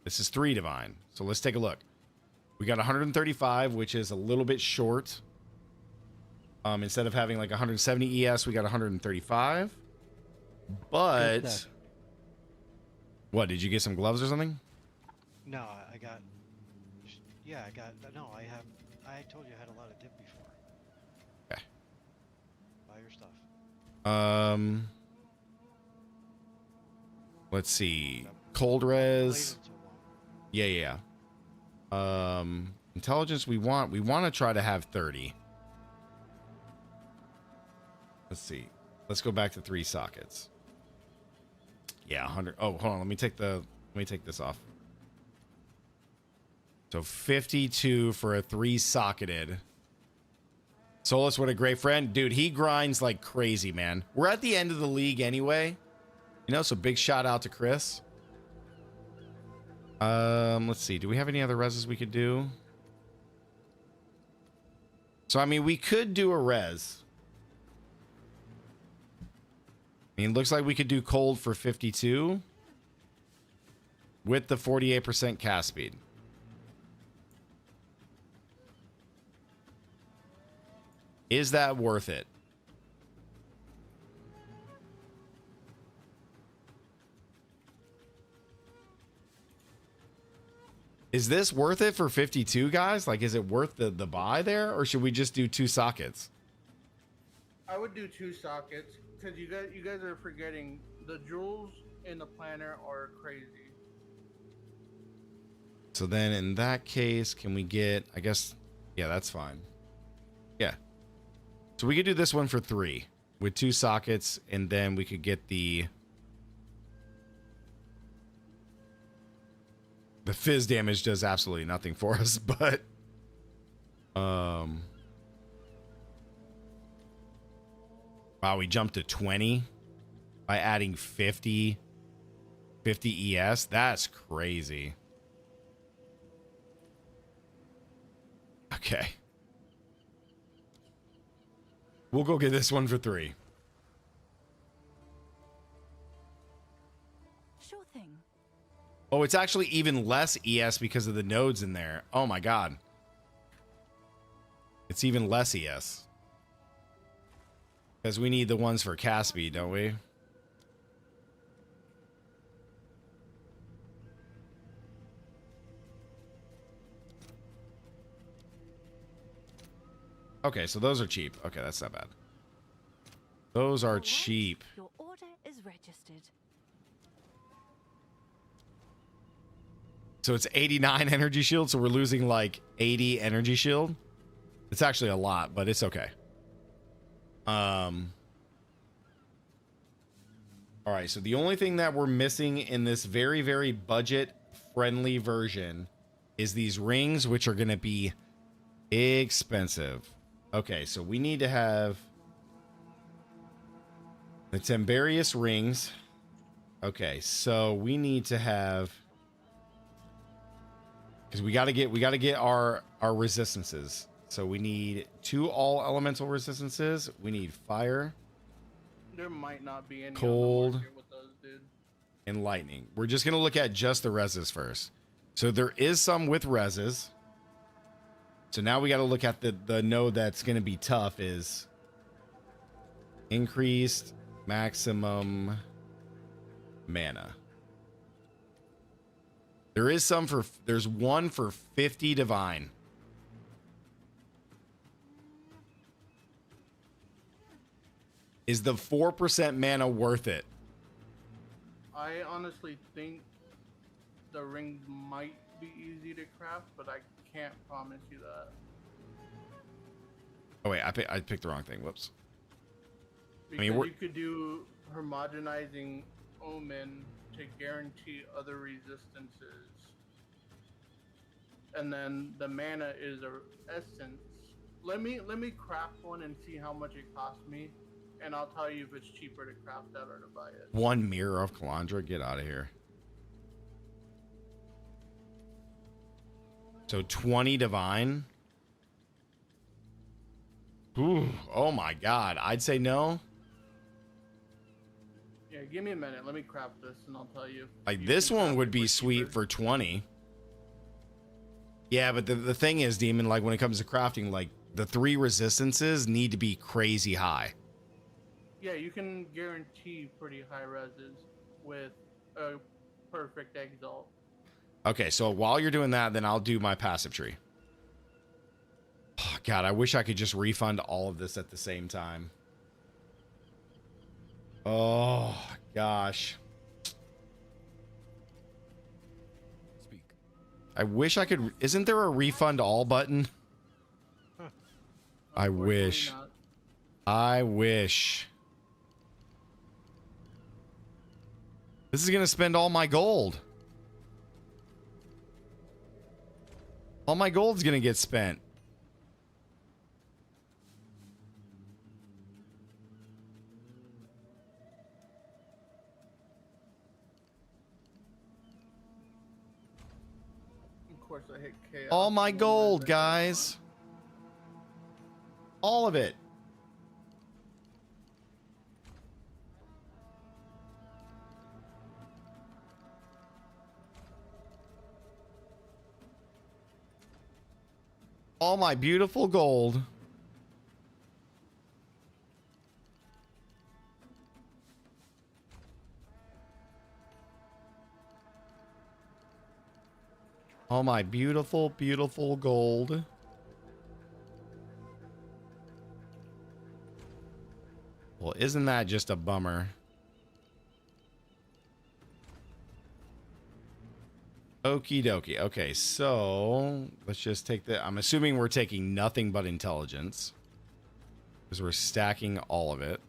This is 3 divine. So let's take a look. We got 135, which is a little bit short. Instead of having like 170 ES, we got 135. But what, did you get some gloves or something? No, I got. Yeah, I got. No, I have. I told you I had a lot of dip before. Okay. Buy your stuff. Let's see. Cold res. Yeah. Intelligence we want to try to have 30. Let's see. Let's go back to 3 sockets. Yeah, 100. Oh, hold on. Let me take this off. So 52 for a 3 socketed. Solus, what a great friend. Dude, he grinds like crazy, man. We're at the end of the league anyway. You know, so big shout out to Chris. Let's see. Do we have any other reses we could do? So, I mean, we could do a res. I mean, looks like we could do cold for 52 with the 48% cast speed. Is that worth it? Is this worth it for 52, guys? Like, is it worth the buy there, or should we just do 2 sockets? I would do 2 sockets because you guys are forgetting the jewels in the planner are crazy. So then in that case, can we get, I guess, yeah, that's fine. Yeah. So we could do this one for 3 with 2 sockets, and then we could get the fizz damage does absolutely nothing for us, but wow, we jumped to 20 by adding 50 ES. That's crazy. Okay. We'll go get this one for 3. Sure thing. Oh, it's actually even less ES because of the nodes in there. Oh my god. It's even less ES. Because we need the ones for Caspi, don't we? Okay, so those are cheap. Okay, that's not bad. Those are All right, cheap. Your order is registered. So it's 89 energy shield, so we're losing like 80 energy shield. It's actually a lot, but it's okay. All right, so the only thing that we're missing in this very, very budget-friendly version is these rings, which are going to be expensive. Okay, so we need to have the Tiberius rings. Okay, so we need to have, because we got to get our resistances. So we need 2 all elemental resistances. We need fire. There might not be any Cold. on the market with those, dude. And lightning. We're just gonna look at just the reses first. So there is some with reses. So now we got to look at the node that's gonna be tough is increased maximum mana. There's one for 50 divine. Is the 4% mana worth it? I honestly think the rings might be easy to craft, but I can't promise you that. Oh wait, I picked the wrong thing. Whoops. Because I mean, you could do homogenizing omen to guarantee other resistances, and then the mana is a essence. Let me craft one and see how much it costs me, and I'll tell you if it's cheaper to craft that or to buy it. 1 mirror of Kalandra. Get out of here. So 20 divine. Ooh, oh my god. I'd say no. Yeah, give me a minute. Let me craft this, and I'll tell you. Like You this can one craft would it be for sweet cheaper. for 20. Yeah, but the thing is, Demon, like when it comes to crafting, like the 3 resistances need to be crazy high. Yeah, you can guarantee pretty high reses with a perfect exalt. Okay, so while you're doing that, then I'll do my passive tree. Oh, God, I wish I could just refund all of this at the same time. Oh, gosh. Speak. I wish I could. Isn't there a refund all button? I wish. Unfortunately not. I wish. This is going to spend all my gold. All my gold's going to get spent. Of course, I hit chaos. All my One gold, res. guys. All of it. All my beautiful gold. All my beautiful, beautiful gold. Well, isn't that just a bummer? Okie dokie. Okay, so let's just take the... I'm assuming we're taking nothing but intelligence, because we're stacking all of it.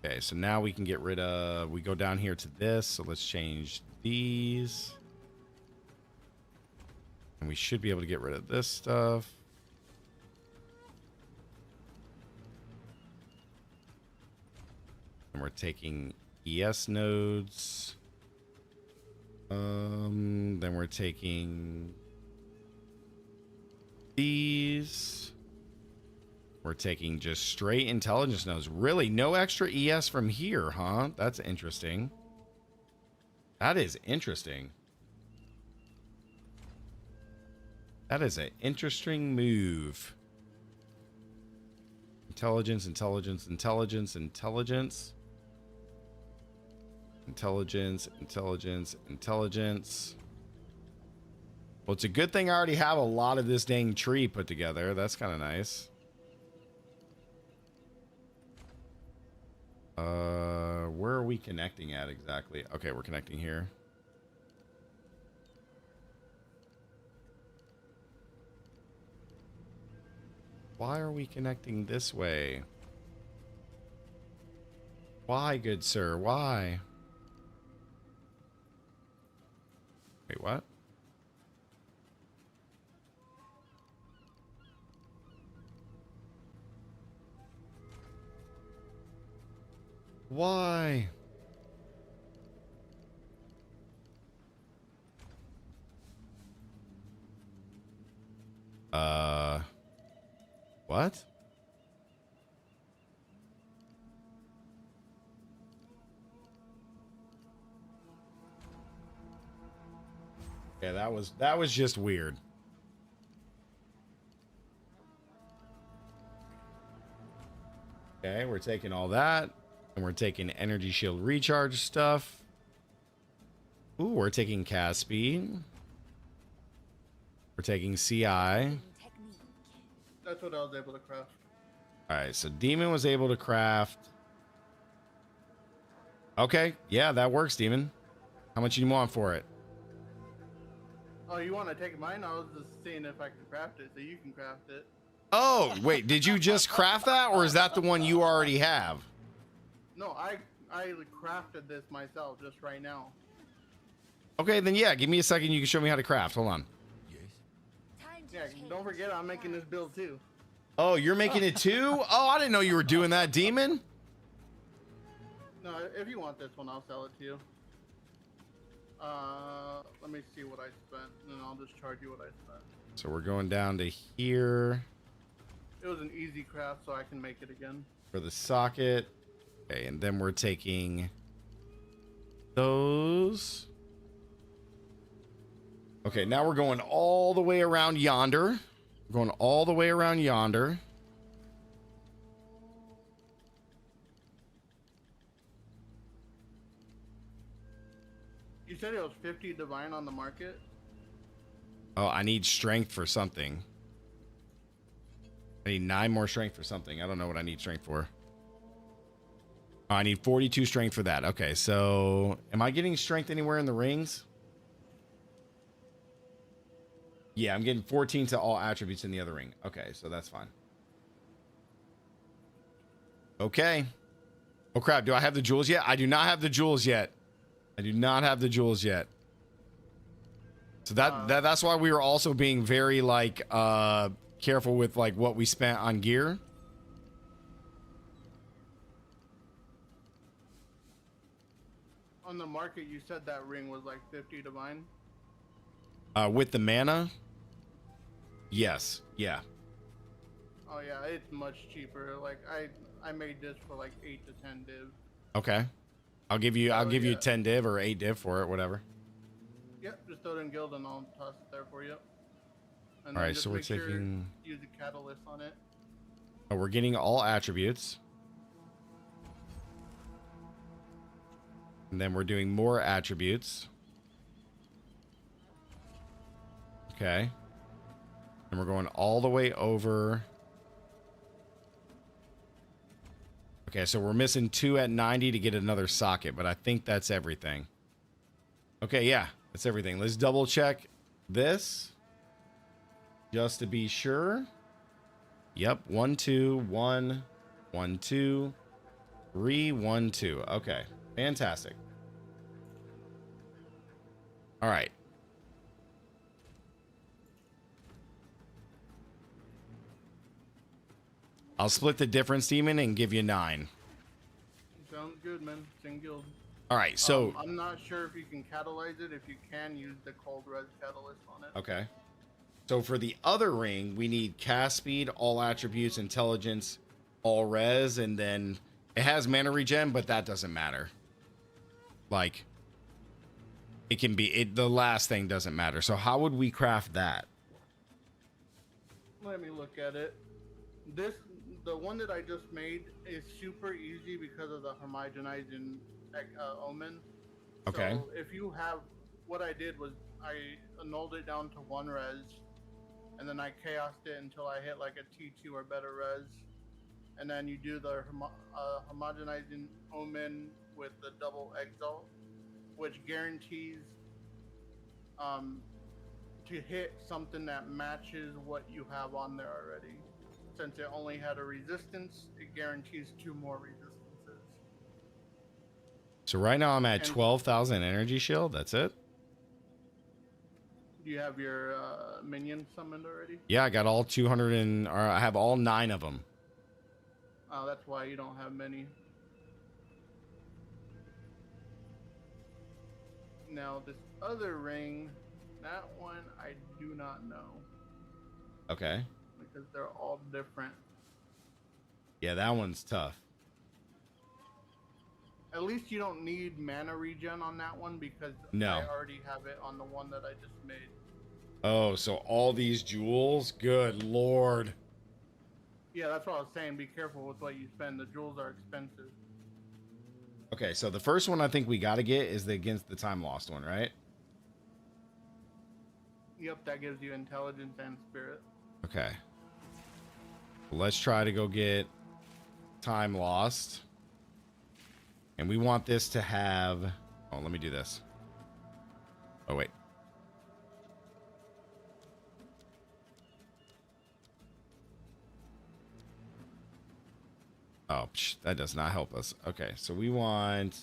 Okay, so now we can get rid of... We go down here to this, so let's change these. And we should be able to get rid of this stuff. And we're taking ES nodes. Then we're taking these. We're taking just straight intelligence nodes. Really, no extra ES from here, huh? That's interesting. That is interesting. That is an interesting move. Intelligence, intelligence, intelligence, intelligence. Intelligence, intelligence, intelligence. Well, it's a good thing I already have a lot of this dang tree put together. That's kind of nice. Where are we connecting at exactly? Okay, we're connecting here. Why are we connecting this way? Why, good sir? Why? Wait, what? Why? What? Yeah, that was just weird. Okay, we're taking all that, and we're taking energy shield recharge stuff. Ooh, we're taking cast speed. We're taking CI. That's what I was able to craft. All right, so Demon was able to craft. Okay, yeah, that works, Demon. How much you want for it? Oh, you want to take mine? I was just seeing if I could craft it, so you can craft it. Oh, wait, did you just craft that, or is that the one you already have? No, I crafted this myself just right now. Okay, then yeah, give me a second. You can show me how to craft. Hold on. Yeah, don't forget I'm making this build too. Oh, you're making it too? Oh, I didn't know you were doing that, Demon. No, if you want this one, I'll sell it to you. Let me see what I spent, and then I'll just charge you what I spent. So we're going down to here It was an easy craft, so I can make it again. for the socket. Okay, and then we're taking those. Okay, now we're going all the way around yonder. We're going all the way around yonder. You said it was 50 divine on the market? Oh, I need strength for something. I need 9 more strength for something. I don't know what I need strength for. Oh, I need 42 strength for that. Okay, so am I getting strength anywhere in the rings? Yeah, I'm getting 14 to all attributes in the other ring. Okay, so that's fine. Okay. Oh, crap. Do I have the jewels yet? I do not have the jewels yet. I do not have the jewels yet. So that's why we were also being very, like, careful with, like, what we spent on gear. On the market, you said that ring was like 50 divine? With the mana? Yes. Yeah. Oh yeah, it's much cheaper. Like I made this for like 8 to 10 div. Okay. I'll give you 10 div or 8 div for it, whatever. Yep, just throw it in guild and I'll toss it there for you. And All then right, just so we're make sure taking... use a catalyst on it. Oh, we're getting all attributes. And then we're doing more attributes. Okay. And we're going all the way over. Okay, so we're missing 2 at 90 to get another socket, but I think that's everything. Okay, yeah, that's everything. Let's double check this just to be sure. Yep, 1 2 1 1 2 3 1 2. Okay, fantastic. All right. I'll split the difference, Demon, and give you 9. Sounds good, man. Same guild. All right, so I'm not sure if you can catalyze it. If you can, use the cold res catalyst on it. okay. So for the other ring, we need cast speed, all attributes, intelligence, all res, and then it has mana regen, but that doesn't matter. Like, it can be the last thing doesn't matter. So how would we craft that? Let me look at it. The one that I just made is super easy because of the homogenizing omen. Okay. So if you have, what I did was I annulled it down to 1 res, and then I chaosed it until I hit like a T2 or better res, and then you do the homogenizing omen with the double exalt, which guarantees to hit something that matches what you have on there already. Since it only had a resistance, it guarantees 2 more resistances. So right now I'm at 12,000 energy shield. That's it. Do you have your minions summoned already? Yeah, I got all 200 and, or I have all 9 of them. Oh, that's why you don't have many. Now this other ring, that one I do not know. Okay. Because they're all different. Yeah, that one's tough. At least you don't need mana regen on that one because No. I already have it on the one that I just made. Oh, so all these jewels? Good lord. Yeah, that's what I was saying. Be careful with what you spend. The jewels are expensive. Okay, so the first one I think we got to get is the against the time lost one, right? Yep, that gives you intelligence and spirit. Okay. Let's try to go get time lost. And we want this to have... Oh, let me do this. Oh, wait. Oh, that does not help us. Okay, so we want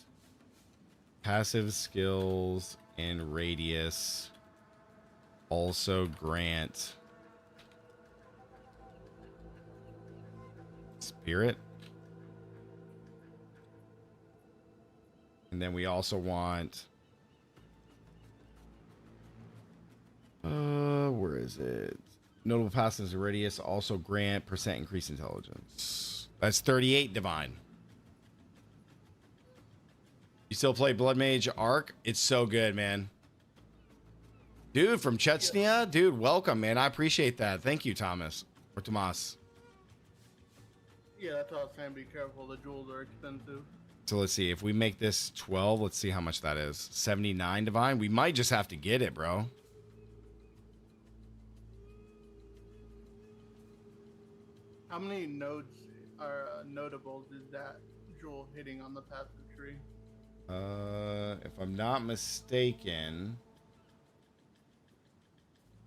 passive skills and radius. Also grant spirit. And then we also want where is it? Notable passive radius, also grant percent increase intelligence. That's 38 divine. You still play Blood Mage Arc? It's so good, man. Dude, from Chechnya? Dude, welcome, man. I appreciate that. Thank you, Thomas. Or Tomas. Yeah, that's what I was saying. Be careful. The jewels are expensive. So let's see. If we make this 12, let's see how much that is. 79 divine. We might just have to get it, bro. How many nodes are notables is that jewel hitting on the passive tree? If I'm not mistaken...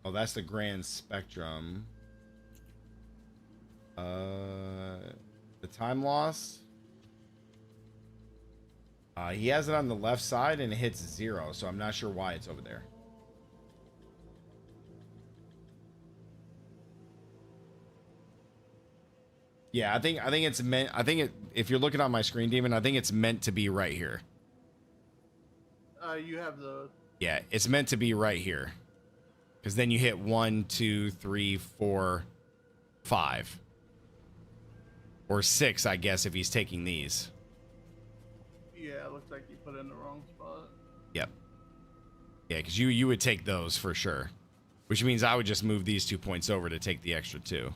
Oh, that's the grand spectrum. The time loss. He has it on the left side and it hits 0, so I'm not sure why it's over there. Yeah, I think it's meant. If you're looking on my screen, Demon, I think it's meant to be right here. You have the. Yeah, it's meant to be right here. Because then you hit 1, 2, 3, 4, 5. Or 6, I guess, if he's taking these. Yeah, it looks like you put it in the wrong spot. Yep. Yeah, because you would take those for sure. Which means I would just move these 2 points over to take the extra 2.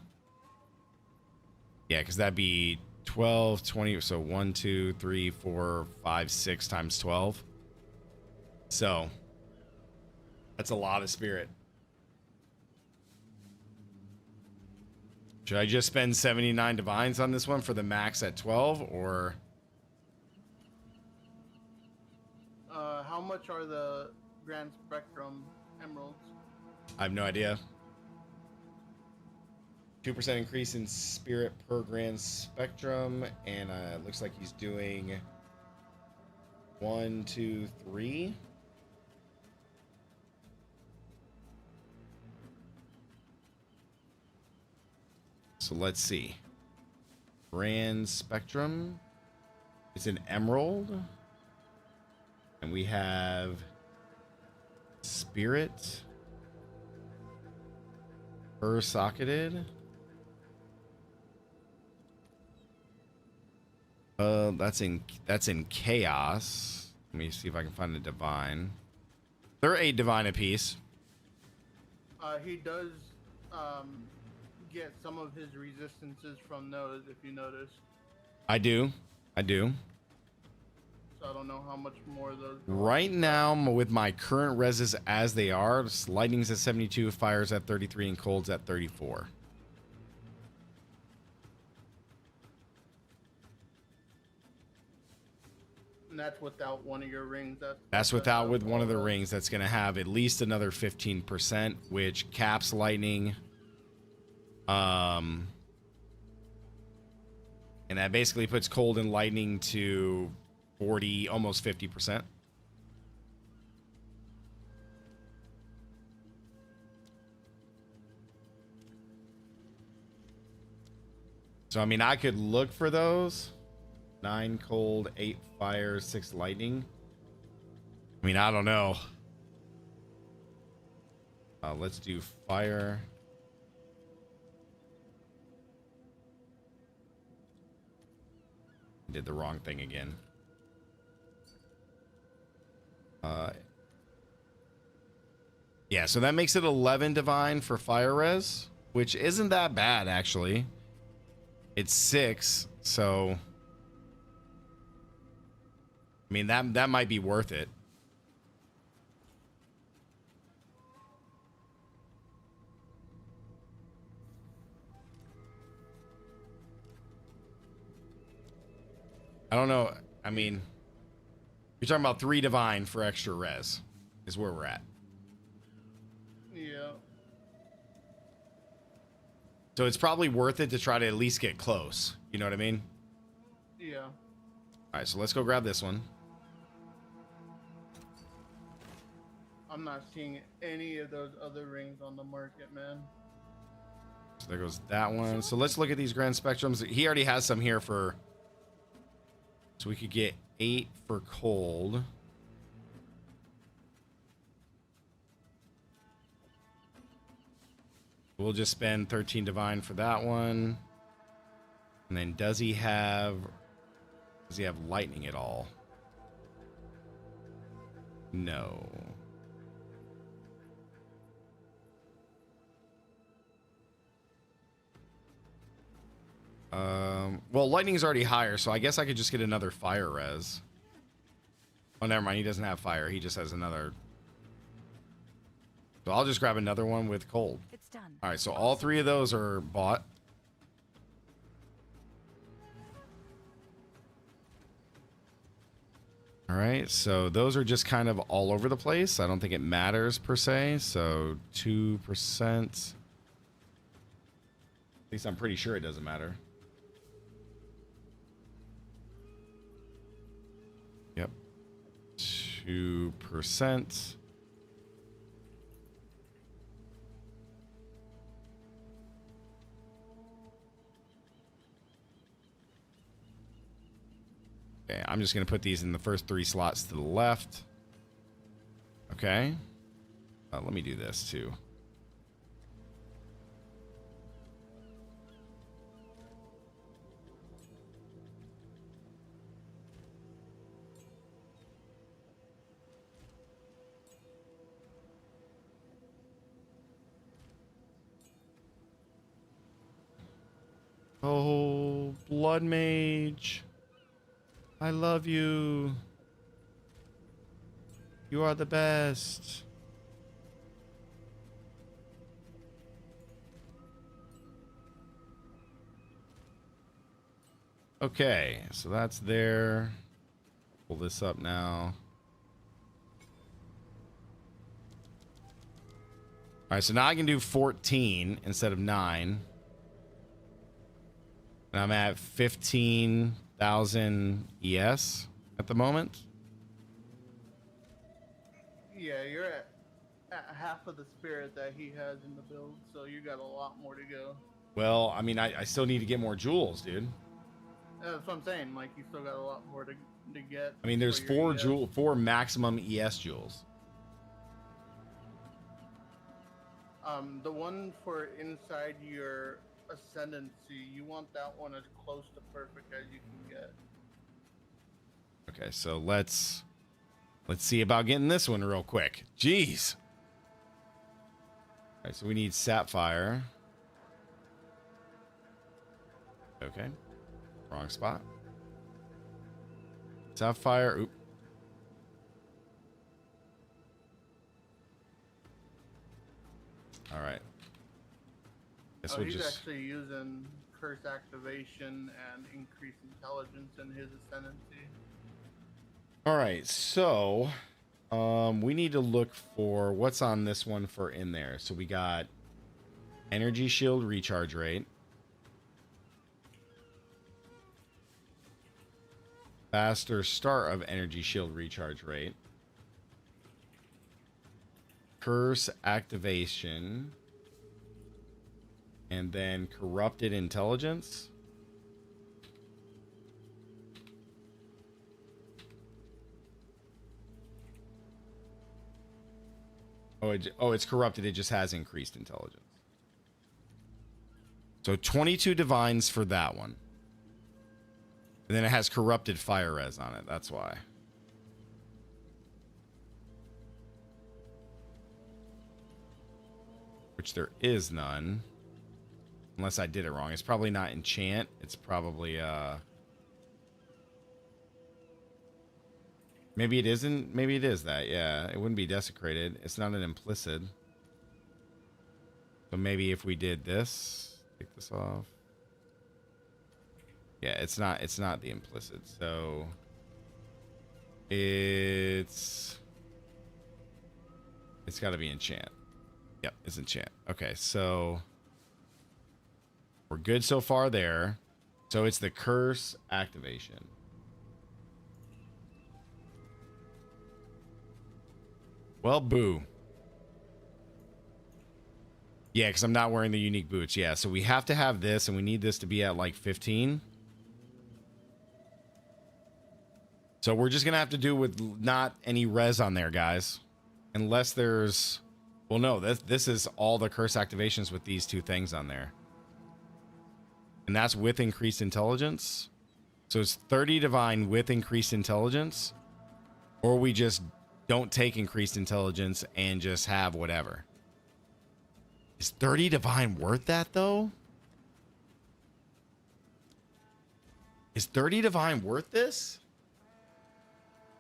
Yeah, because that'd be 12, 20. So 1, 2, 3, 4, 5, 6 times 12. So that's a lot of spirit. Should I just spend 79 divines on this one for the max at 12, or? How much are the Grand Spectrum emeralds? I have no idea. 2% increase in spirit per grand spectrum, and looks like he's doing 1, 2, 3. So let's see. Grand spectrum. It's an emerald. And we have spirit per socketed. That's in chaos. Let me see if I can find a divine. They're 8 divine apiece. He does get some of his resistances from those, if you notice. I do. So I don't know how much more those. Right now, with my current reses as they are, lightning's at 72, fire's at 33, and cold's at 34. And that's without one of your rings. That's without with one of the rings. That's going to have at least another 15%, which caps lightning. And that basically puts cold and lightning to 40, almost 50%. So, I mean, I could look for those. 9 cold, 8 fire, 6 lightning. I mean, I don't know. Let's do fire. Did the wrong thing again. Yeah, so that makes it 11 divine for fire res, which isn't that bad, actually. It's 6, so I mean, that might be worth it. I don't know. I mean, you're talking about 3 divine for extra res is where we're at. Yeah. So it's probably worth it to try to at least get close. You know what I mean? Yeah. All right, so let's go grab this one. I'm not seeing any of those other rings on the market, man. So there goes that one. So let's look at these grand spectrums. He already has some here for... So we could get 8 for cold. We'll just spend 13 divine for that one. And then does he have lightning at all? No. Well, lightning's already higher, so I guess I could just get another fire res. Oh, never mind. He doesn't have fire. He just has another. So I'll just grab another one with cold. It's done. All right, so all 3 of those are bought. All right, so those are just kind of all over the place. I don't think it matters per se. So 2%. At least I'm pretty sure it doesn't matter. Yep. 2%. Okay, I'm just going to put these in the first 3 slots to the left. Okay. Let me do this too. Oh, Blood Mage. I love you. You are the best. Okay, so that's there. Pull this up now. All right, so now I can do 14 instead of 9. And I'm at 15,000 ES at the moment. Yeah, you're at half of the spirit that he has in the build, so you got a lot more to go. Well, I mean, I still need to get more jewels, dude. That's what I'm saying. Like, you still got a lot more to get. I mean, there's for your ES. 4 maximum ES jewels. The one for inside your ascendancy, you want that one as close to perfect as you can get. Okay, so let's see about getting this one real quick. Jeez. All right, so we need sapphire. Okay. Wrong spot. Sapphire. Oop. All right. Guess we'll He's just... actually using curse activation and increased intelligence in his ascendancy. All right, so we need to look for what's on this one for in there. So we got energy shield recharge rate, faster start of energy shield recharge rate, curse activation, and then corrupted intelligence. Oh, it's corrupted. It just has increased intelligence. So 22 divines for that one. And then it has corrupted fire res on it. That's why. Which there is none. Unless I did it wrong. It's probably not enchant. It's probably maybe it isn't. Maybe it is that. Yeah, it wouldn't be desecrated. It's not an implicit. So maybe if we did this, take this off. Yeah, it's not the implicit. So it's got to be enchant. Yep, it's enchant. Okay, so we're good so far there. So it's the curse activation. Well, boo. Yeah, because I'm not wearing the unique boots. Yeah, so we have to have this, and we need this to be at like 15. So we're just going to have to do with not any res on there, guys. Unless there's... Well, no, this is all the curse activations with these two things on there. And that's with increased intelligence. So it's 30 divine with increased intelligence. Or we just don't take increased intelligence and just have whatever. Is 30 divine worth that, though? Is 30 divine worth this?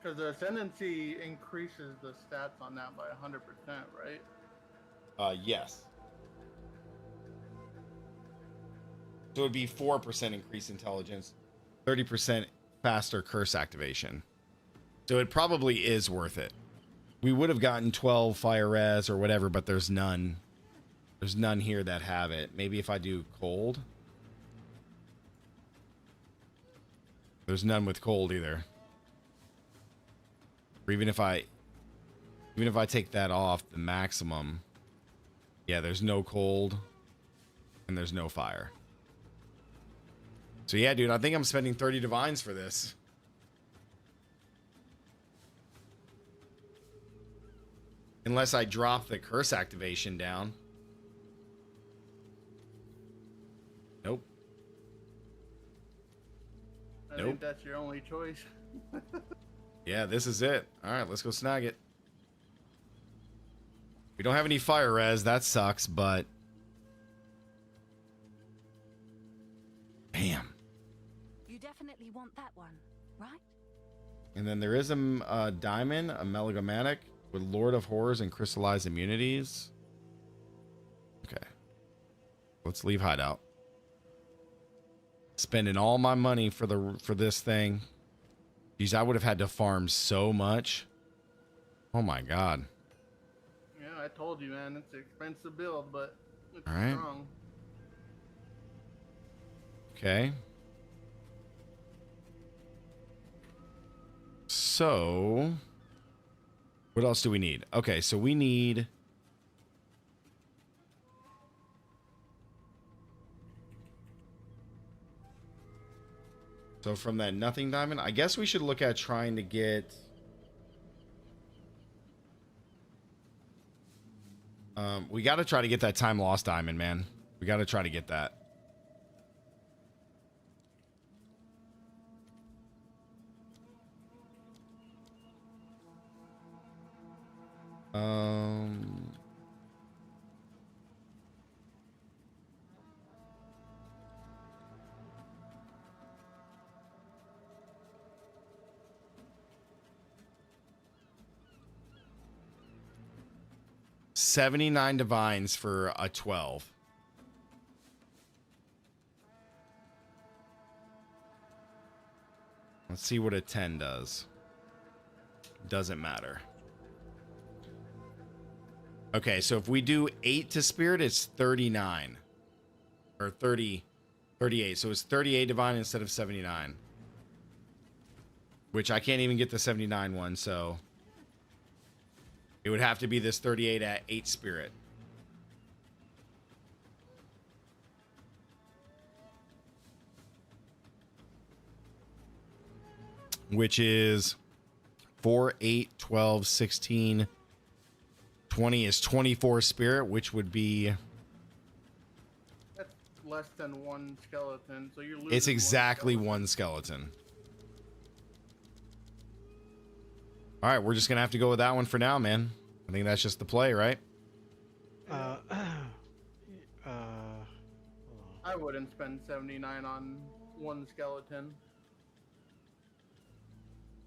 Because the ascendancy increases the stats on that by 100%, right? Yes. So it would be 4% increased intelligence, 30% faster curse activation. So it probably is worth it. We would have gotten 12 fire res or whatever, but there's none. There's none here that have it. Maybe if I do cold. There's none with cold either. Or even if I take that off, the maximum. Yeah, there's no cold. And there's no fire. So yeah, dude, I think I'm spending 30 divines for this. Unless I drop the curse activation down. Nope. I think that's your only choice. Yeah, this is it. All right, let's go snag it. We don't have any fire res. That sucks, but... Damn. You definitely want that one, right? And then there is a diamond, a melodramatic, with Lord of Horrors and crystallized immunities. Okay. Let's leave hideout. Spending all my money for this thing. Geez, I would have had to farm so much. Oh my god. Yeah, I told you, man. It's an expensive build, but it's All right. strong. Okay. So, what else do we need? Okay, so we need... So from that nothing diamond, I guess we should look at trying to get... we got to try to get that time lost diamond, man. We got to try to get that. $79 divines for a 12. Let's see what a 10 does. Doesn't matter. Okay, so if we do 8 to spirit, it's 39. Or 38. So it's 38 divine instead of 79. Which I can't even get the 79 one, so... It would have to be this 38 at 8 spirit. Which is 4, 8, 12, 16, 20 is 24 spirit, which would be... That's less than one skeleton, so you're losing. It's exactly one skeleton. All right, we're just going to have to go with that one for now, man. I think that's just the play, right? I wouldn't spend 79 on one skeleton.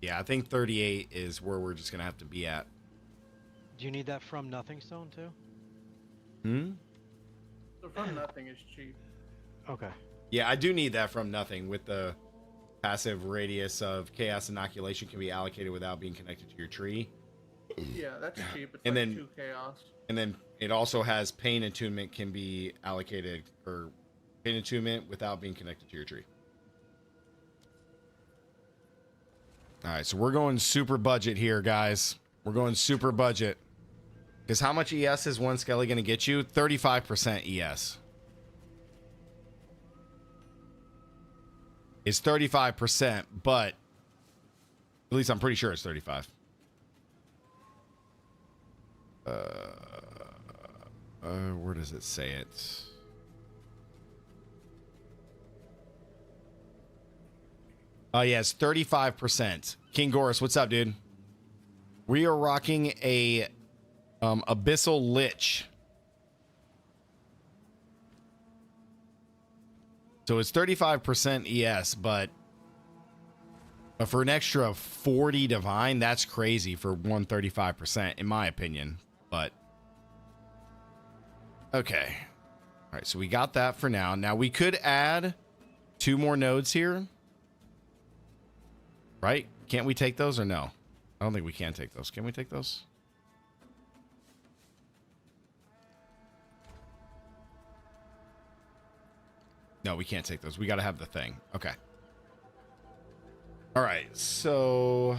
Yeah, I think 38 is where we're just going to have to be at. Do you need that from Nothing Stone too? So from nothing is cheap. Okay. Yeah, I do need that from nothing with the passive radius of chaos inoculation can be allocated without being connected to your tree. Yeah, that's cheap. It's And like then- 2 chaos. And then it also has pain attunement can be allocated, or pain attunement without being connected to your tree. All right, so we're going super budget here, guys. We're going super budget. Because how much ES is one Skelly going to get you? 35% ES. It's 35%, but at least I'm pretty sure it's 35. Where does it say it? Oh, yeah, it's 35%. King Goris, what's up, dude? We are rocking a Abyssal Lich. So it's 35% ES, but for an extra 40 divine, that's crazy for 135%, in my opinion. But okay. All right, so we got that for now. Now we could add 2 more nodes here. Right? Can't we take those or no? I don't think we can take those. Can we take those? No, we can't take those. We got to have the thing. Okay. All right. So,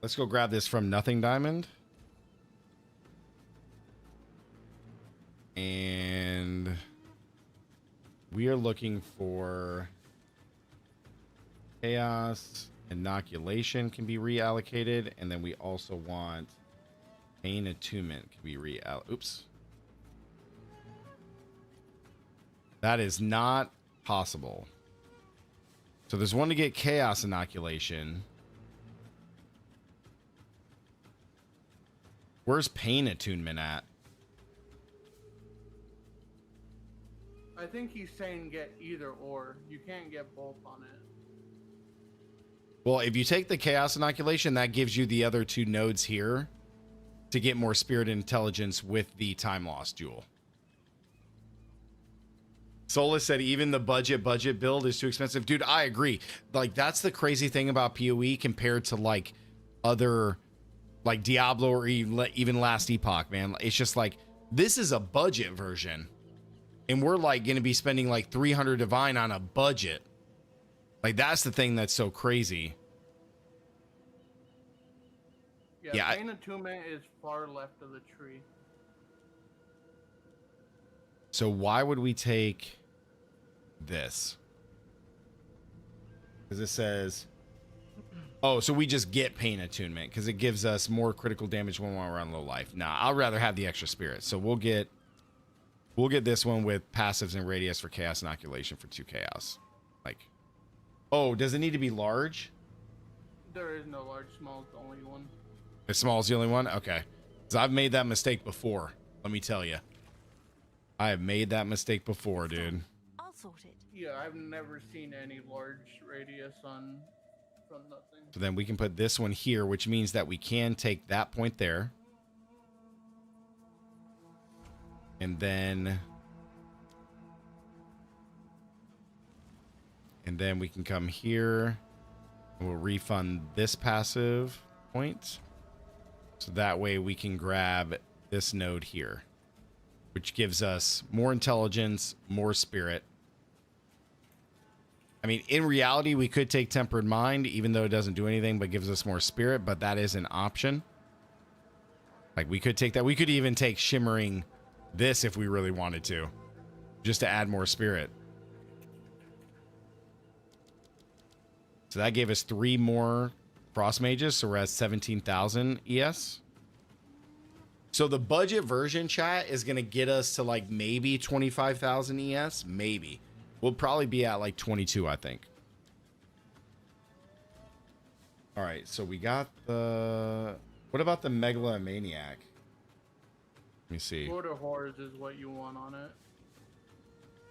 let's go grab this from Nothing Diamond. And we are looking for chaos inoculation can be reallocated, and then we also want pain attunement can be reallocated. Oops. That is not possible. So there's one to get chaos inoculation. Where's pain attunement at? I think he's saying get either or. You can't get both on it. Well, if you take the chaos inoculation, that gives you the other 2 nodes here to get more spirit intelligence with the time loss jewel. Solus said even the budget build is too expensive. Dude, I agree. Like, that's the crazy thing about PoE compared to like other like Diablo or even Last Epoch, man. It's just like, this is a budget version. And we're like going to be spending like 300 divine on a budget. Like, that's the thing that's so crazy. Yeah, Pain Attunement is far left of the tree. So why would we take this? Because it says, oh, so we just get Pain Attunement because it gives us more critical damage when we're on low life. Nah, I'd rather have the extra spirit. So we'll get this one with passives and radius for chaos inoculation for 2 chaos. Like, oh, does it need to be large? There is no large. Small is the only one. The small is the only one? Okay. Because I've made that mistake before. Let me tell you. I have made that mistake before, dude. I'll sort it. Yeah, I've never seen any large radius on from nothing. So then we can put this one here, which means that we can take that point there. And then we can come here and we'll refund this passive point. So that way we can grab this node here, which gives us more intelligence, more spirit. I mean, in reality, we could take Tempered Mind, even though it doesn't do anything, but gives us more spirit, but that is an option. Like, we could take that. We could even take Shimmering this if we really wanted to, just to add more spirit. So that gave us 3 more Frost Mages, so we're at 17,000 ES. So the budget version, chat, is going to get us to like maybe 25,000 ES. Maybe. We'll probably be at like 22, I think. All right, so we got the... What about the Megalomaniac? Let me see. Lord of Horrors is what you want on it.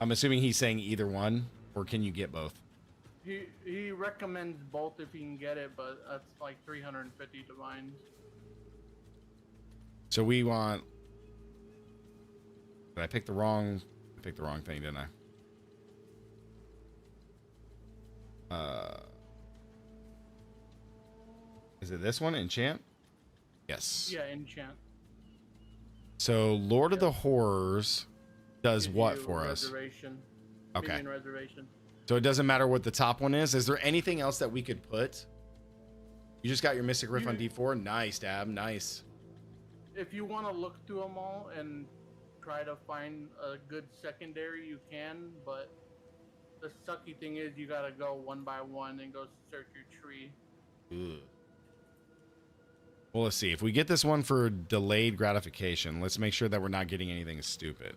I'm assuming he's saying either one, or can you get both? He recommends both if you can get it, but that's like 350 divines. So we want... Did I pick the wrong... I picked the wrong thing, didn't I? Is it this one? Enchant? Yes. Yeah, enchant. So Lord of the Horrors does Gives what you for us? Reservation. Okay. Minion reservation. So it doesn't matter what the top one is. Is there anything else that we could put? You just got your Mystic Riff on D4? Nice, Dab. Nice. If you want to look through them all and try to find a good secondary, you can, but the sucky thing is you gotta go one by one and go search your tree. Ugh. Well, let's see. If we get this one for delayed gratification, let's make sure that we're not getting anything stupid.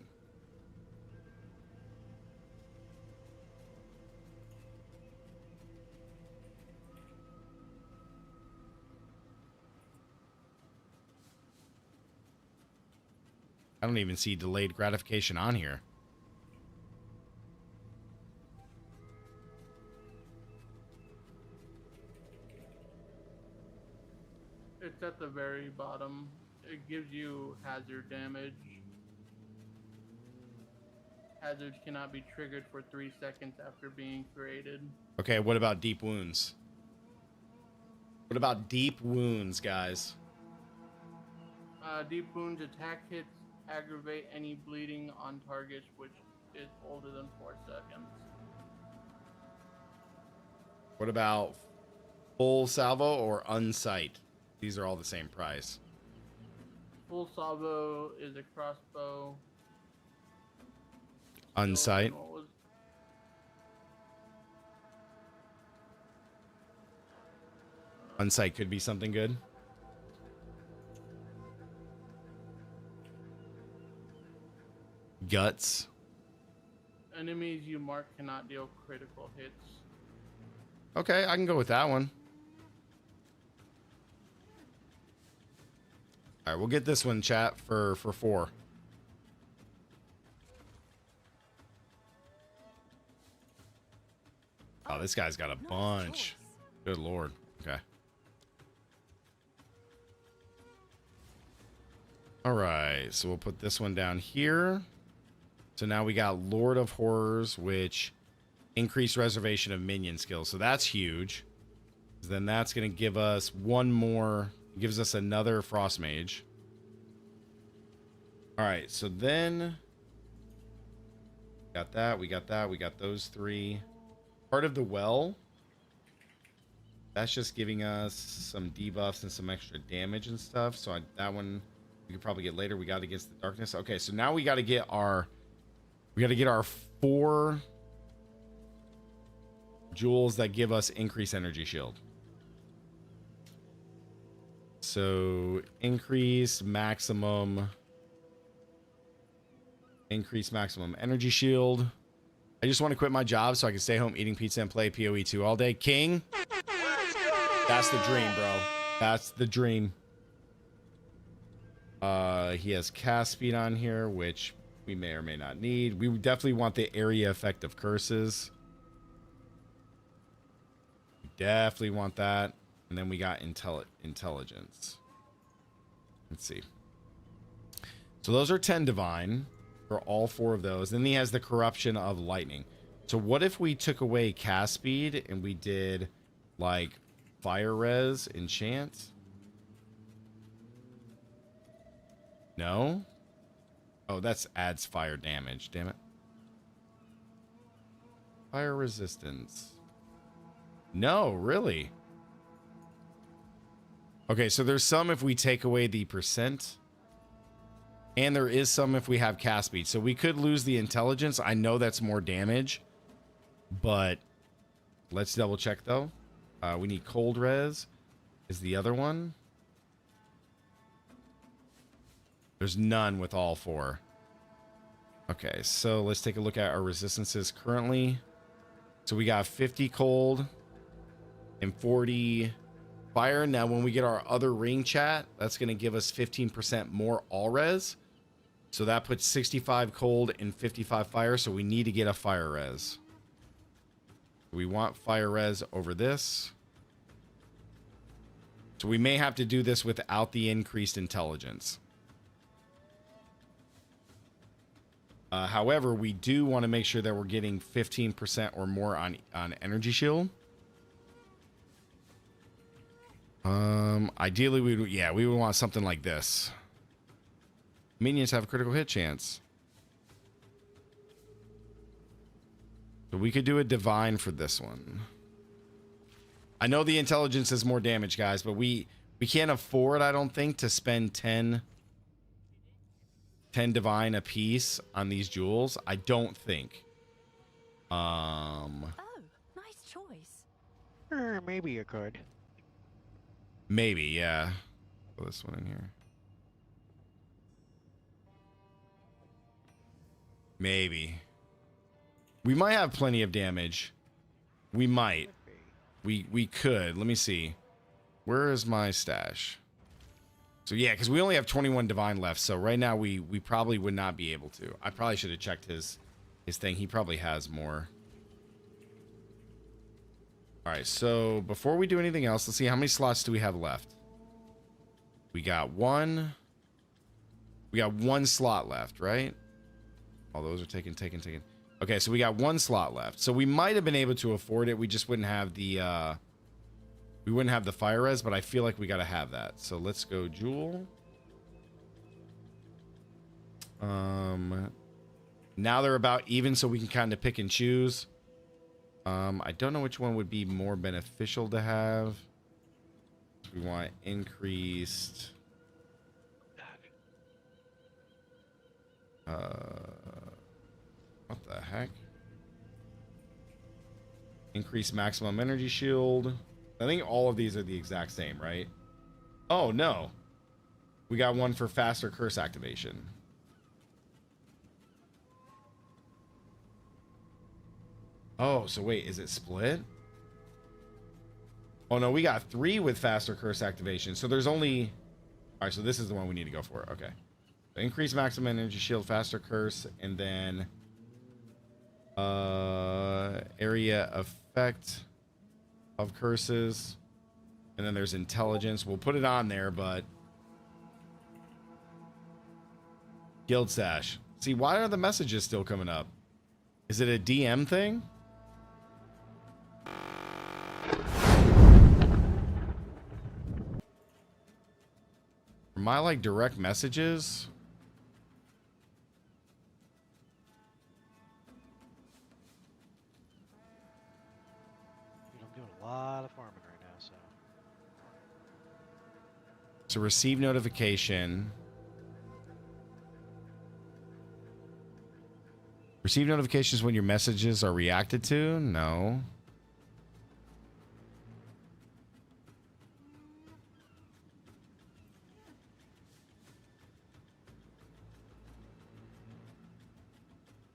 I don't even see delayed gratification on here. It's at the very bottom. It gives you hazard damage. Hazards cannot be triggered for 3 seconds after being created. Okay, what about deep wounds? What about deep wounds, guys? Deep wounds attack hits aggravate any bleeding on targets which is older than 4 seconds. What about full salvo or unsight? These are all the same price. Full salvo is a crossbow. Unsight. Unsight could be something good. Guts. Enemies you mark cannot deal critical hits. Okay, I can go with that one. All right, we'll get this one, chat, for 4. Oh, this guy's got a bunch. Good lord. Okay. All right, so we'll put this one down here. So now we got Lord of Horrors, which increased reservation of minion skills. So that's huge. Then that's going to give us one more, gives us another Frost Mage. All right, so then got that, we got those 3. Part of the Well, that's just giving us some debuffs and some extra damage and stuff. So that one we could probably get later. We got Against the Darkness. Okay, so now we got to get our 4 jewels that give us increased energy shield. So increase maximum energy shield. I just want to quit my job so I can stay home eating pizza and play PoE 2 all day. King, that's the dream, bro. That's the dream. He has cast speed on here, which we may or may not need. We definitely want the area effect of curses. We definitely want that. And then we got intelligence. Let's see. So those are 10 divine for all 4 of those. Then he has the corruption of lightning. So what if we took away cast speed and we did like fire res enchant? No? Oh, that's adds fire damage. Damn it. Fire resistance. No, really? Okay, so there's some if we take away the percent. And there is some if we have cast speed. So we could lose the intelligence. I know that's more damage. But let's double check, though. We need cold res is the other one. There's none with all 4. Okay, so let's take a look at our resistances currently. So we got 50 cold and 40 fire. Now, when we get our other ring chat, that's going to give us 15% more all res. So that puts 65 cold and 55 fire. So we need to get a fire res. We want fire res over this. So we may have to do this without the increased intelligence. However, we do want to make sure that we're getting 15% or more on energy shield. Ideally, we would want something like this. Minions have a critical hit chance. So we could do a divine for this one. I know the intelligence is more damage, guys, but we can't afford, I don't think, to spend 10 divine a piece on these jewels. I don't think. Oh, nice choice. Maybe you could. Maybe, yeah. Put this one in here. Maybe. We might have plenty of damage. We might. We could. Let me see. Where is my stash? So yeah, because we only have 21 divine left. So right now we probably would not be able to. I probably should have checked his thing. He probably has more. All right, so before we do anything else, let's see how many slots do we have left. We got one. We got one slot left, right? All those are taken. Okay, so we got one slot left. So we might have been able to afford it. We just wouldn't have the fire res, but I feel like we got to have that. So let's go jewel. Now they're about even, so we can kind of pick and choose. I don't know which one would be more beneficial to have. We want increased. What the heck? Increase maximum energy shield. I think all of these are the exact same, right? Oh, no. We got one for faster curse activation. Oh, so wait, is it split? Oh, no, we got 3 with faster curse activation. So there's only... All right, so this is the one we need to go for. Okay. So increase maximum energy shield, faster curse, and then... area effect of curses. And then there's intelligence. We'll put it on there, but... Guild stash. See, why are the messages still coming up? Is it a DM thing? Are my like direct messages? Dude, I'm doing a lot of farming right now, so. So receive notification. Receive notifications when your messages are reacted to? No.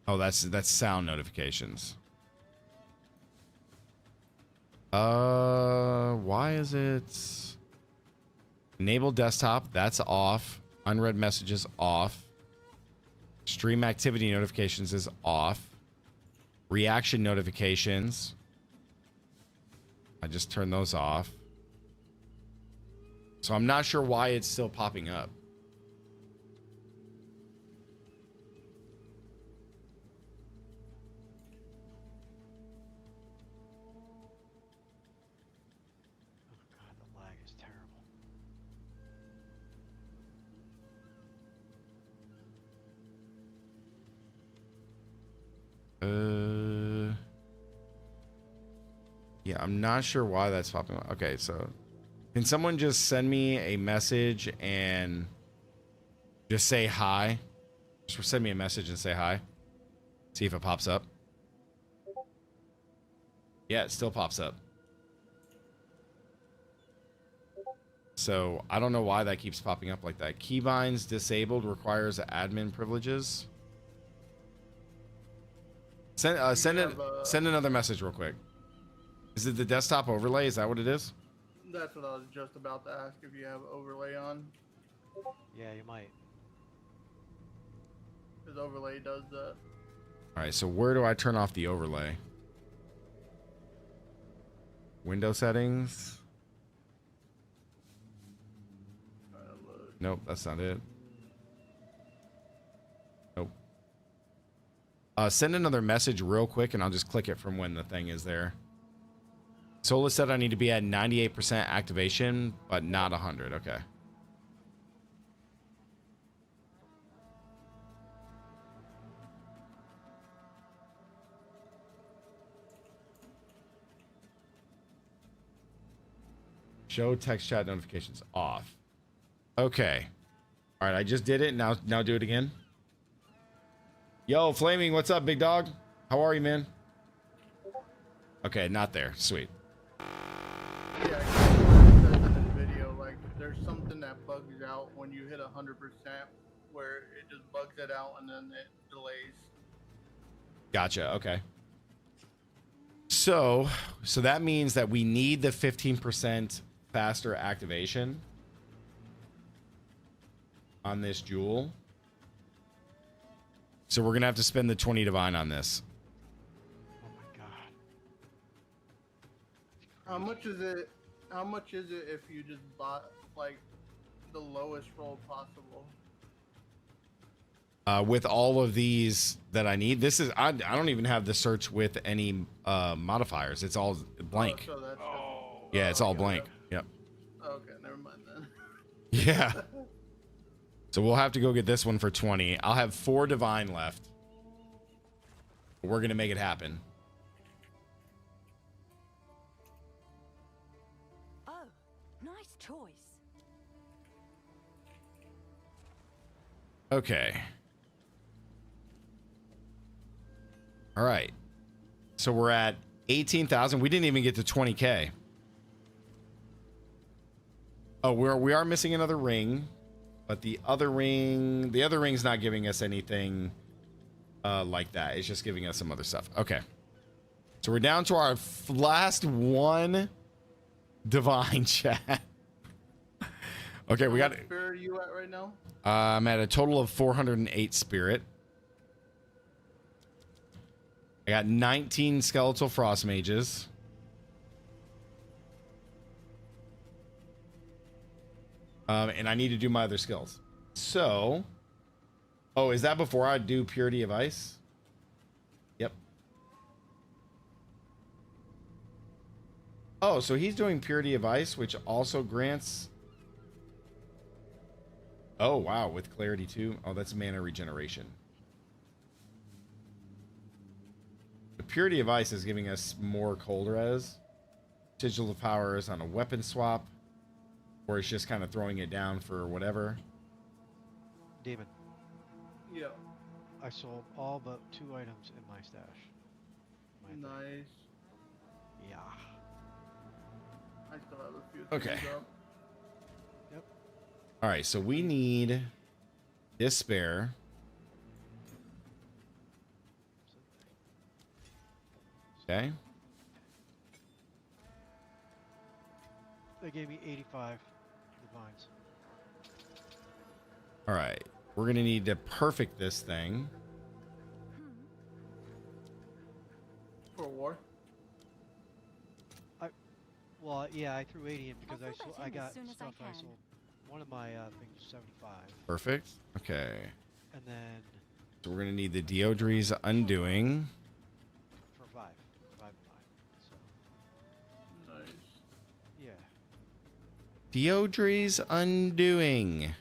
Oh, that's sound notifications. Why is it enable desktop? That's off. Unread messages off. Stream activity notifications is off. Reaction notifications. I just turned those off. So I'm not sure why it's still popping up. Oh god, the lag is terrible. Yeah, I'm not sure why that's popping up. Okay, so can someone just send me a message and just say hi? Just send me a message and say hi. See if it pops up. Yeah, it still pops up. So I don't know why that keeps popping up like that. Keybinds disabled, requires admin privileges. Send another message real quick. Is it the desktop overlay? Is that what it is? That's what I was just about to ask, if you have overlay on. Yeah, you might. Because overlay does that. All right, so where do I turn off the overlay? Window settings. Nope, that's not it. Nope. Send another message real quick, and I'll just click it from when the thing is there. Sola said I need to be at 98% activation, but not 100. Okay. Show text chat notifications off. Okay. All right, I just did it. Now do it again. Yo, Flaming, what's up, big dog? How are you, man? Okay, not there. Sweet. Yeah, it says in this video, like, there's something that bugs out when you hit 100%, where it just bugs it out and then it delays. Gotcha. Okay. So that means that we need the 15% faster activation on this jewel. So we're gonna have to spend the 20 divine on this. Oh my god. How much is it? How much is it if you just bought like the lowest roll possible? With all of these that I need, this is I don't even have the search with any modifiers. It's all blank. Oh, so that's Yeah, it's all blank. Yep. okay, never mind then. Yeah. So we'll have to go get this one for 20. I'll have 4 divine left. We're gonna make it happen. Oh, nice choice. Okay. All right. So we're at 18,000. We didn't even get to 20K. Oh, we are missing another ring, but the other ring's not giving us anything like that. It's just giving us some other stuff. Okay. So we're down to our last one divine chat. Okay, we got What spirit are you at right now? I'm at a total of 408 spirit. I got 19 skeletal frost mages. And I need to do my other skills. So Oh, is that before I do Purity of Ice? Yep. Oh, so he's doing Purity of Ice, which also grants... Oh, wow, with Clarity too. Oh, that's mana regeneration. The Purity of Ice is giving us more cold res. Digital powers on a weapon swap. Or it's just kind of throwing it down for whatever. Demon, Yeah. I sold all but 2 items in my stash. My thing. Nice. Yeah. I still have a few Okay. things up. Yep. All right, so we need Despair. Okay. They gave me 85 divines. All right. We're going to need to perfect this thing. For war. Well, yeah, I threw 80 in because I'll I fill sold. that I in got as soon as I stuff. I can. sold. One of my things was 75, Perfect. Okay. and then So we're going to need the Deodri's Undoing. for 5 of mine. So Nice. yeah. Deodri's Undoing.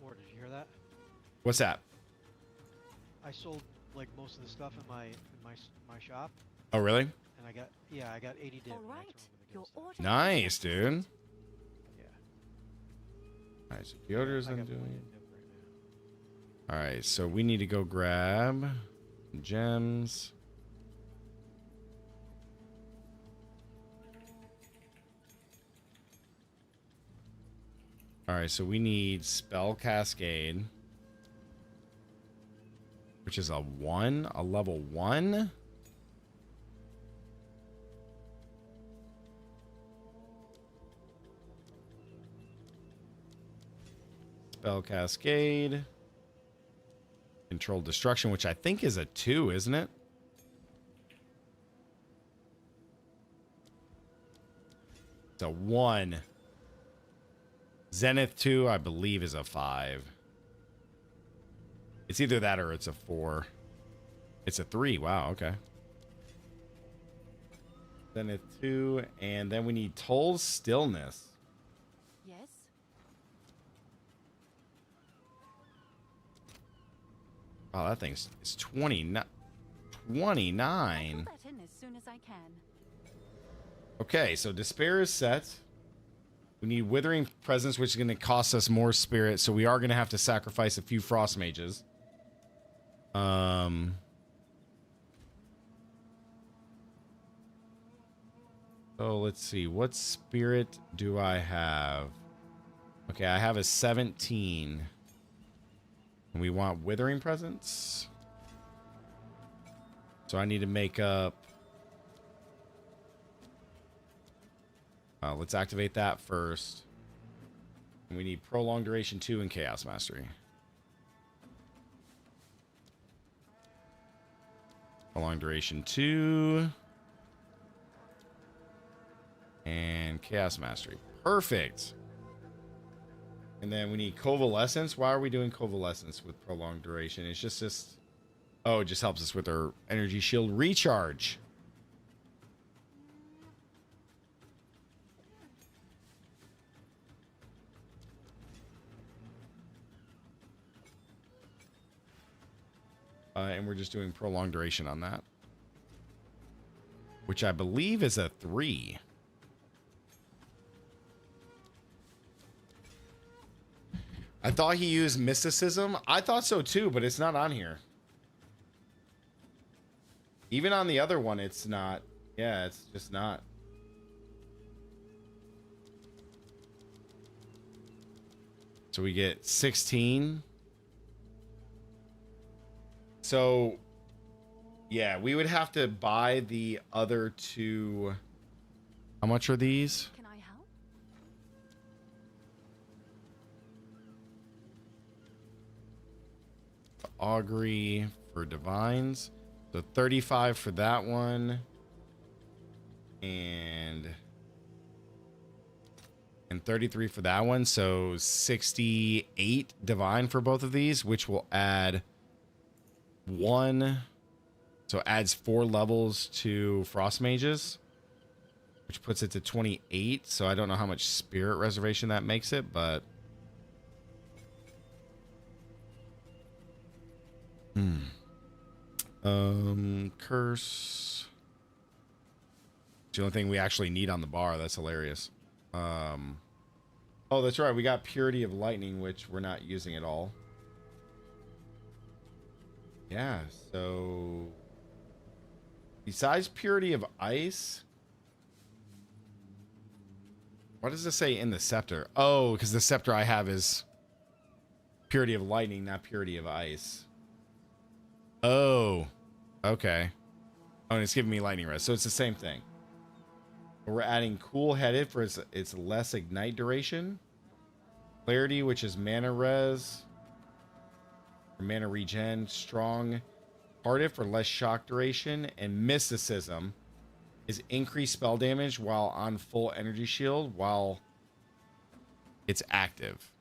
Or did you hear that? What's that? I sold like most of the stuff in my my shop, Oh, really? and I got 80 div. All and I right. threw 'em in the Your guild stash. order. Nice, dude. Yeah. All right, so Deodri's I got Undoing. 40 div right now. All right, so we need to go grab gems. All right, so we need Spell Cascade, which is a level 1. Spell Cascade. Control Destruction, which I think is a 2, isn't it? It's a 1. Zenith 2, I believe, is a 5. It's either that or it's a 4. It's a 3. Wow, okay. Zenith 2, and then we need Toll's Stillness. Yes. Oh, that thing's it's 29. I'll 29. fill that in as soon as I can. Okay, so Despair is set. We need Withering Presence, which is going to cost us more spirit, so we are going to have to sacrifice a few Frost Mages. So let's see. What spirit do I have? Okay, I have a 17. And we want Withering Presence. So I need to make up... let's activate that first. And we need Prolonged Duration 2 and Chaos Mastery. Prolonged Duration 2. And Chaos Mastery. Perfect. And then we need Convalescence. Why are we doing Convalescence with Prolonged Duration? It's just this... Oh, it just helps us with our Energy Shield recharge. And we're just doing Prolonged Duration on that. Which I believe is a 3. I thought he used Mysticism. I thought so too, but it's not on here. Even on the other one, it's not. Yeah, it's just not. So we get 16. So, yeah, we would have to buy the other 2. How much are these? Can I help? Augury for Divines. So 35 for that one. And and 33 for that one. So 68 divine for both of these, which will add 1. So it adds 4 levels to frost mages, which puts it to 28. So I don't know how much spirit reservation that makes it, but curse. It's the only thing we actually need on the bar. That's hilarious. Oh, that's right. We got Purity of Lightning, which we're not using at all. Yeah, so besides Purity of Ice, what does it say in the scepter? Oh, because the scepter I have is Purity of Lightning, not Purity of Ice. Oh, okay. Oh, and it's giving me Lightning Res, so it's the same thing. We're adding Cool Headed for its less ignite duration. Clarity, which is mana res, or mana regen. Strong Hearted for less shock duration, and Mysticism is increased spell damage while on full energy shield while it's active.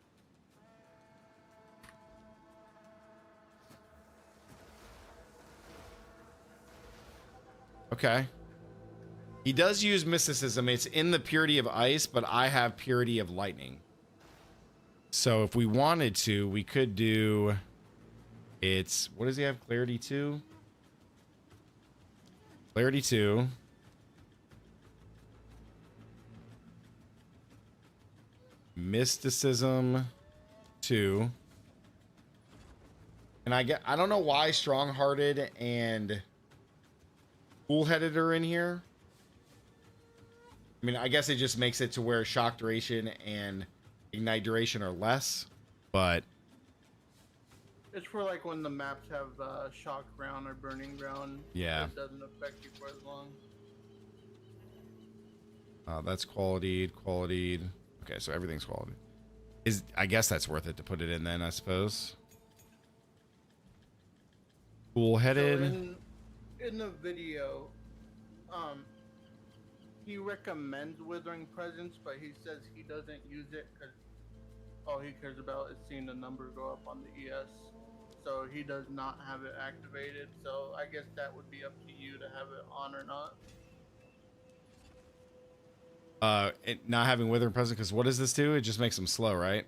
Okay. He does use Mysticism. It's in the Purity of Ice, but I have Purity of Lightning. So if we wanted to, we could do... It's... What does he have? Clarity 2? Clarity 2. Mysticism 2. And I don't know why Strong-Hearted and Cool-Headed are in here. I mean, I guess it just makes it to where shock duration and ignite duration are less, but It's for like when the maps have shock ground or burning ground. Yeah. It doesn't affect you for as long. That's qualityed. Okay, so everything's quality. I guess that's worth it to put it in then, I suppose. Cool-Headed. So in the video, he recommends Withering Presence, but he says he doesn't use it because all he cares about is seeing the number go up on the ES. So he does not have it activated. So I guess that would be up to you to have it on or not. Not having Withering Presence, because what does this do? It just makes them slow, right?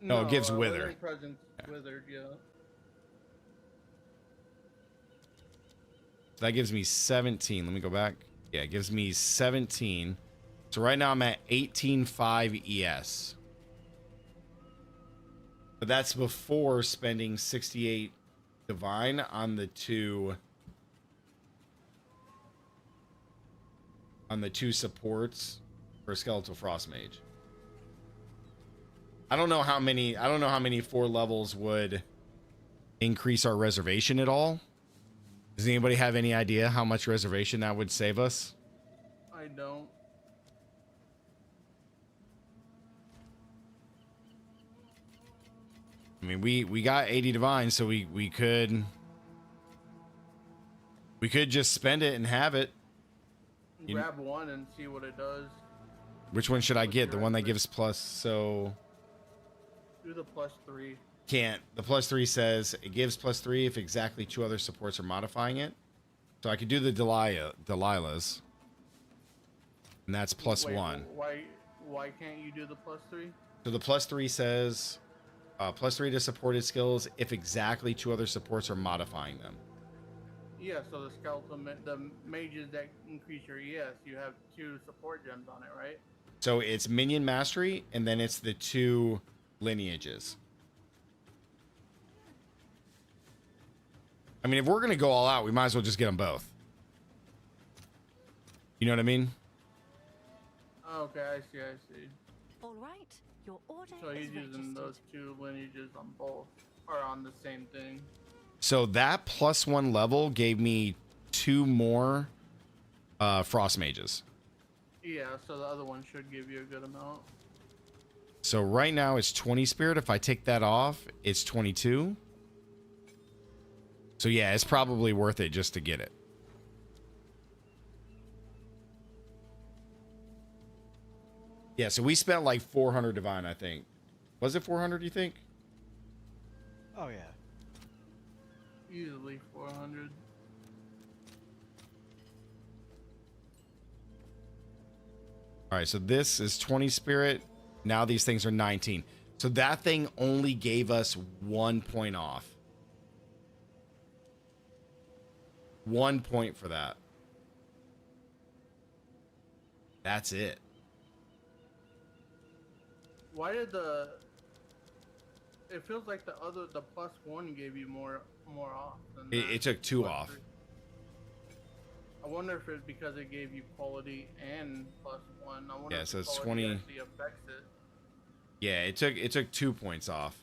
No, it gives Wither. Withering Presence, yeah. Withered, yeah. That gives me 17. Let me go back. Yeah, it gives me 17. So right now I'm at 18.5 ES. But that's before spending 68 divine on the two supports for Skeletal Frost Mage. I don't know how many 4 levels would increase our reservation at all. Does anybody have any idea how much reservation that would save us? I don't. I mean, we got 80 divine, so we could just spend it and have it. Grab one and see what it does. Which one should I get? The one that gives plus, so... Do the +3. Can't. The +3 says it gives +3 if exactly 2 other supports are modifying it. So I could do the Delilah's. And that's +1. Why can't you do the +3? So the +3 says +3 to supported skills if exactly 2 other supports are modifying them. Yeah, so the mages that increase your ES, you have 2 support gems on it, right? So it's minion mastery, and then it's the 2 lineages. I mean, if we're going to go all out, we might as well just get them both. You know what I mean? Okay, I see. All right, your order So is he's using registered. those 2 lineages on both, or on the same thing. So that +1 level gave me 2 more frost mages. Yeah, so the other one should give you a good amount. So right now it's 20 spirit. If I take that off, it's 22. So yeah, it's probably worth it just to get it. Yeah, so we spent like 400 divine, I think. Was it 400, you think? Oh yeah. Easily 400. All right, so this is 20 spirit. Now these things are 19. So that thing only gave us 1 point off. 1 point for that. That's it. Why did it feels like the +1 gave you more off than that. It took 2 off. I wonder if it's because it gave you quality and +1. I wonder Yeah, if so it's quality 20. actually affects it. Yeah, it took 2 points off.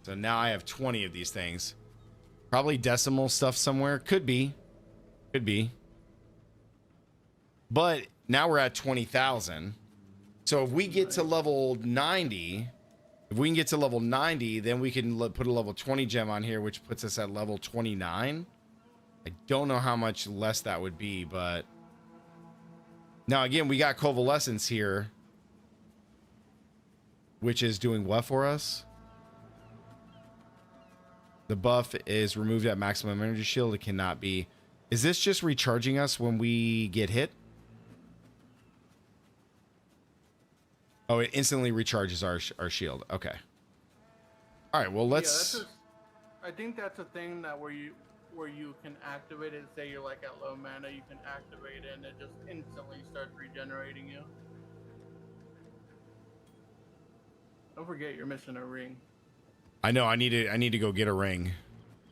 So now I have 20 of these things. Probably decimal stuff somewhere. Could be. Could be. But now we're at 20,000. So if we get to level 90, then we can put a level 20 gem on here, which puts us at level 29. I don't know how much less that would be, but now again, we got Convalescence here, which is doing what for us? The buff is removed at maximum energy shield. It cannot be. Is this just recharging us when we get hit? Oh, it instantly recharges our shield. Okay. All right. Well, let's. Yeah, I think that's a thing that where you can activate it. Say you're like at low mana, you can activate it, and it just instantly starts regenerating you. Don't forget you're missing a ring. I know. I need to go get a ring.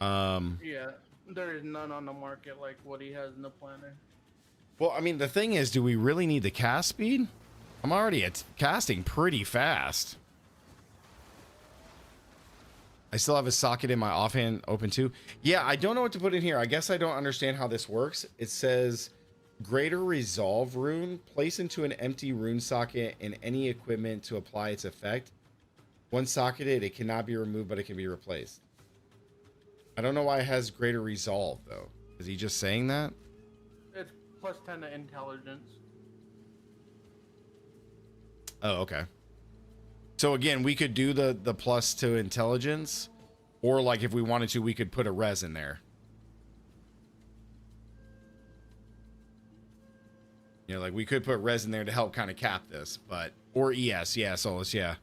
Yeah, there is none on the market like what he has in the planner. Well, I mean, the thing is, do we really need the cast speed? I'm already at casting pretty fast. I still have a socket in my offhand open too. Yeah, I don't know what to put in here. I guess I don't understand how this works. It says greater resolve rune. Place into an empty rune socket in any equipment to apply its effect. Once socketed, it cannot be removed, but it can be replaced. I don't know why it has greater resolve, though. Is he just saying that? It's +10 to intelligence. Oh, okay. So again, we could do the plus to intelligence, or like if we wanted to, we could put a res in there. You know, like we could put res in there to help kind of cap this, but or ES, yeah, Solus, yeah.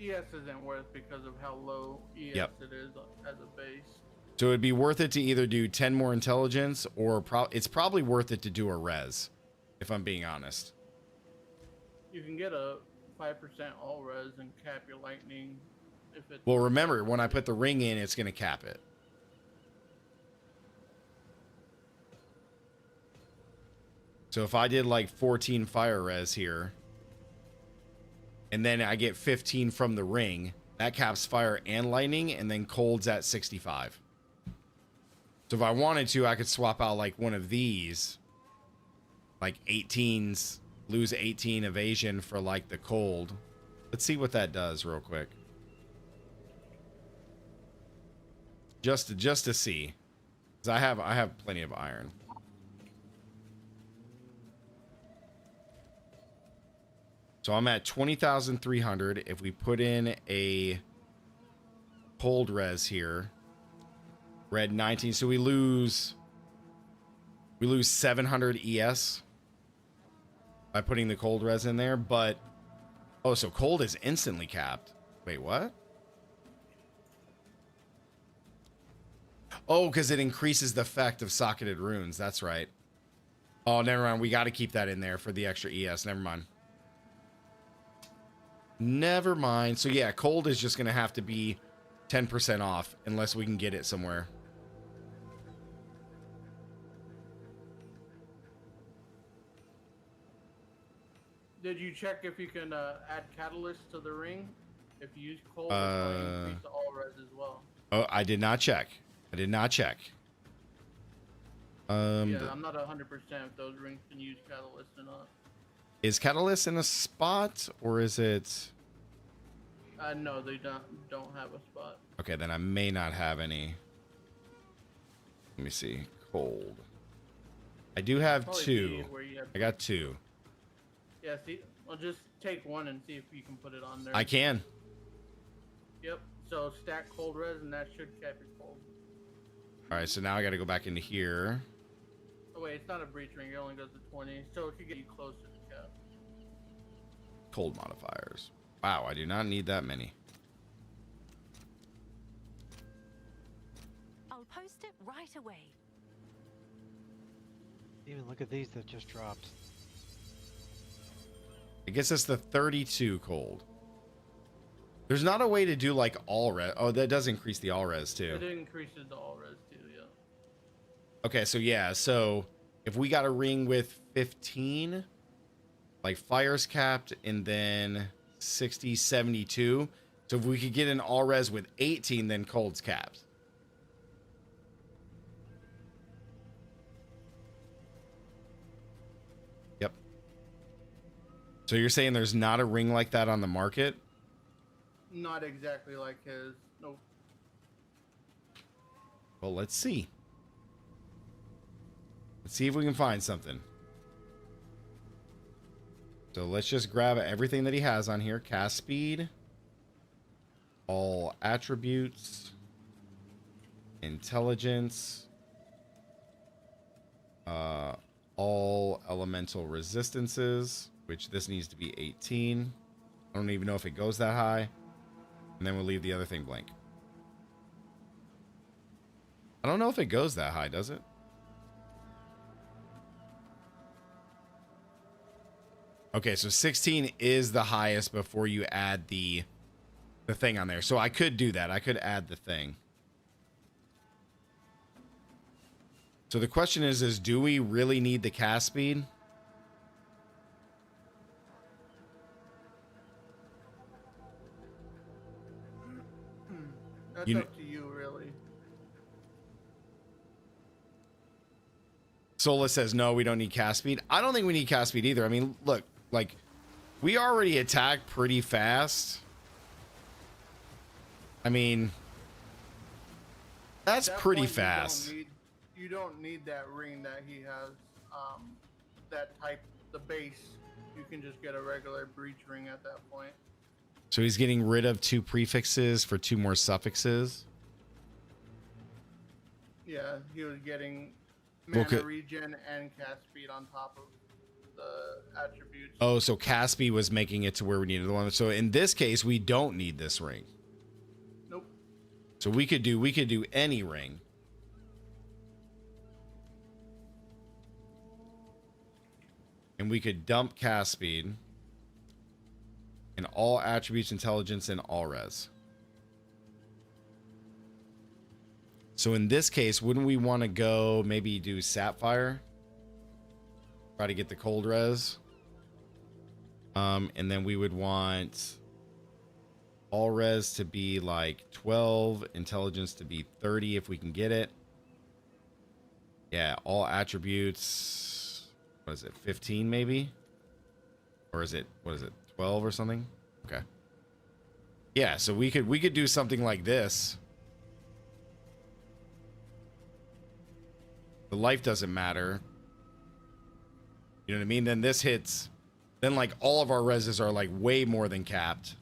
ES isn't worth because of how low ES it is as a base. So it'd be worth it to either do 10 more intelligence, or it's probably worth it to do a res, if I'm being honest. You can get a 5% all res and cap your lightning if it's. Well, remember, when I put the ring in, it's going to cap it. So if I did like 14 fire res here, and then I get 15 from the ring, that caps fire and lightning, and then cold's at 65. So if I wanted to, I could swap out like one of these, like 18s, lose 18 evasion for like the cold. Let's see what that does real quick. Just to see, because I have plenty of iron. So I'm at 20,300. If we put in a cold res here, red 19, so we lose 700 ES by putting the cold res in there. But oh, so cold is instantly capped. Wait, what? Oh, because it increases the effect of socketed runes. That's right. Oh, never mind. We got to keep that in there for the extra ES. Never mind. Never mind. So yeah, cold is just going to have to be 10% off unless we can get it somewhere. Did you check if you can add catalyst to the ring? If you use cold, it's going to increase the all res as well. Oh, I did not check. I did not check. Yeah, I'm not 100% if those rings can use catalyst or not. Is catalyst in a spot, or is it? No, they don't have a spot. Okay, then I may not have any. Let me see. Cold. I do have Probably two. B, where you have, I got two. yeah, see, I'll just take one and see if you can put it on there. I can. Yep. So stack cold res, and that should cap your cold. All right, so now I got to go back into here. Oh wait, it's not a breach ring. It only goes to 20, so it could get you closer to cap. Cold modifiers. Wow, I do not need that many. I'll post it right away. Even look at these that just dropped. It gets us the 32 cold. There's not a way to do like all res. Oh, that does increase the all res too. It increases the all res too, yeah. Okay, so yeah, so if we got a ring with 15, like fire's capped, and then 60, 72. So if we could get an all res with 18, then cold's capped. Yep. So you're saying there's not a ring like that on the market? Not exactly like his. Nope. Well, let's see. Let's see if we can find something. So let's just grab everything that he has on here. Cast speed. All attributes. Intelligence. All elemental resistances, which this needs to be 18. I don't even know if it goes that high. And then we'll leave the other thing blank. I don't know if it goes that high, does it? Okay, so 16 is the highest before you add the thing on there. So I could do that. I could add the thing. So the question is do we really need the cast speed? That's You up to you, really. Sola says, no, we don't need cast speed. I don't think we need cast speed either. I mean, look, like, we already attack pretty fast. I mean, that's At that pretty point, fast. You don't need that ring that he has. That type, the base. You can just get a regular breach ring at that point. So he's getting rid of 2 prefixes for 2 more suffixes. Yeah, he was getting mana Okay. regen and cast speed on top of the attributes. Oh, so Caspi was making it to where we needed the one. So in this case, we don't need this ring. Nope. So we could do any ring. And we could dump cast speed and all attributes, intelligence, and all res. So in this case, wouldn't we want to go maybe do Sapphire? Try to get the cold res. And then we would want all res to be like 12, intelligence to be 30 if we can get it. Yeah, all attributes, what is it, 15 maybe? Or is it, what is it, 12 or something? Okay. Yeah, so we could do something like this. The life doesn't matter. You know what I mean? Then this hits. Then like all of our reses are like way more than capped.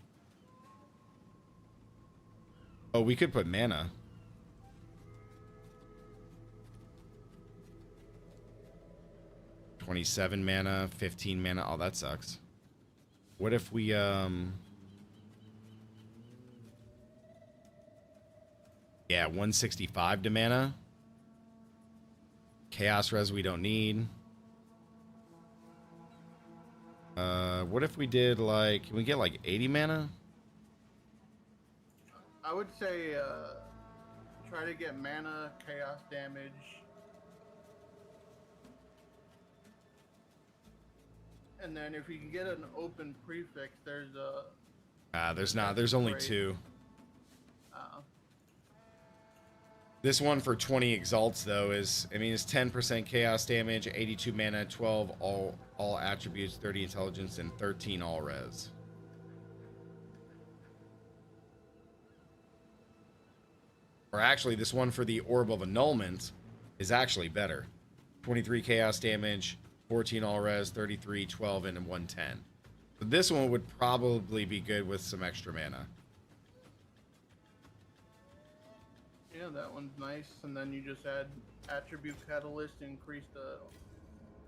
Oh, we could put mana. $27 mana, 15 mana. Oh, that sucks. What if we yeah, 165 to mana. Chaos res we don't need. What if we did like, can we get like 80 mana? I would say try to get mana, chaos damage. And then if you can get an open prefix, there's a... There's not. There's only Great. 2. This one for 20 exalts though is, I mean, it's 10% chaos damage, 82 mana, 12 all attributes, 30 intelligence, and 13 all res. Or actually, this one for the orb of annulment is actually better. 23 chaos damage, 14 all res, 33, 12, and 110. So this one would probably be good with some extra mana. Yeah, that one's nice. And then you just add attribute catalyst to increase the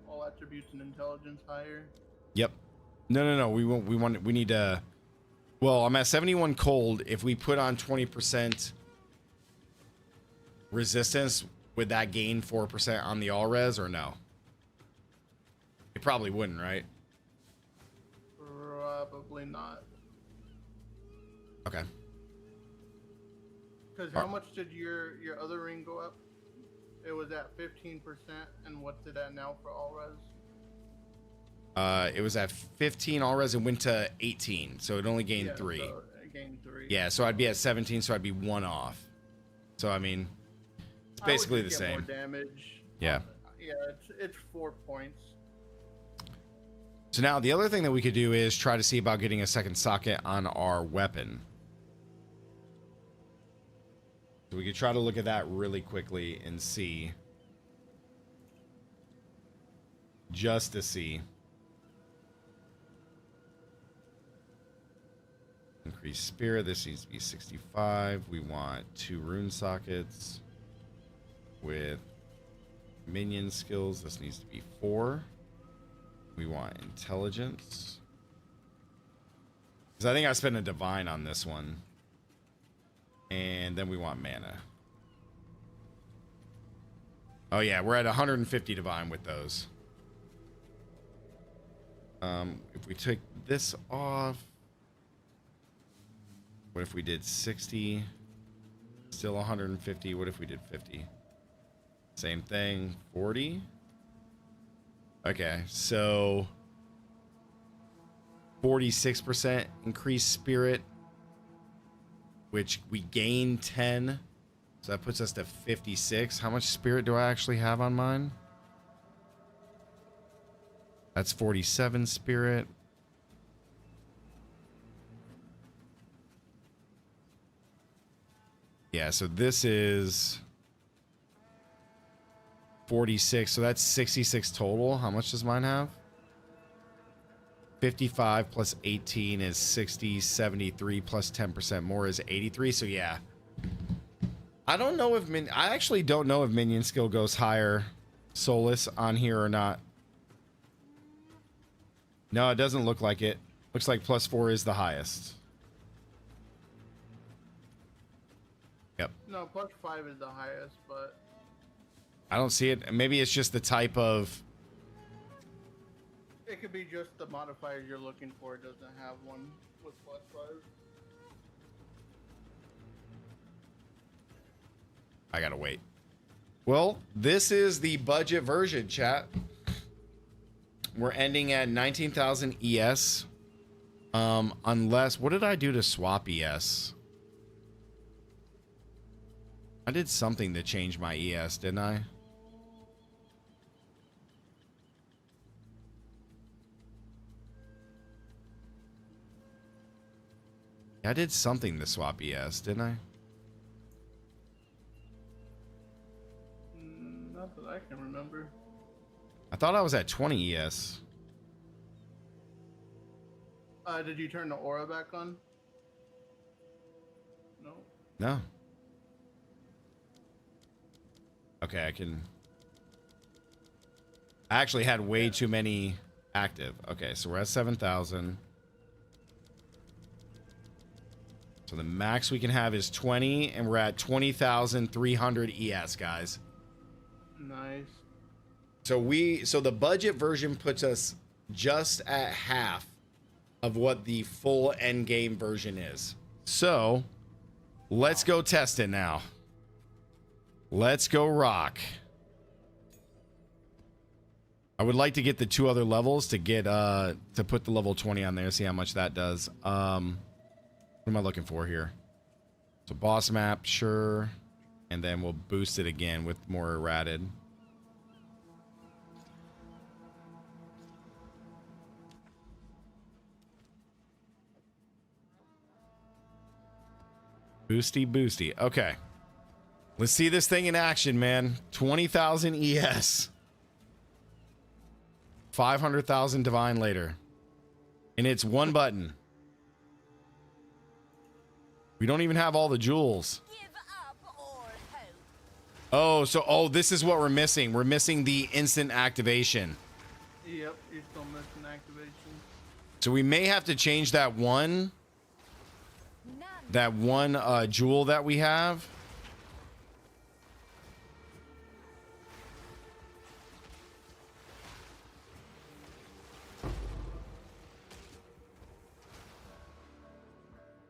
all attributes and intelligence higher. Yep. No. We need to. Well, I'm at 71 cold. If we put on 20% resistance, would that gain 4% on the all res or no? It probably wouldn't, right? Probably not. Okay. Because how much did your other ring go up? It was at 15%, and what's it at now for all res? It was at 15 all res and went to 18, so it only gained 3. So it gained 3. Yeah, so I'd be at 17, so I'd be 1 off. So I mean, it's basically I would the just get same. More damage. Yeah. Yeah, it's 4 points. So now the other thing that we could do is try to see about getting a second socket on our weapon. So we could try to look at that really quickly and see. Just to see. Increase spirit. This needs to be 65. We want 2 rune sockets with minion skills. This needs to be 4. We want intelligence. Because I think I spent a divine on this one. And then we want mana. Oh yeah, we're at 150 divine with those. If we take this off, what if we did 60? Still 150. What if we did 50? Same thing. 40. Okay, so 46% increased spirit, which we gain 10. So that puts us to 56. How much spirit do I actually have on mine? That's 47 spirit. Yeah, so this is 46. So that's 66 total. How much does mine have? 55 plus 18 is 60. 73 plus 10% more is 83. So yeah. I don't know if I actually don't know if minion skill goes higher Solus on here or not. No, it doesn't look like it. Looks like +4 is the highest. Yep. No, +5 is the highest, but I don't see it. Maybe it's just the type of... it could be just the modifier you're looking for. It doesn't have one with +5. I gotta wait. Well, this is the budget version, chat. We're ending at 19,000 ES. Unless... what did I do to swap ES? I did something to change my ES, didn't I? I did something to swap ES, didn't I? Not that I can remember. I thought I was at 20 ES. Did you turn the aura back on? No. No. Okay, I can... I actually had way too many active. Okay, so we're at 7,000. So the max we can have is 20, and we're at 20,300 ES, guys. Nice. So the budget version puts us just at half of what the full end game version is. So let's go test it now. Let's go rock. I would like to get the 2 other levels to get to put the level 20 on there, see how much that does. What am I looking for here? So boss map, sure. And then we'll boost it again with more errated. Okay. Let's see this thing in action, man. 20,000 ES. 500,000 divine later. And it's one button. We don't even have all the jewels. Give up all hope. Oh, this is what we're missing. We're missing the instant activation. Yep, you're still missing activation. So we may have to change that one jewel that we have.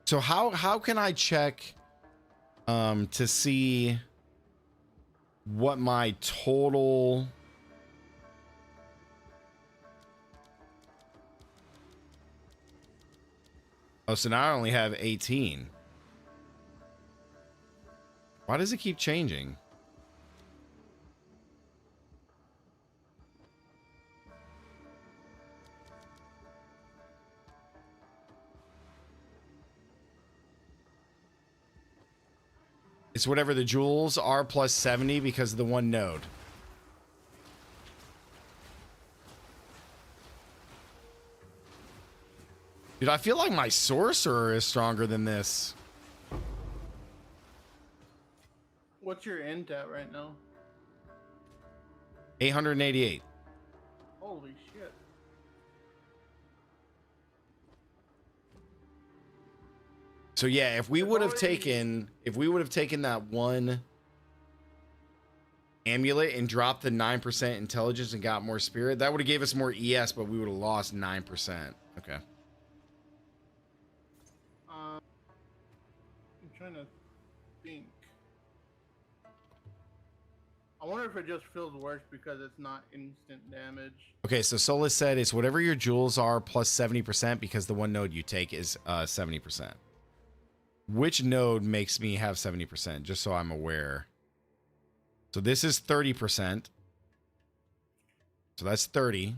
So how can I check to see what my total so now I only have 18. Why does it keep changing? It's whatever the jewels are plus 70 because of the one node. Dude, I feel like my sorcerer is stronger than this. What's your int at right now? 888. Holy shit. So yeah, if we would have taken that one amulet and dropped the 9% intelligence and got more spirit, that would have gave us more ES, but we would have lost 9%. Okay. I'm trying to think. I wonder if it just feels worse because it's not instant damage. Okay, so Solus said it's whatever your jewels are plus 70% because the one node you take is 70%. Which node makes me have 70%? Just so I'm aware. So this is 30%. So that's 30.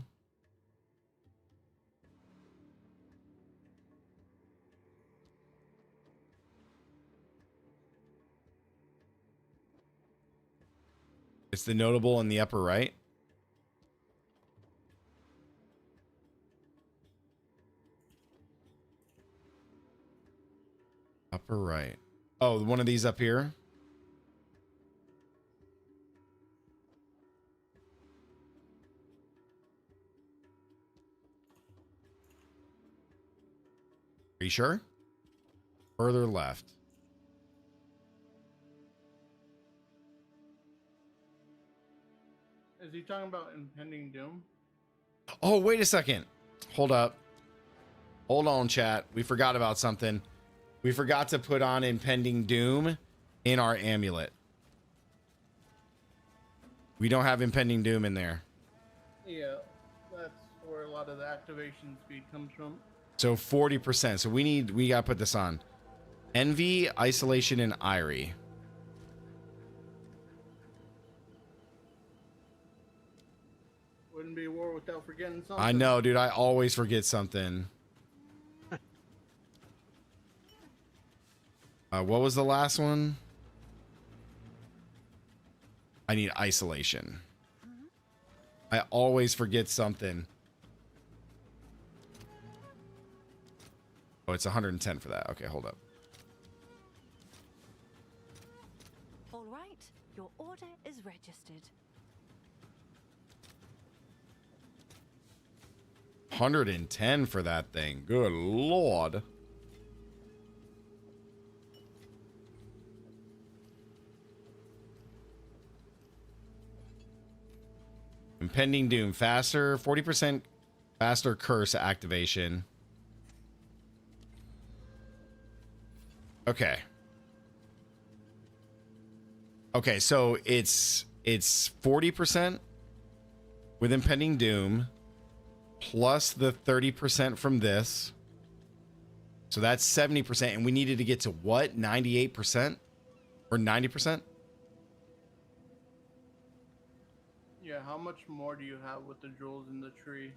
It's the notable in the upper right. Upper right. Oh, one of these up here. Are you sure? Further left. Is he talking about impending doom? Oh, wait a second. Hold up. Hold on, chat. We forgot about something. We forgot to put on impending doom in our amulet. We don't have impending doom in there. Yeah, that's where a lot of the activation speed comes from. So 40%. So we gotta put this on. Envy, isolation, and Irie. Wouldn't be a war without forgetting something. I know, dude. I always forget something. What was the last one? I need isolation. I always forget something. Oh, it's 110 for that. Okay, hold up. All right, your order is registered. 110 for that thing. Good lord. Impending doom faster, 40% faster curse activation. Okay. Okay, so it's 40% with impending doom plus the 30% from this. So that's 70%, and we needed to get to what? 98% or 90%? Yeah, how much more do you have with the jewels in the tree?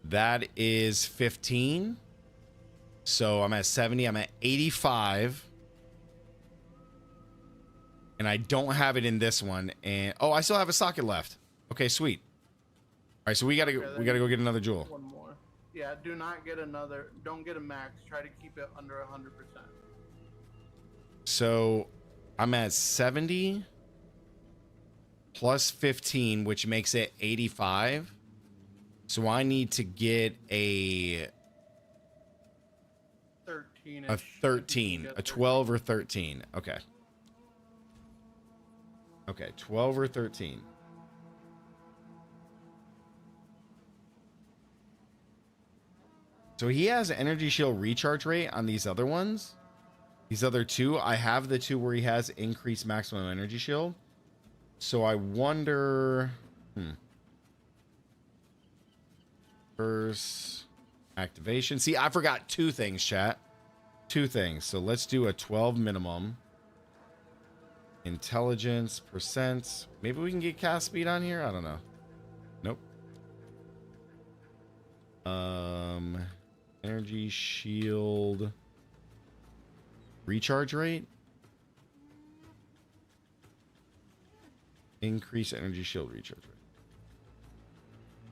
That is 15. So I'm at 70. I'm at 85. And I don't have it in this one. And oh, I still have a socket left. Okay, sweet. All right, so we gotta go get another jewel. One more. Yeah, do not get another. Don't get a max. Try to keep it under 100%. So I'm at 70 plus 15, which makes it 85. So I need to get a 13. a 13, a 12 or 13. Okay. Okay, 12 or 13. So he has energy shield recharge rate on these other ones. These other two, I have the two where he has increased maximum energy shield. So I wonder... First activation. See, I forgot two things, chat. Two things. So let's do a 12 minimum. Intelligence, percent. Maybe we can get cast speed on here? I don't know. Nope. Energy shield recharge rate. Increase energy shield recharge rate.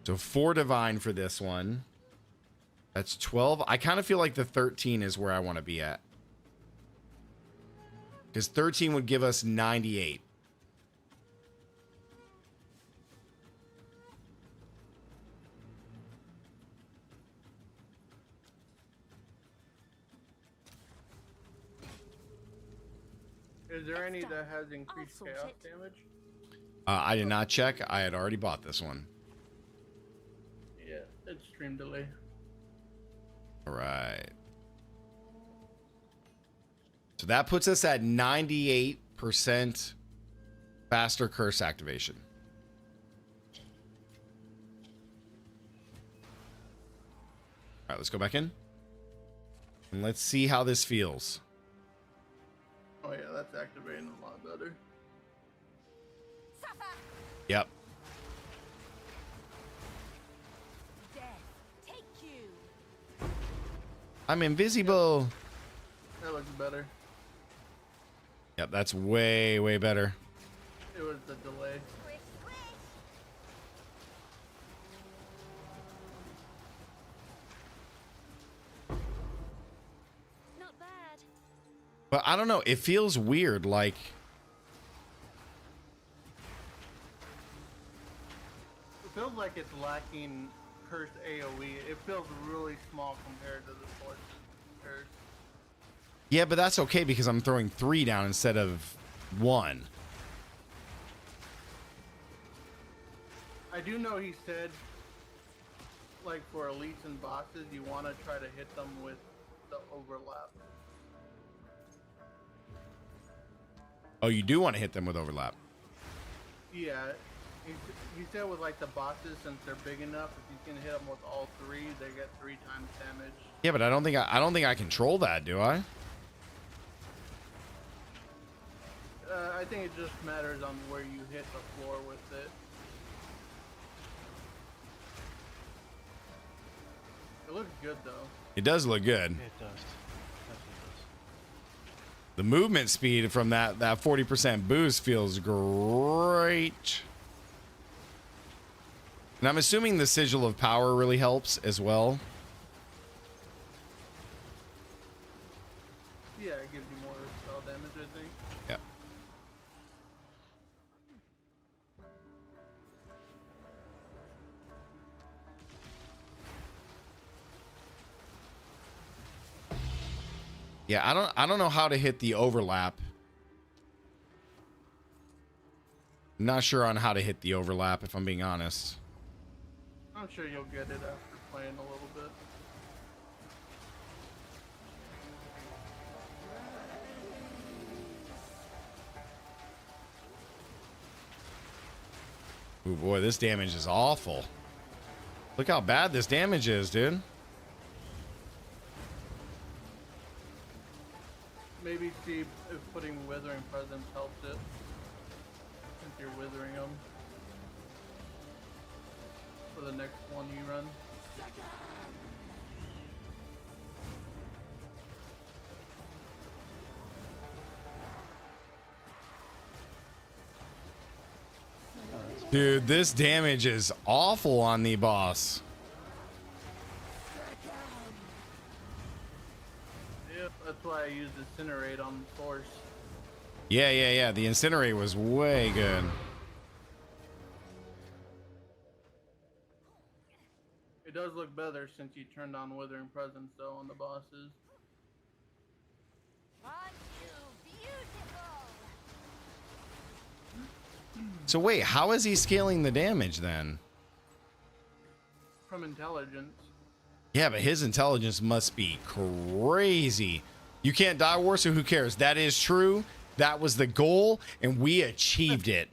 So 4 divine for this one. That's 12. I kind of feel like the 13 is where I want to be at. Because 13 would give us 98. Is there any that has increased sort chaos it. damage? I did not check. I had already bought this one. Yeah, it's stream delay. All right. So that puts us at 98% faster curse activation. All right, let's go back in. And let's see how this feels. Oh yeah, that's activating a lot better. Suffer. Yep. Death. Take you. I'm invisible. That looks better. Yep, that's way, way better. It was the delay. Squish, squish. Not bad. But I don't know. It feels weird. Like, It feels like it's lacking cursed AoE. It feels really small compared to the forces curse. yeah, but that's okay because I'm throwing 3 down instead of 1. I do know he said, like for elites and bosses, you want to try to hit them with the overlap. Oh, you do want to hit them with overlap. Yeah, he said with like the bosses, since they're big enough, if you can hit them with all 3, they get 3 times damage. Yeah, but I don't think I control that, do I? I think it just matters on where you hit the floor with it. It looks good though. It does look good. It does. Definitely does. The movement speed from that 40% boost feels great. And I'm assuming the sigil of power really helps as well. Yeah, it gives you more spell damage, I think. Yeah. Yeah, I don't know how to hit the overlap. I'm not sure on how to hit the overlap, if I'm being honest. I'm sure you'll get it after playing a little bit. Ooh, boy, this damage is awful. Look how bad this damage is, dude. Maybe see if putting Withering Presence helps it. Since you're withering them. For the next one you run. Dude, this damage is awful on the boss. Yep, that's why I used Incinerate on Force. Yeah. The Incinerate was way good. It does look better since you turned on Withering Presence though on the bosses. Aren't you beautiful? So wait, how is he scaling the damage then? From intelligence. Yeah, but his intelligence must be crazy. You can't die war, so who cares? That is true. That was the goal, and we achieved it.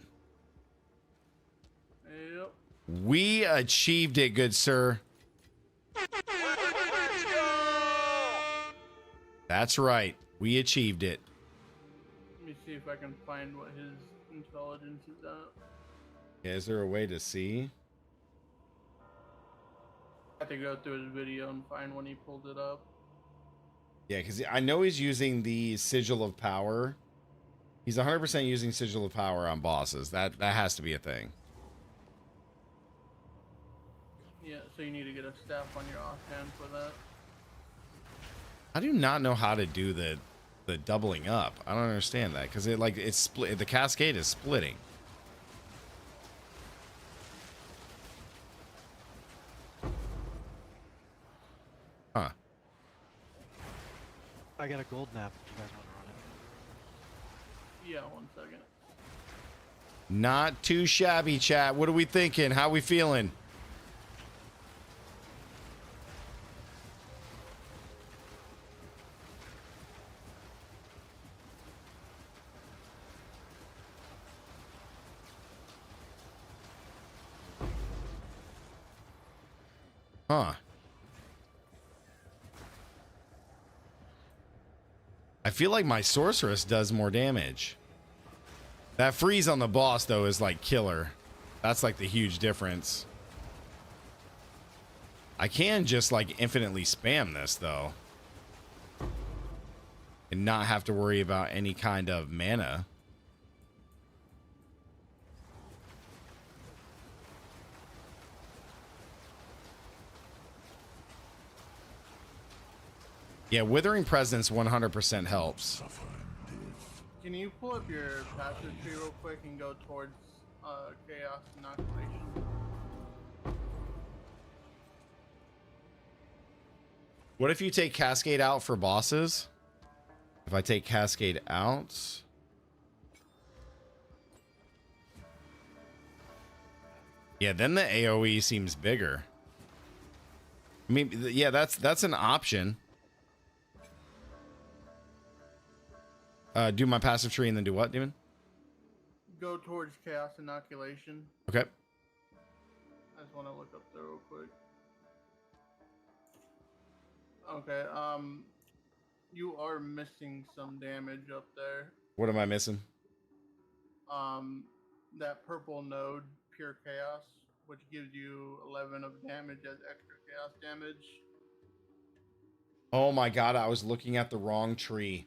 Yep. We achieved it, good sir. That's right. We achieved it. Let me see if I can find what his intelligence is at. Yeah, is there a way to see? I have to go through his video and find when he pulled it up. Yeah, because I know he's using the Sigil of Power. He's 100% using Sigil of Power on bosses. That has to be a thing. Yeah, so you need to get a staff on your offhand for that. I do not know how to do the doubling up. I don't understand that because it's split. The cascade is splitting. Huh. I got a gold map if you guys want to run it. Yeah, 1 second. Not too shabby, chat. What are we thinking? How we feeling? Huh. I feel like my sorceress does more damage. That freeze on the boss, though, is like killer. That's like the huge difference. I can just like infinitely spam this, though. And not have to worry about any kind of mana. Yeah, Withering Presence 100% helps. Can you pull up your passive tree real quick and go towards Chaos Inoculation? What if you take Cascade out for bosses? If I take Cascade out... Yeah, then the AoE seems bigger. I mean, yeah, that's an option. Do my passive tree and then do what, Demon? Go towards Chaos Inoculation. Okay. I just want to look up there real quick. Okay, you are missing some damage up there. What am I missing? That purple node, Pure Chaos, which gives you 11 of damage as extra chaos damage. Oh my god, I was looking at the wrong tree.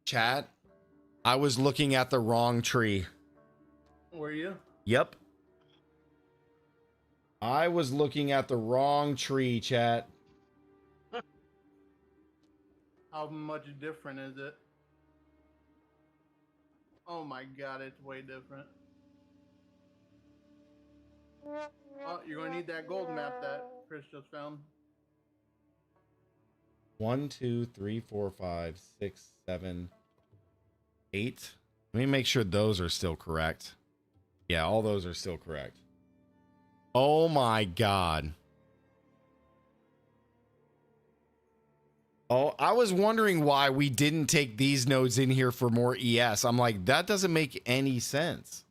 Chat, I was looking at the wrong tree. Were you? Yep. I was looking at the wrong tree, chat. How much different is it? Oh my god, it's way different. Oh, you're gonna need that gold map that Chris just found. 1, 2, 3, 4, 5, 6, 7, 8. Let me make sure those are still correct. Yeah, all those are still correct. Oh my god. Oh, I was wondering why we didn't take these nodes in here for more ES. I'm like, that doesn't make any sense.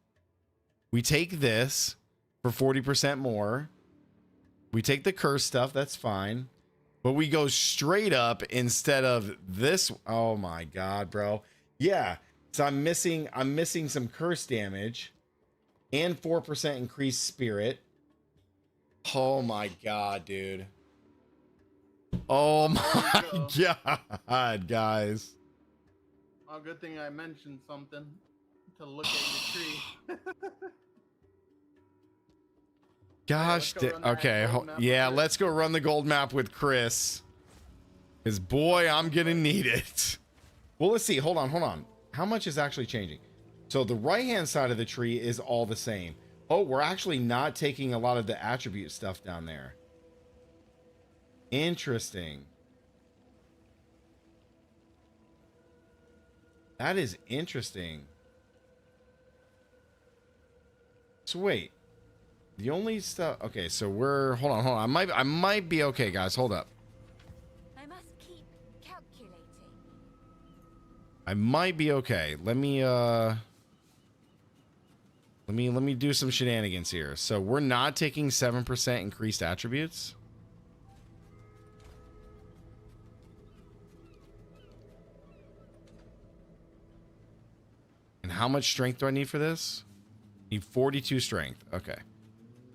We take this for 40% more. We take the curse stuff, that's fine. But we go straight up instead of this. Oh my god, bro. Yeah. So I'm missing some curse damage and 4% increased spirit. Oh my god, dude. Oh my god, guys. Oh, good thing I mentioned something to look at your tree. Gosh, let's go run that okay, gold map yeah, with let's go run the gold map with Chris. Because boy, I'm gonna need it. Well, let's see. Hold on. How much is actually changing? So the right-hand side of the tree is all the same. Oh, we're actually not taking a lot of the attribute stuff down there. Interesting. That is interesting. So wait. The only stuff... Okay, so we're... Hold on. I might be okay, guys. Hold up. I must keep calculating. I might be okay. Let me do some shenanigans here. So we're not taking 7% increased attributes. And how much strength do I need for this? Need 42 strength. Okay.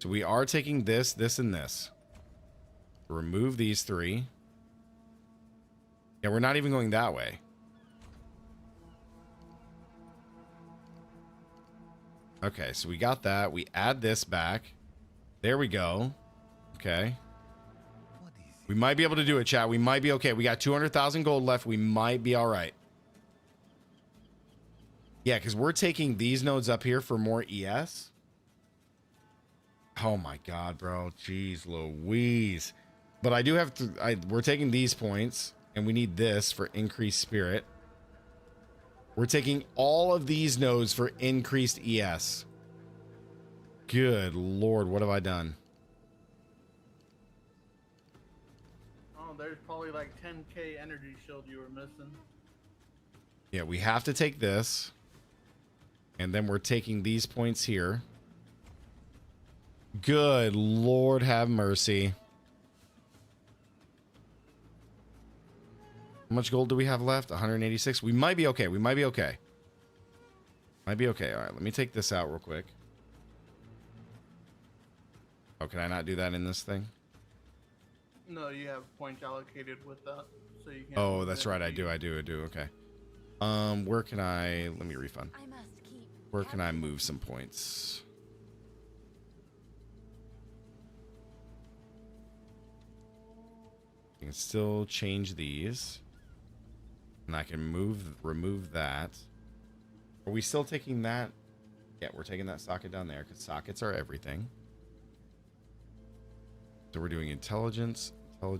So we are taking this, this, and this. Remove these three. Yeah, we're not even going that way. Okay, so we got that. We add this back. There we go. Okay. We might be able to do it, chat. We might be okay. We got 200,000 gold left. We might be all right. Yeah, because we're taking these nodes up here for more ES. Oh my God, bro. Jeez Louise. But I do have to... we're taking these points, and we need this for increased spirit. We're taking all of these nodes for increased ES. Good Lord, what have I done? Oh, there's probably like 10k energy shield you were missing. Yeah, we have to take this. And then we're taking these points here. Good Lord, have mercy. How much gold do we have left? 186. We might be okay. Might be okay. All right, let me take this out real quick. Oh, can I not do that in this thing? No, you have points allocated with that, so you can. Oh, that's right. I do. Okay. Where can I... Let me refund. I must keep. Where can I move some points? I can still change these. And I can remove that. Are we still taking that? Yeah, we're taking that socket down there because sockets are everything. So we're doing intelligence. Oh.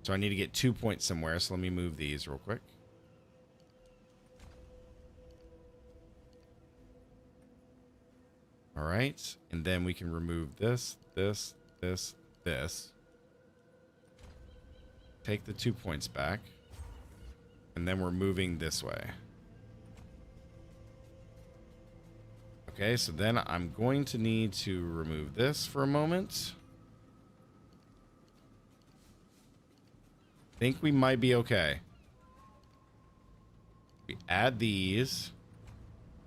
So I need to get 2 points somewhere. So let me move these real quick. All right. And then we can remove this. Take the 2 points back. And then we're moving this way. Okay, so then I'm going to need to remove this for a moment. I think we might be okay. We add these.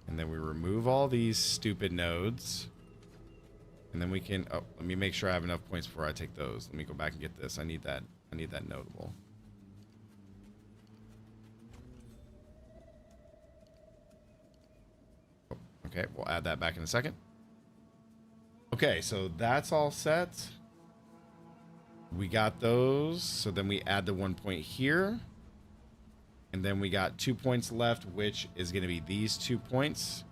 And then we remove all these stupid nodes. And then we can... Oh, let me make sure I have enough points before I take those. Let me go back and get this. I need that notable. Oh, okay, we'll add that back in a second. Okay, so that's all set. We got those. So then we add the 1 point here. And then we got 2 points left, which is going to be these 2 points.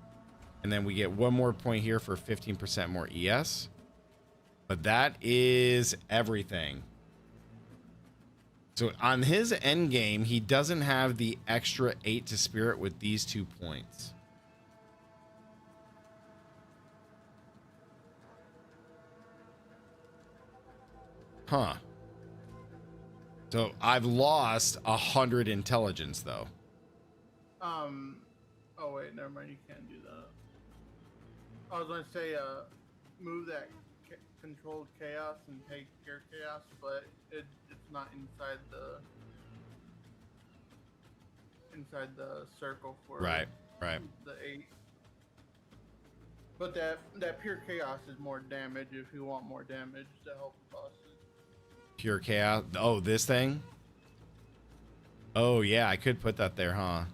And then we get 1 more point here for 15% more ES. But that is everything. So on his end game, he doesn't have the extra 8 to spirit with these 2 points. Huh. So I've lost 100 intelligence though. Oh wait, never mind. You can't do that. I was gonna say, move that controlled chaos and take pure chaos, but it's not inside the circle for Right. the 8. But that pure chaos is more damage if you want more damage to help bosses. Pure chaos. Oh, this thing? Oh yeah, I could put that there, huh?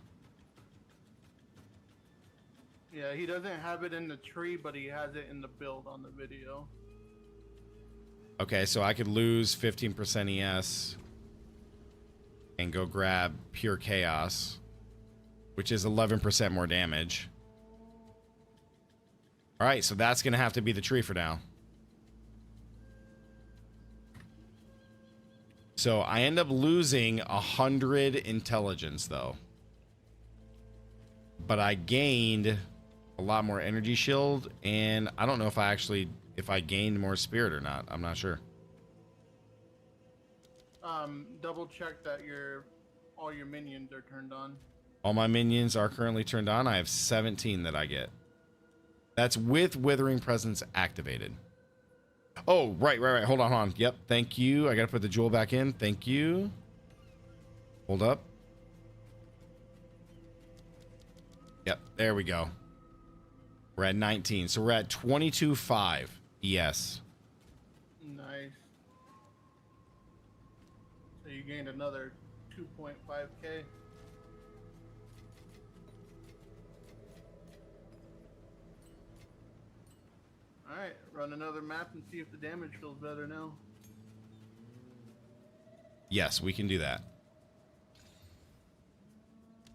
Yeah, he doesn't have it in the tree, but he has it in the build on the video. Okay, so I could lose 15% ES and go grab Pure Chaos, which is 11% more damage. All right, so that's going to have to be the tree for now. So I end up losing 100 intelligence, though. But I gained a lot more energy shield, and I don't know if I gained more spirit or not. I'm not sure. Double check that all your minions are turned on. All my minions are currently turned on. I have 17 that I get. That's with Withering Presence activated. Oh, right. Hold on. Yep, thank you. I gotta put the jewel back in. Thank you. Hold up. Yep, there we go. We're at 19. So we're at 22.5 ES. Nice. So you gained another 2.5k. Alright, run another map and see if the damage feels better now. Yes, we can do that.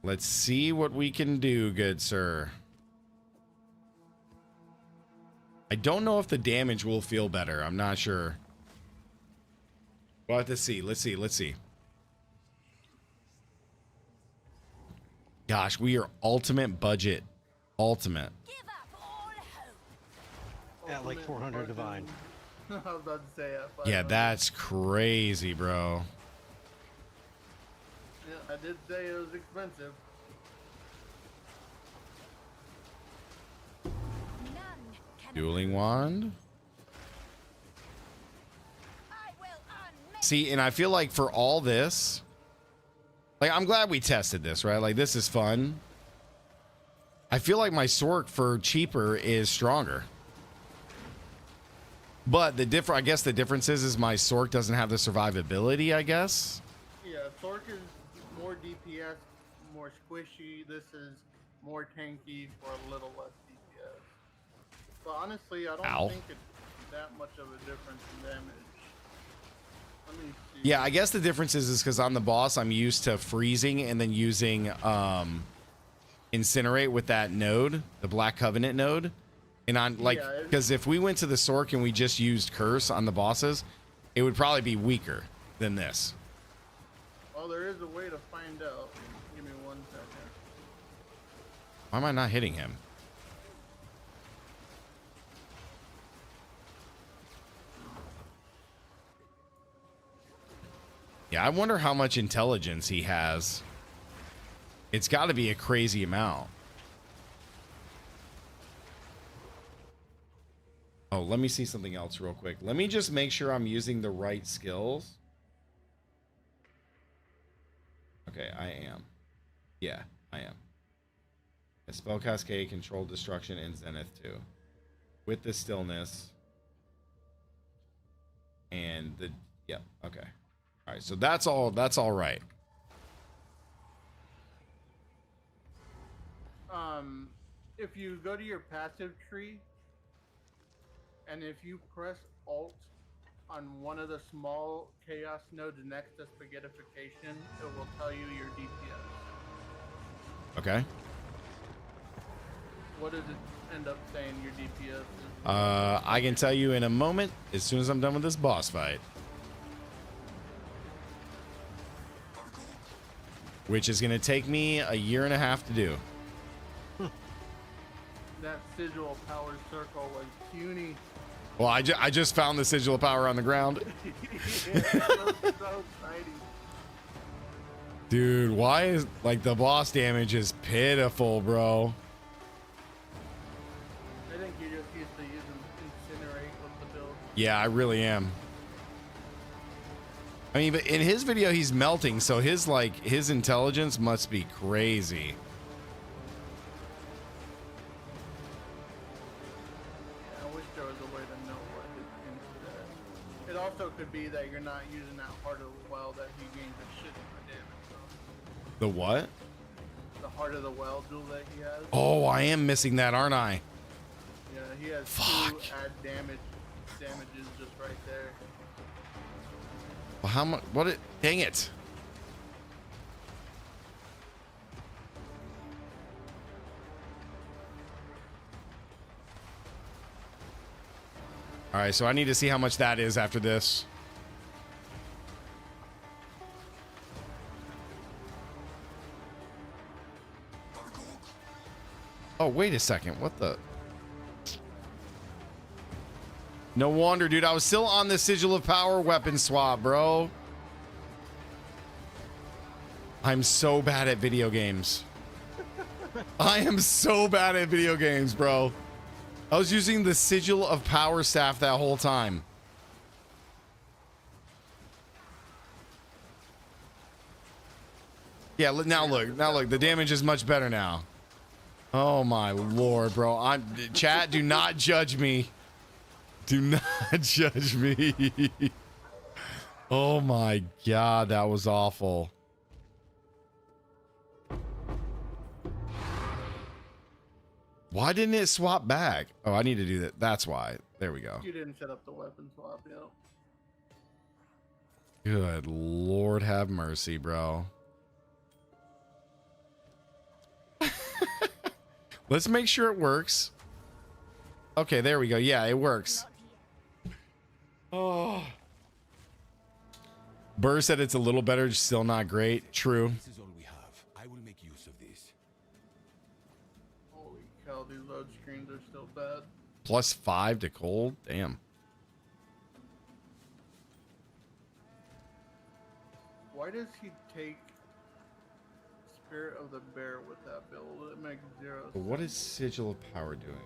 Let's see what we can do, good sir. I don't know if the damage will feel better. I'm not sure. We'll have to see. Let's see. Gosh, we are ultimate budget. Ultimate. Give up all hope. At like 400 divine. I was about to say at 500. Yeah, that's crazy, bro. Yeah, I did say it was expensive. None can Dueling wand. I will unmake. See, and I feel like for all this, like, I'm glad we tested this, right? Like, this is fun. I feel like my Sork for cheaper is stronger. But I guess the difference is my Sork doesn't have the survivability, I guess. Yeah, Sork is more DPS, more squishy. This is more tanky for a little less DPS. But honestly, I don't think it's that much of a difference in damage. Let me see. Yeah, I guess the difference is because on the boss, I'm used to freezing and then using Incinerate with that node, the Black Covenant node. And on, like, because if we went to the Sork and we just used Curse on the bosses, it would probably be weaker than this. Oh, there is a way to find out. Give me 1 second. Why am I not hitting him? Yeah, I wonder how much intelligence he has. It's got to be a crazy amount. Oh, let me see something else real quick. Let me just make sure I'm using the right skills. Okay, I am. Yeah, I am. A spell cascade, control destruction, and zenith too. With the stillness. And the, yeah, okay. All right, so that's all right. If you go to your passive tree, and if you press Alt on one of the small chaos nodes next to spaghettification, it will tell you your DPS. Okay. What does it end up saying your DPS is? I can tell you in a moment, as soon as I'm done with this boss fight. Which is going to take me a year and a half to do. That sigil power circle was puny. Well, I just found the sigil of power on the ground. Yeah, so exciting. Dude, why is, like, the boss damage is pitiful, bro. I think you're just used to using Incinerate with the build. Yeah, I really am. I mean, but in his video, he's melting, so his intelligence must be crazy. I wish there was a way to know what his into that. It also could be that you're not using that part of the well that he gains a shit ton of damage from. The what? The Heart of the Well duel that he has. Oh, I am missing that, aren't I? Yeah, he has Fuck. 2 add damages just right there. Well, how much? What? Dang it. All right, so I need to see how much that is after this. Oh, wait a second. What the? No wonder, dude. I was still on the Sigil of Power weapon swap, bro. I'm so bad at video games. I am so bad at video games, bro. I was using the Sigil of Power staff that whole time. Yeah, now look, the damage is much better now. Oh my lord, bro. Chat, do not judge me. Do not judge me. Oh my god, that was awful. Why didn't it swap back? Oh, I need to do that. That's why. There we go. You didn't set up the weapon swap, yo. Good Lord have mercy, bro. Let's make sure it works. Okay, there we go. Yeah, it works. Oh. Burr said it's a little better, still not great. True. This is all we have. I will make use of this. Holy cow, these load screens are still bad. +5 to cold. Damn. Why does he take Spirit of the Bear with that build? It makes 0 But what is Sigil of Power doing?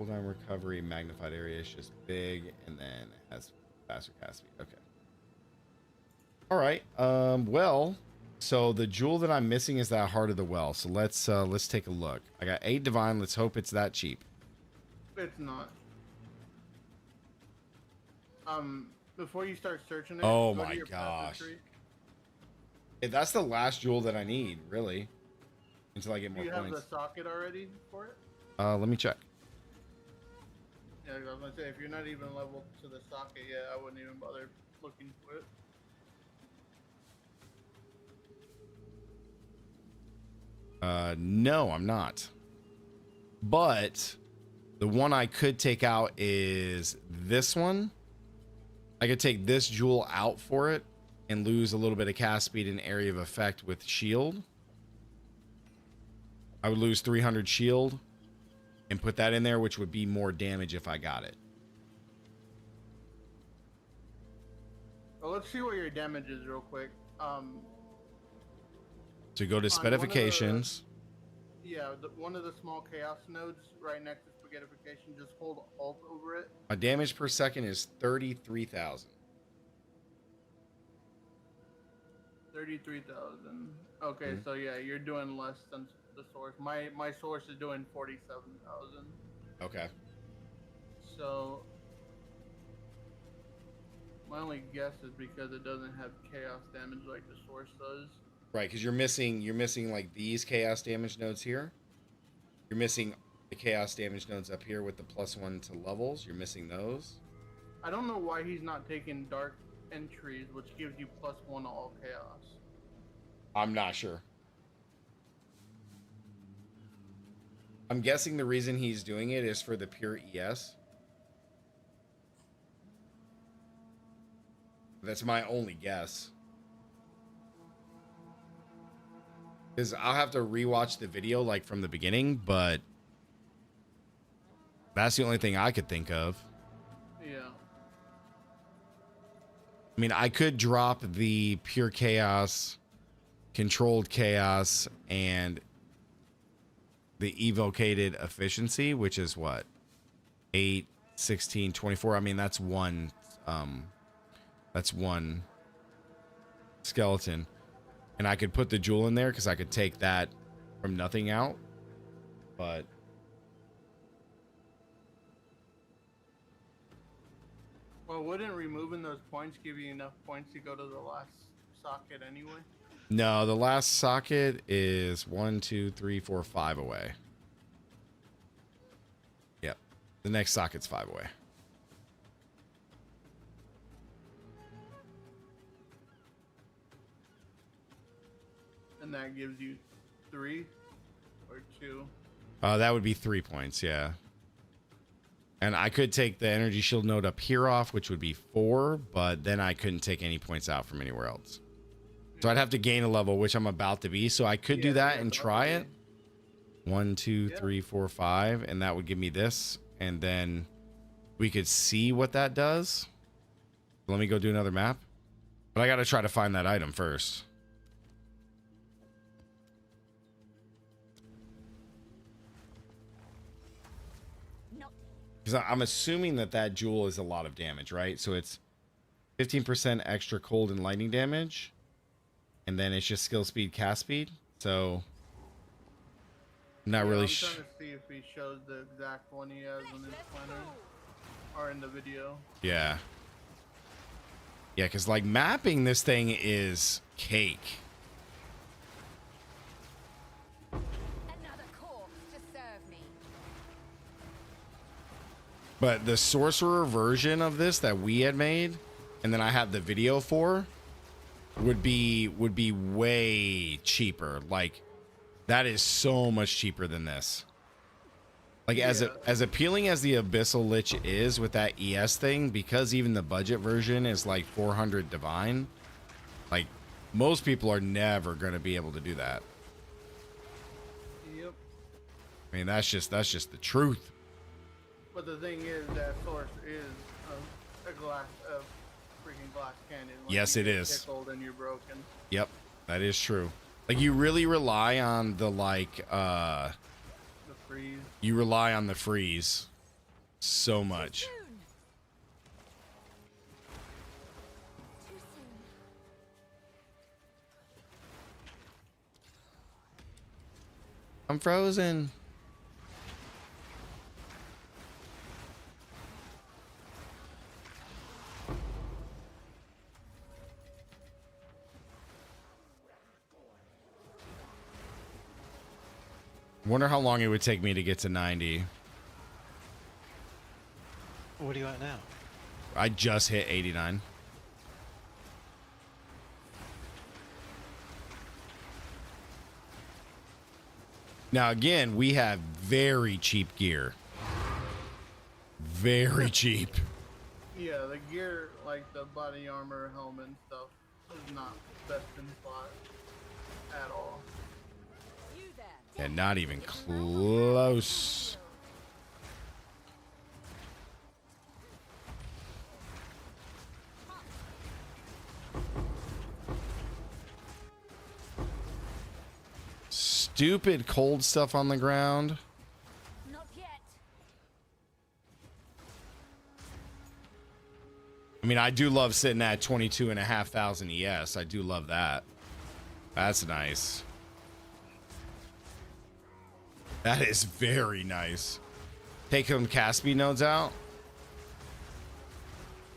Cooldown recovery, magnified area is just big, and then it has faster cast speed. Okay. All right. Well, so the jewel that I'm missing is that Heart of the Well. So let's take a look. I got 8 divine. Let's hope it's that cheap. It's not. Before you start searching it, Oh go to my your passive gosh. tree. Hey, that's the last jewel that I need, really, until I get Do more you have points. the socket already for it? Let me check. Yeah, I was gonna say, if you're not even leveled to the socket yet, I wouldn't even bother looking for it. No, I'm not. But the one I could take out is this one. I could take this jewel out for it and lose a little bit of cast speed and area of effect with shield. I would lose 300 shield and put that in there, which would be more damage if I got it. Well, let's see what your damage is real quick. So go to On specifications. One of the small chaos nodes right next to spaghettification, just hold Alt over it. My damage per second is 33,000. 33,000. Okay, so yeah, you're doing less than the source. My source is doing 47,000. Okay. So my only guess is because it doesn't have chaos damage like the source does. Right, because you're missing like these chaos damage nodes here. You're missing the chaos damage nodes up here with the +1 to levels. You're missing those. I don't know why he's not taking dark entries, which gives you +1 to all chaos. I'm not sure. I'm guessing the reason he's doing it is for the pure ES. That's my only guess. Because I'll have to rewatch the video like from the beginning, but that's the only thing I could think of. Yeah. I mean, I could drop the pure chaos, controlled chaos, and the evocated efficiency, which is what? 8, 16, 24. I mean, that's one skeleton. And I could put the jewel in there because I could take that from nothing out. But Well, wouldn't removing those points give you enough points to go to the last socket anyway? No, the last socket is 1, 2, 3, 4, 5 away. Yep. The next socket's 5 away. And that gives you 3 or 2. That would be 3 points, yeah. And I could take the energy shield node up here off, which would be 4, but then I couldn't take any points out from anywhere else. So I'd have to gain a level, which I'm about to be. So I could do that and try it. 1, 2, 3, 4, 5, and that would give me this. And then we could see what that does. Let me go do another map. But I got to try to find that item first. Because I'm assuming that that jewel is a lot of damage, right? So it's 15% extra cold and lightning damage. And then it's just skill speed, cast speed. So I'm not really I'm trying to see if he shows the exact one he has on his planner or in the video. Yeah. Yeah, because like mapping this thing is cake. Another corpse to serve me. But the sorcerer version of this that we had made, and then I had the video for, would be way cheaper. Like that is so much cheaper than this. Like as appealing as the Abyssal Lich is with that ES thing, because even the budget version is like 400 divine, like most people are never going to be able to do that. Yep. I mean, that's just the truth. But the thing is that source is a freaking glass cannon. Like, Yes, you it get is. tickled and you're broken. Yep, that is true. Like you really rely on the The freeze. you rely on the freeze so much. Too soon. I'm frozen. Wonder how long it would take me to get to 90. What are you at now? I just hit 89. Now again, we have very cheap gear. Very cheap. Yeah, the gear, like the body armor, helmet, and stuff, is not best in slot at all. You there. And not even close. Stupid cold stuff on the ground. Not yet. I mean, I do love sitting at 22,500 ES. I do love that. That's nice. That is very nice. Take some cast speed nodes out.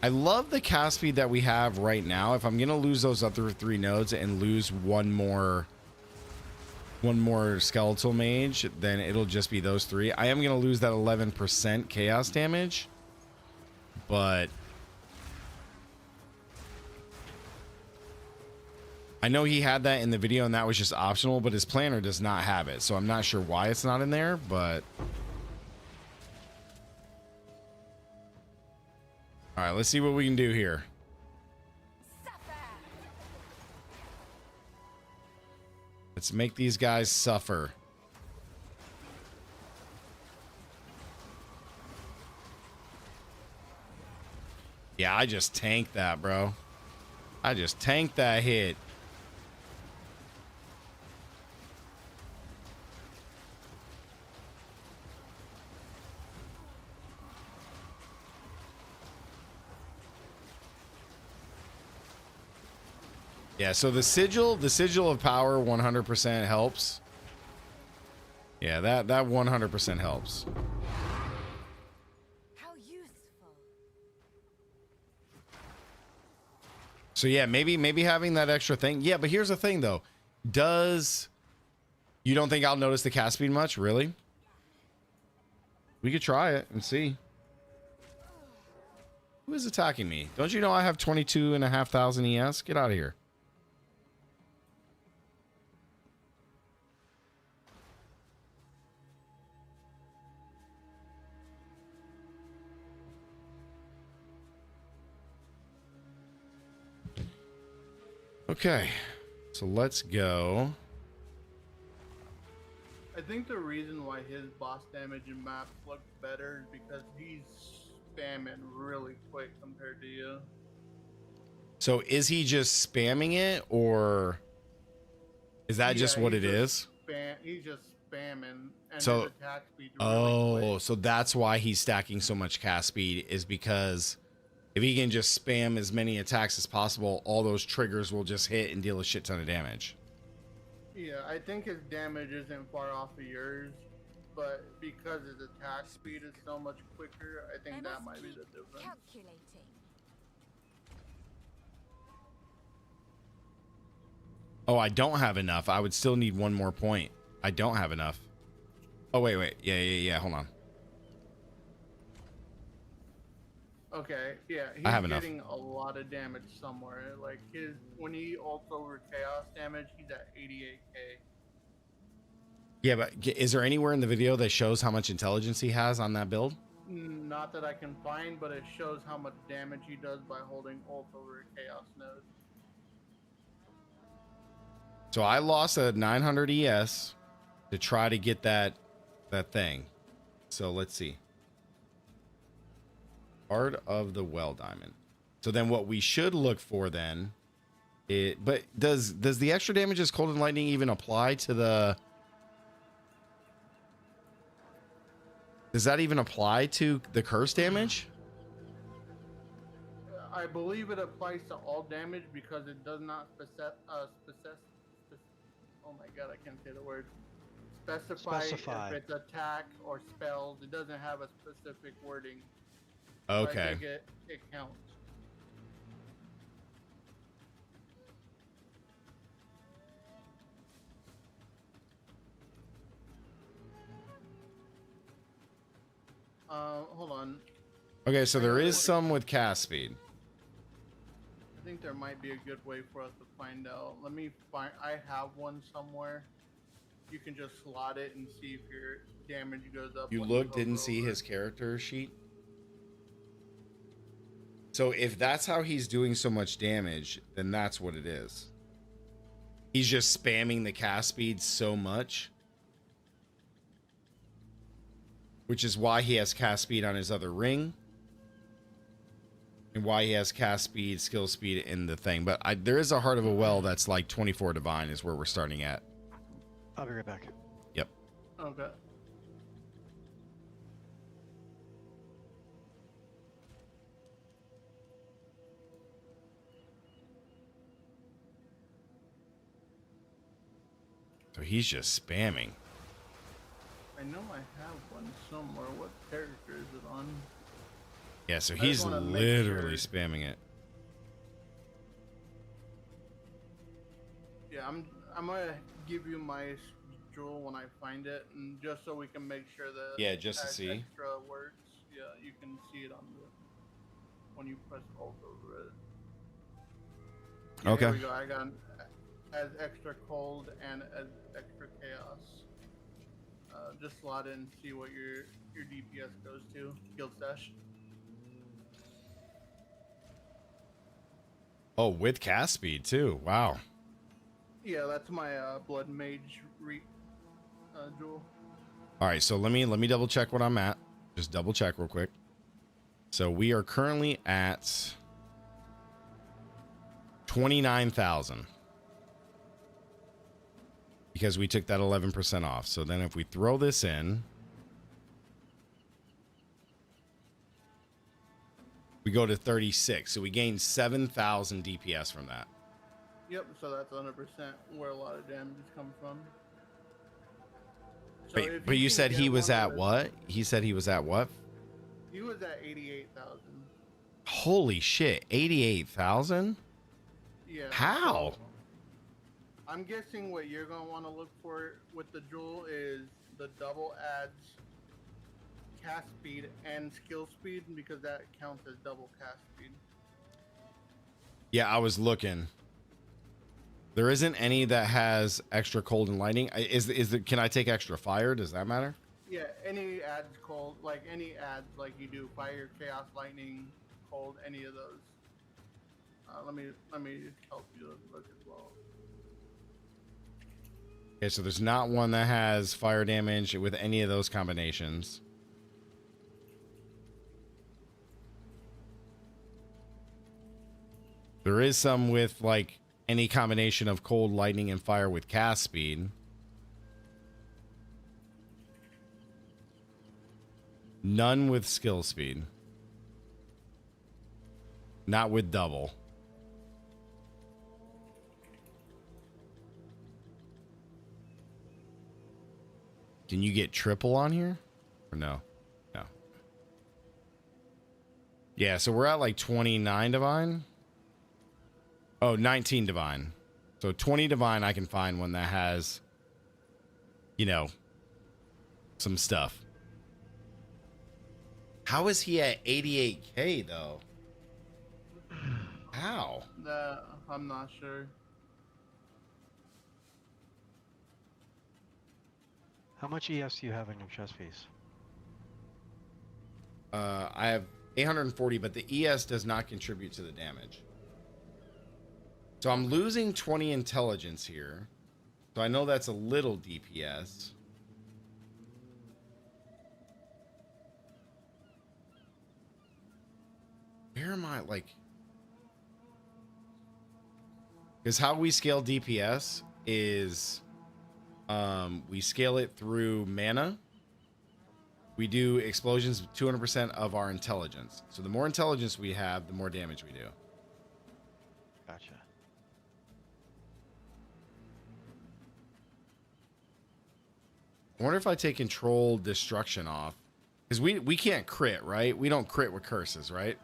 I love the cast speed that we have right now. If I'm going to lose those other 3 nodes and lose one more skeletal mage, then it'll just be those 3. I am going to lose that 11% chaos damage, but I know he had that in the video and that was just optional, but his planner does not have it. So I'm not sure why it's not in there, but all right, let's see what we can do here. Let's make these guys suffer. Yeah, I just tanked that, bro. I just tanked that hit. Yeah, so the sigil of power 100% helps. Yeah, that 100% helps. How useful. So yeah, maybe having that extra thing. Yeah, but here's the thing though. You don't think I'll notice the cast speed much? Really? We could try it and see. Who is attacking me? Don't you know I have 22,500 ES? Get out of here. Okay, so let's go. I think the reason why his boss damage and maps look better is because he's spamming really quick compared to you. So is he just spamming it, or is that just what it is? He's just spamming, and So- his attack speed's really quick. So that's why he's stacking so much cast speed, is because if he can just spam as many attacks as possible, all those triggers will just hit and deal a shit ton of damage. Yeah, I think his damage isn't far off of yours, but because his attack speed is so much quicker, I think that might be the difference. Calculating. Oh, I don't have enough. I would still need one more point. I don't have enough. Oh, wait. Yeah. Hold on. Okay, yeah, he's I have enough. getting a lot of damage somewhere. Like when he ults over chaos damage, he's at 88k. Yeah, but is there anywhere in the video that shows how much intelligence he has on that build? Not that I can find, but it shows how much damage he does by holding ult over a chaos node. So I lost a 900 ES to try to get that thing. So let's see. Heart of the Well Diamond. So then what we should look for then, but does the extra damage as Cold and Lightning even apply to the... Does that even apply to the curse damage? I believe it applies to all damage because it does not oh my god, I can't say the word. Specify if it's attack or spells. It doesn't have a specific wording. Okay. I think it counts. Hold on. Okay, so there is some with cast speed. I think there might be a good way for us to find out. Let me find. I have one somewhere. You can just slot it and see if your damage goes up. You when looked, didn't hover see over. his character sheet? So if that's how he's doing so much damage, then that's what it is. He's just spamming the cast speed so much. Which is why he has cast speed on his other ring. And why he has cast speed, skill speed in the thing. But there is a Heart of a Well that's like 24 Divine is where we're starting at. I'll be right back. Okay. So he's just spamming. I know I have one somewhere. What character is it on? Yeah, so I he's just wanna make literally sure. spamming it. Yeah, I'm gonna give you my jewel when I find it, and just so we can make sure that Yeah, just to as see. extra works. Yeah, you can see it on the when you press alt over it. Yeah, Okay. Here we go. I got as extra cold and as extra chaos. Just slot in and see what your DPS goes to. Guild stash. Oh, with cast speed too. Wow. Yeah, that's my blood mage jewel. All right, so let me double check what I'm at. Just double check real quick. So we are currently at 29,000 because we took that 11% off. So then if we throw this in, we go to 36. So we gain 7,000 DPS from that. Yep, so that's 100% where a lot of damage is coming from. So But, if but you can said get he was one at of the- what? He said he was at what? He was at 88,000. Holy shit, 88,000? Yeah. How? so I'm guessing what you're gonna want to look for with the jewel is the double adds cast speed and skill speed, because that counts as double cast speed. Yeah, I was looking. There isn't any that has extra cold and lightning. Can I take extra fire? Does that matter? Yeah, any adds cold, like any adds like you do fire, chaos, lightning, cold, any of those. Let me help you look as well. Okay, so there's not one that has fire damage with any of those combinations. There is some with like any combination of cold, lightning, and fire with cast speed. None with skill speed. Not with double. Can you get triple on here? Or no? No. Yeah, so we're at like 29 divine. Oh, 19 divine. So 20 divine, I can find one that has, you know, some stuff. How is he at 88k though? How? I'm not sure. How much ES do you have in your chest piece? I have 840, but the ES does not contribute to the damage. So I'm losing 20 intelligence here. So I know that's a little DPS. Where am I, like... Because how we scale DPS is... we scale it through mana. We do explosions with 200% of our intelligence. So the more intelligence we have, the more damage we do. Gotcha. I wonder if I take control destruction off. Because we can't crit, right? We don't crit with curses, right?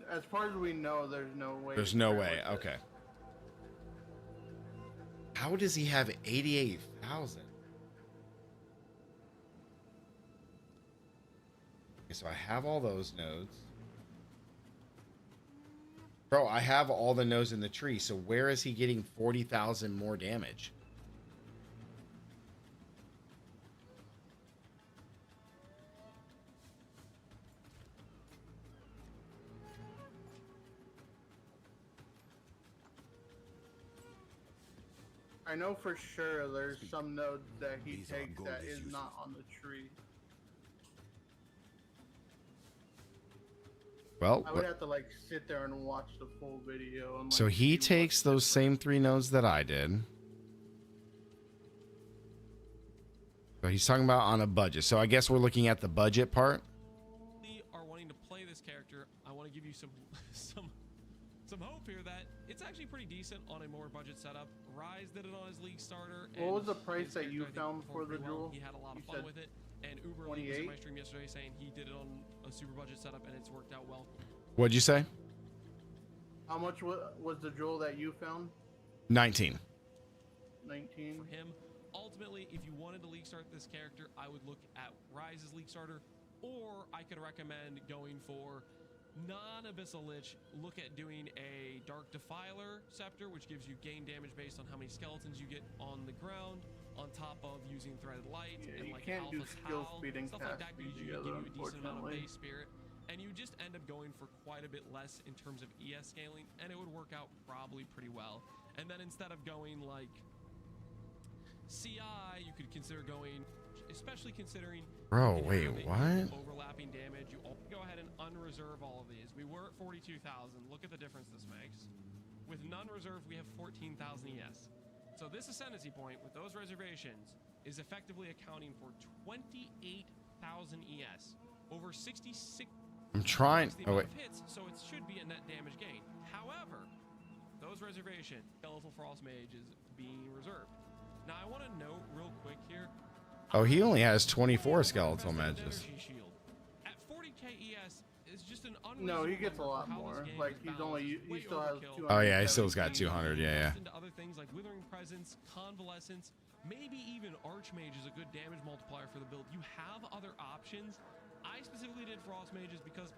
As far as we know, there's no way. There's no way. Okay. How does he have 88,000? Okay, so I have all those nodes. Bro, I have all the nodes in the tree. So where is he getting 40,000 more damage? I know for sure there's some nodes that he These are takes gold that is issues. not on the tree. Well, I would have to like sit there and watch the full video. And, like, so he see what's takes those different. same 3 nodes that I did. So he's talking about on a budget. So I guess we're looking at the budget part. We are wanting to play this character. I want to give you some hope here that it's actually pretty decent on a more budget setup. Rise did it on his league starter. What was the and price his that you character, I think, found for performed the pretty well. jewel? He had a lot You of fun said with it. And Uber Lee was in 28? my stream yesterday saying he did it on a super budget setup and it's worked out well. What'd you say? How much was the jewel that you found? 19. 19. For him, ultimately, if you wanted to league start this character, I would look at Rise's league starter, or I could recommend going for non-Abyssal Lich. Look at doing a Dark Defiler Scepter, which gives you gain damage based on how many skeletons you get on the ground, on top of using Threaded Light Yeah, and you like can't do Alpha's skill Howl, speed and stuff cast like that, speed because you together, give you a decent amount of unfortunately. base spirit, and you just end up going for quite a bit less in terms of ES scaling, and it would work out probably pretty well. And then instead of going like CI, you could consider going, especially considering Bro, you can wait, have it what? use overlapping damage. You go ahead and unreserve all of these. We were at 42,000. Look at the difference this makes. With none reserved, we have 14,000 ES. So this ascendancy point with those reservations is effectively accounting for 28,000 ES. Over 66. I'm trying. The Oh, amount wait. of hits, so it should be a net damage gain. However, those reservations, Skeletal Frost Mage is being reserved. Now I want to note real quick here. Oh, he only has 24 skeletal mages. Shield. At 40k ES, is just an No, he unreasonable gets a number lot for how more. this game Like is he's balanced. only It's way he still has overkill. 200. Oh yeah, he still's got 200. Yeah, yeah. Into other things like Withering Presence, Convalescence, maybe even Archmage is a good damage multiplier for the build. You have other options. I specifically did Frost Mages because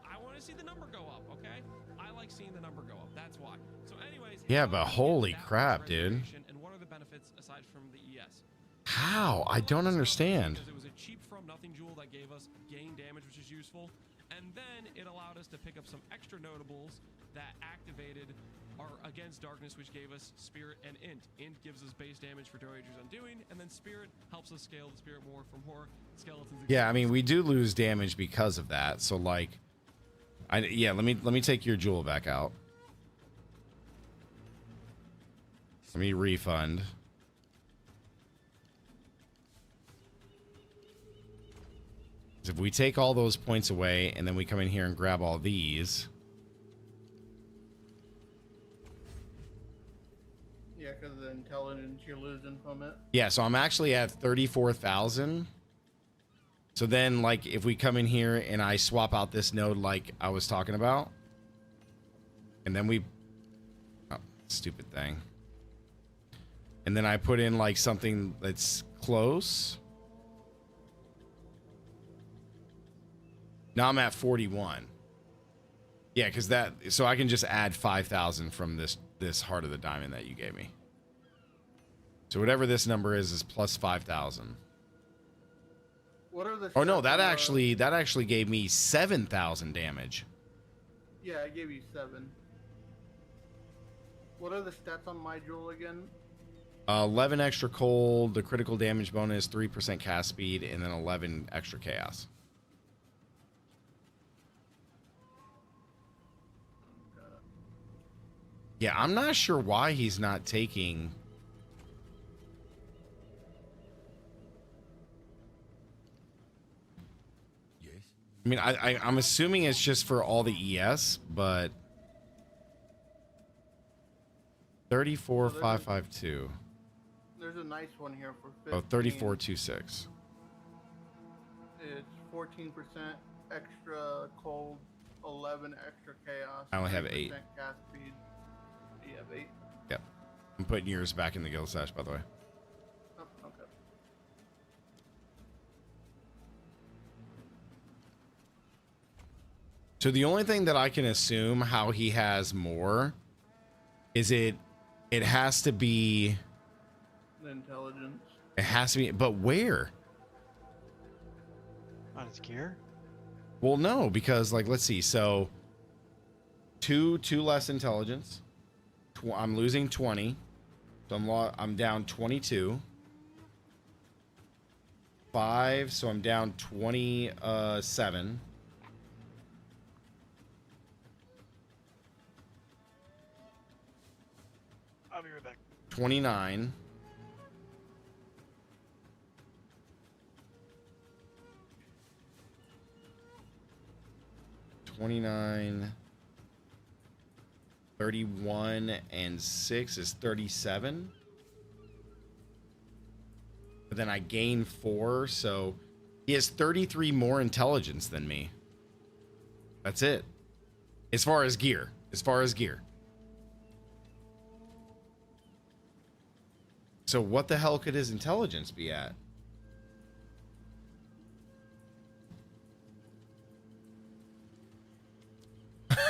I want to see the number go up, okay? I like seeing the number go up. That's why. So anyways, Yeah, how but do we get holy that crap, much dude. reservation, and what are the benefits aside from the ES? How? I don't understand. Because it was a cheap from nothing jewel that gave us gain damage, which is useful. And then it allowed us to pick up some extra notables that activated our Against Darkness, which gave us Spirit and Int. Int gives us base damage for Dowager's Undoing, and then Spirit helps us scale the Spirit more from more skeletons. Yeah, I mean, we do lose damage because of that. So like, yeah, let me take your jewel back out. Let me refund. If we take all those points away and then we come in here and grab all these. Yeah, because of the intelligence you're losing from it. Yeah, so I'm actually at 34,000. So then, like, if we come in here and I swap out this node like I was talking about, and then we... Oh, stupid thing. And then I put in, like, something that's close. Now I'm at 41. Yeah, because that... So I can just add 5,000 from this Heart of the Diamond that you gave me. So whatever this number is plus 5,000. What are the? Oh no, stats that on the- actually gave me 7,000 damage. Yeah, I gave you 7. What are the stats on my jewel again? 11 extra cold, the critical damage bonus, 3% cast speed, and then 11 extra chaos. Yeah, I'm not sure why he's not taking... Yes? I mean, I'm assuming it's just for all the ES, but... 34,552. There's a nice one here for 15. Oh, 3426. It's 14% extra cold, 11 extra chaos. I only have 3% 8. Cast speed. You have 8. Yep. I'm putting yours back in the guild stash, by the way. Oh, okay. So the only thing that I can assume how he has more is it has to be... The intelligence. It has to be... But where? On his gear? Well, no, because, like, let's see. So, two less intelligence. I'm losing 20. So I'm down 22. 5, so I'm down 27. I'll be right back. 29. $29, 31, and 6 is 37. But then I gain 4, so he has 33 more intelligence than me. That's it. As far as gear. So what the hell could his intelligence be at?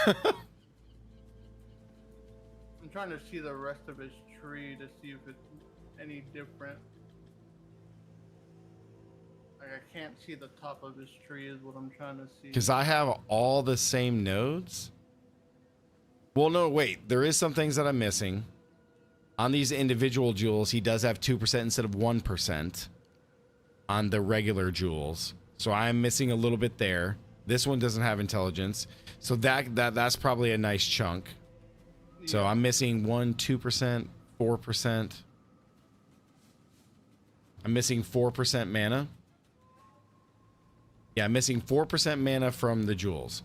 I'm trying to see the rest of his tree to see if it's any different. Like, I can't see the top of his tree is what I'm trying to see. Because I have all the same nodes. Well, no, wait. There is some things that I'm missing. On these individual jewels, he does have 2% instead of 1% on the regular jewels. So I'm missing a little bit there. This one doesn't have intelligence. So that's probably a nice chunk. So I'm missing 1%, 2%, 4%. I'm missing 4% mana. Yeah, I'm missing 4% mana from the jewels.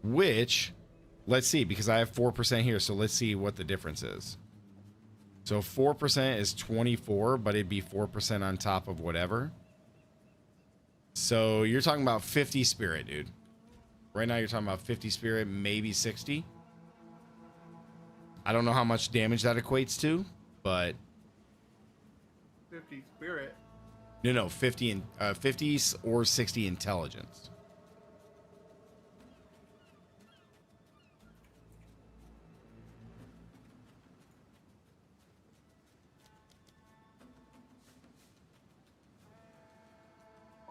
Which, let's see, because I have 4% here, so let's see what the difference is. So 4% is 24, but it'd be 4% on top of whatever. So you're talking about 50 spirit, dude. Right now you're talking about 50 spirit, maybe 60. I don't know how much damage that equates to, but 50 spirit. no, 50 and 50 or 60 intelligence.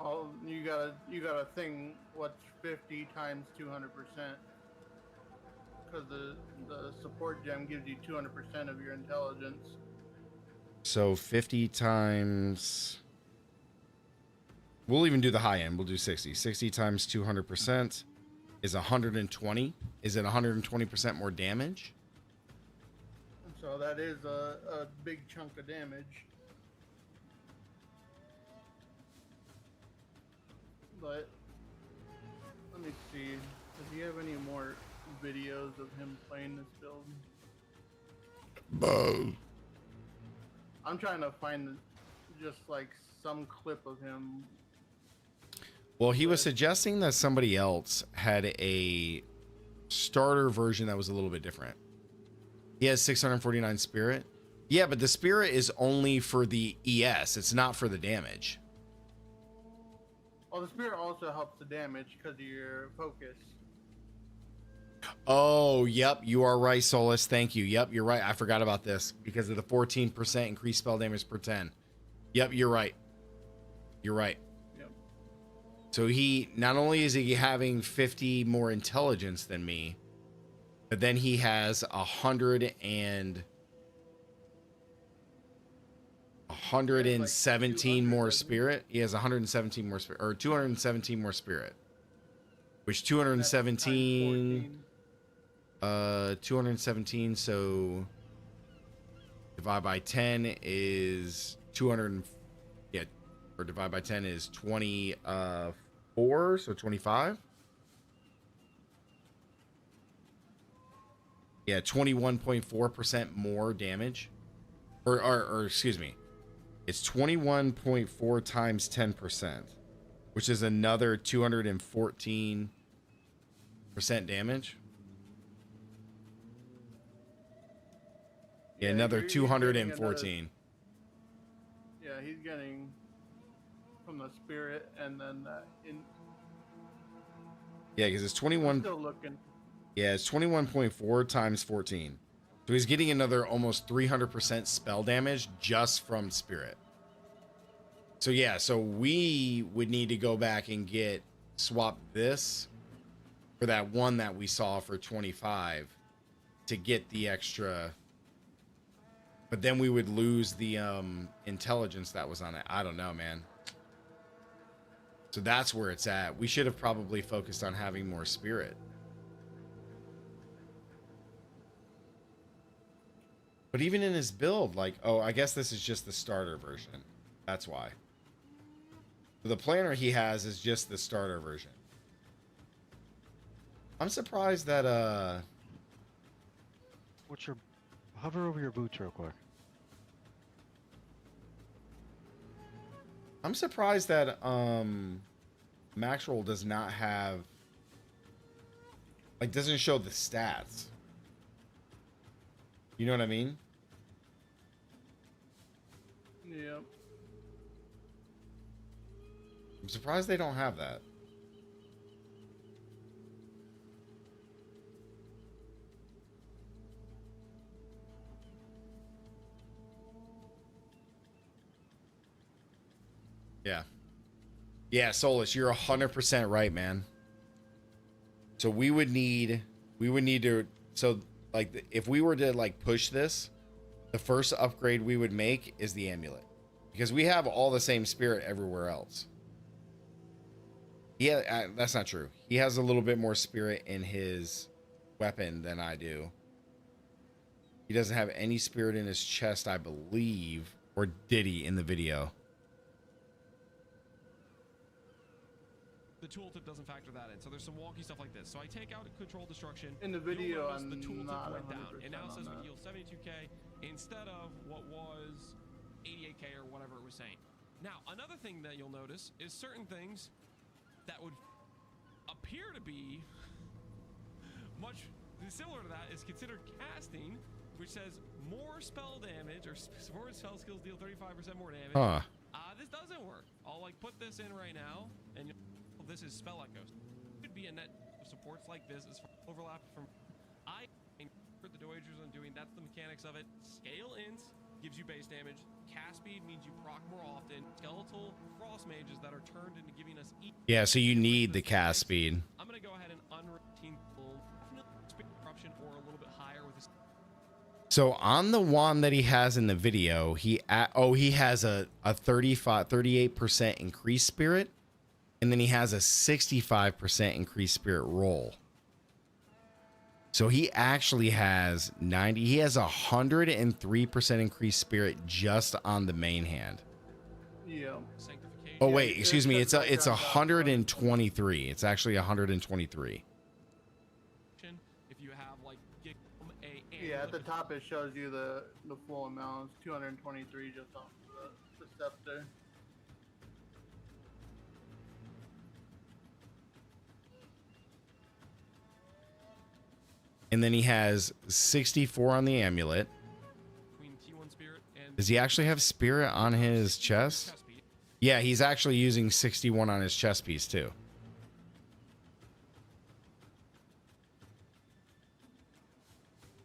Oh, you gotta think what's 50 times 200%. Because the support gem gives you 200% of your intelligence. So 50 times. We'll even do the high end. We'll do 60. 60 times 200% is 120. Is it 120% more damage? So that is a big chunk of damage. But let me see. Does he have any more videos of him playing this build? I'm trying to find just like some clip of him. Well, he was suggesting that somebody else had a starter version that was a little bit different. He has 649 spirit. Yeah, but the spirit is only for the ES. It's not for the damage. Oh, the spirit also helps the damage because of your focus. Oh, yep. You are right, Solus. Thank you. Yep, you're right. I forgot about this because of the 14% increased spell damage per 10. Yep, you're right. You're right. Yep. So he, not only is he having 50 more intelligence than me, but then he has 117 more spirit. He has 117 more spirit, or 217 more spirit. Which 217, 217, so divide by 10 is 200, yeah, or divide by 10 is 24, so 25. Yeah, 21.4% more damage. Or excuse me. It's 21.4 times 10%, which is another 214% damage. Yeah, another 214. Yeah, he's getting from the spirit and then Yeah, because it's I'm 21. still looking. Yeah, it's 21.4 times 14. So he's getting another almost 300% spell damage just from spirit. So yeah, so we would need to go back and swap this for that one that we saw for 25 to get the extra. But then we would lose the intelligence that was on it. I don't know, man. So that's where it's at. We should have probably focused on having more spirit. But even in his build, like, oh, I guess this is just the starter version. That's why. The planner he has is just the starter version. I'm surprised that, What's your... Hover over your boots real quick. I'm surprised that, Maxroll does not have, like, doesn't show the stats. You know what I mean? Yep. I'm surprised they don't have that. Yeah. Yeah, Solus, you're 100% right, man. So we would need to, so like if we were to like push this, the first upgrade we would make is the amulet, because we have all the same spirit everywhere else. Yeah, that's not true. He has a little bit more spirit in his weapon than I do. He doesn't have any spirit in his chest, I believe, or did he in the video? The tooltip doesn't factor that in, so there's some wonky stuff like this. So I take out control destruction. In the video, you'll notice the I'm tooltip not went down. 100% It now on says that. we heal 72k instead of what was 88k or whatever it was saying. Now, another thing that you'll notice is certain things that would appear to be much similar to that is considered casting, which says more spell damage or more spell skills deal 35% more damage. Huh. This doesn't work. I'll like put this in right now, and this is spell echoes. Could be a net of supports like this is overlap from. I put the Doagers on doing. That's the mechanics of it. Scale int gives you base damage. Cast speed means you proc more often. Skeletal frost mages that are turned into giving us. Yeah, so you need the cast speed. I'm gonna go ahead and unroutine corruption or a little bit higher with this. So on the wand that he has in the video, he has a 38% increased spirit, and then he has a 65% increased spirit roll. So he actually has 90. He has 103% increased spirit just on the main hand. Yeah. Oh wait, excuse me. It's 123. It's actually 123. If you have like yeah, at the top it shows you the full amount. It's 223 just off the scepter. And then he has 64 on the amulet. Does he actually have spirit on his chest? Yeah, he's actually using 61 on his chest piece too.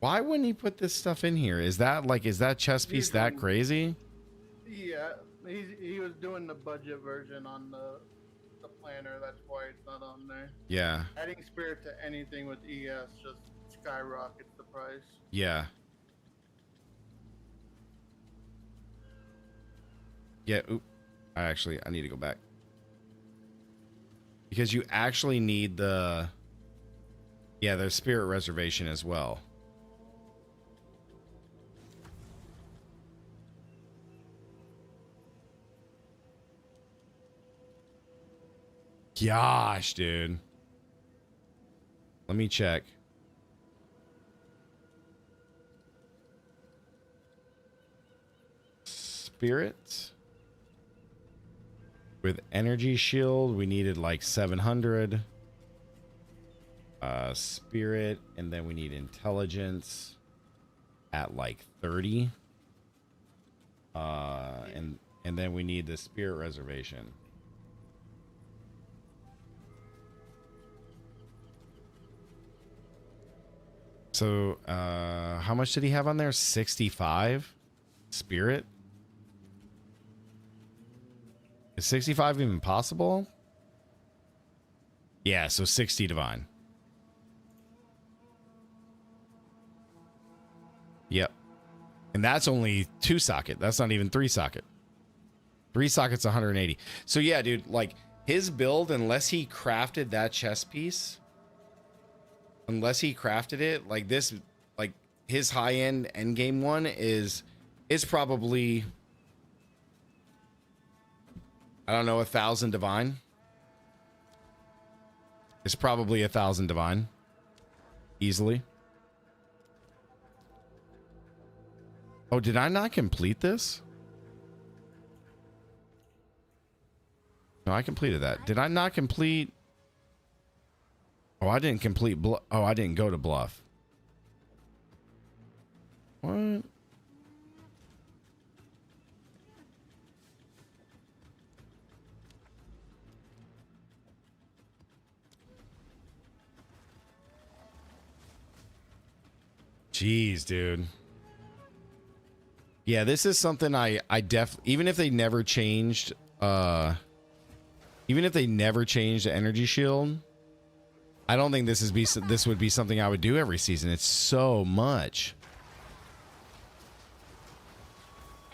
Why wouldn't he put this stuff in here? Is that chest piece that crazy? Yeah, he was doing the budget version on the planner. That's why it's not on there. Yeah. Adding spirit to anything with ES just skyrockets the price. Yeah. Yeah. Oop. I need to go back. Because you actually need the... Yeah, there's spirit reservation as well. Gosh, dude. Let me check. Spirit. With energy shield, we needed like 700. Spirit, and then we need intelligence at like 30. And then we need the spirit reservation. So, how much did he have on there? 65 spirit? Is 65 even possible? Yeah, so 60 divine. Yep. And that's only 2 socket. That's not even 3 socket. 3 sockets, 180. So yeah, dude, like his build, unless he crafted that chest piece, unless he crafted it, like this, like his high-end endgame one is probably, I don't know, 1,000 divine. It's probably 1,000 divine. Easily. Oh, did I not complete this? No, I completed that. Did I not complete? Oh, I didn't complete. Oh, I didn't go to Bluff. What? Jeez, dude. Yeah, this is something I even if they never changed the energy shield, I don't think this would be something I would do every season. It's so much.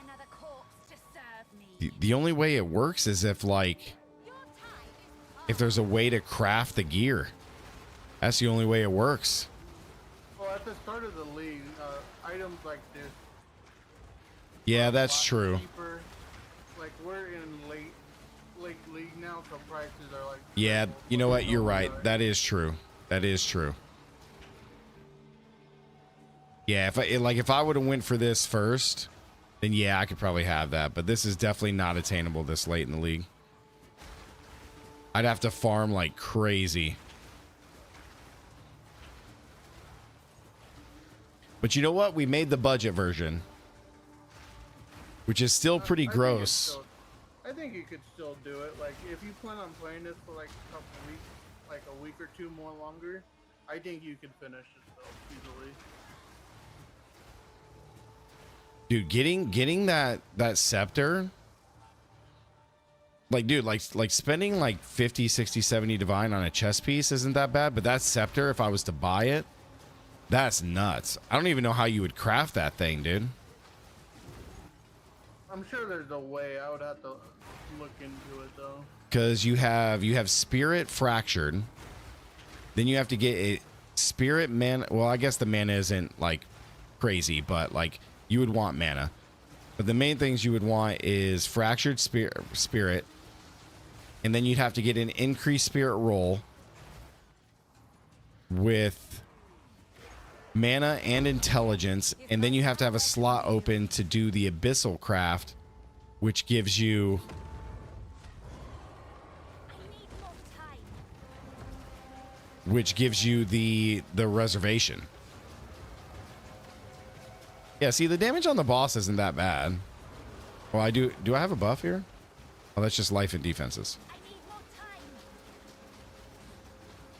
Another corpse to serve me. The only way it works is if there's a way to craft the gear. That's the only way it works. Well, at the start of the league, items like this. Yeah, that's true. Cheaper. Like we're in late league now, so prices are like. Yeah, you know what? You're right. That is true. That is true. Yeah, if I would have went for this first, then yeah, I could probably have that. But this is definitely not attainable this late in the league. I'd have to farm like crazy. But you know what? We made the budget version, which is still pretty gross. I think you could still do it. Like, if you plan on playing this for like a couple weeks, like a week or two more longer, I think you could finish it though easily. Dude, getting that scepter, like, dude, like spending like 50, 60, 70 divine on a chess piece isn't that bad, but that scepter, if I was to buy it, that's nuts. I don't even know how you would craft that thing, dude. I'm sure there's a way. I would have to look into it though. Because you have spirit fractured, then you have to get a spirit mana. Well, I guess the mana isn't like crazy, but like you would want mana. But the main things you would want is fractured spirit, and then you'd have to get an increased spirit roll with mana and intelligence, and then you have to have a slot open to do the abyssal craft, which gives you the reservation. Yeah, see, the damage on the boss isn't that bad. Well, I do I have a buff here? Oh, that's just life and defenses.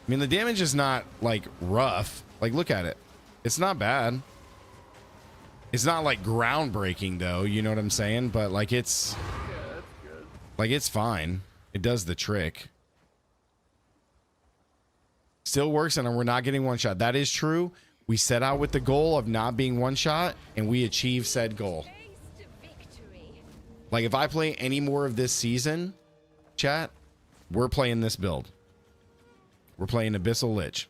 I mean, the damage is not like rough. Like, look at it. It's not bad. It's not like groundbreaking though, you know what I'm saying? But like it's good. Like it's fine. It does the trick. Still works, and we're not getting one shot. That is true. We set out with the goal of not being one shot, and we achieved said goal. Like if I play any more of this season, chat, we're playing this build. We're playing Abyssal Lich.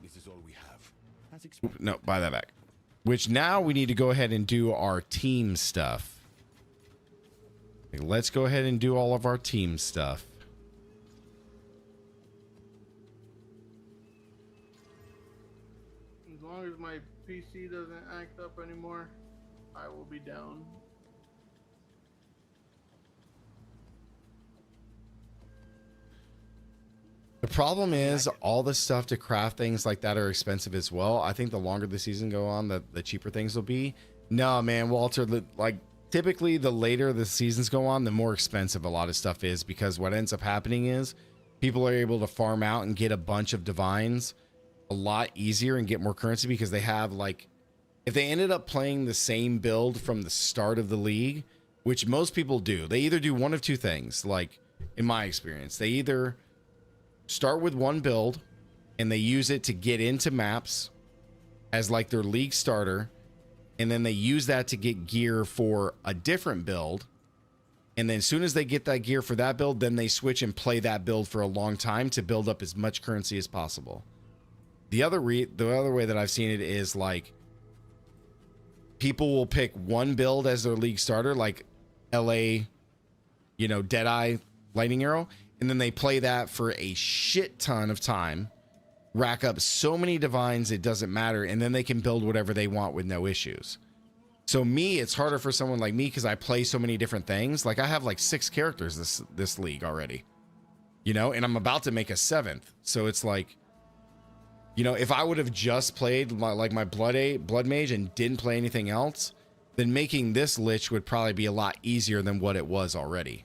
This is all we have. No, buy that back. Which now we need to go ahead and do our team stuff. Okay, let's go ahead and do all of our team stuff. As long as my PC doesn't act up anymore, I will be down. The problem is all the stuff to craft things like that are expensive as well. I think the longer the season go on, the cheaper things will be. No, man, Walter, like typically the later the seasons go on, the more expensive a lot of stuff is, because what ends up happening is people are able to farm out and get a bunch of divines a lot easier and get more currency, because they have, like, if they ended up playing the same build from the start of the league, which most people do, they either do one of two things. Like in my experience, they either start with one build and they use it to get into maps as like their league starter, and then they use that to get gear for a different build, and then as soon as they get that gear for that build, then they switch and play that build for a long time to build up as much currency as possible. The other way that I've seen it is like people will pick one build as their league starter, like LA, you know, Deadeye Lightning Arrow, and then they play that for a shit ton of time, rack up so many divines it doesn't matter, and then they can build whatever they want with no issues. So me, it's harder for someone like me because I play so many different things. Like I have like 6 characters this league already, you know, and I'm about to make a 7th. So it's like, you know, if I would have just played my Blood Mage and didn't play anything else, then making this Lich would probably be a lot easier than what it was already.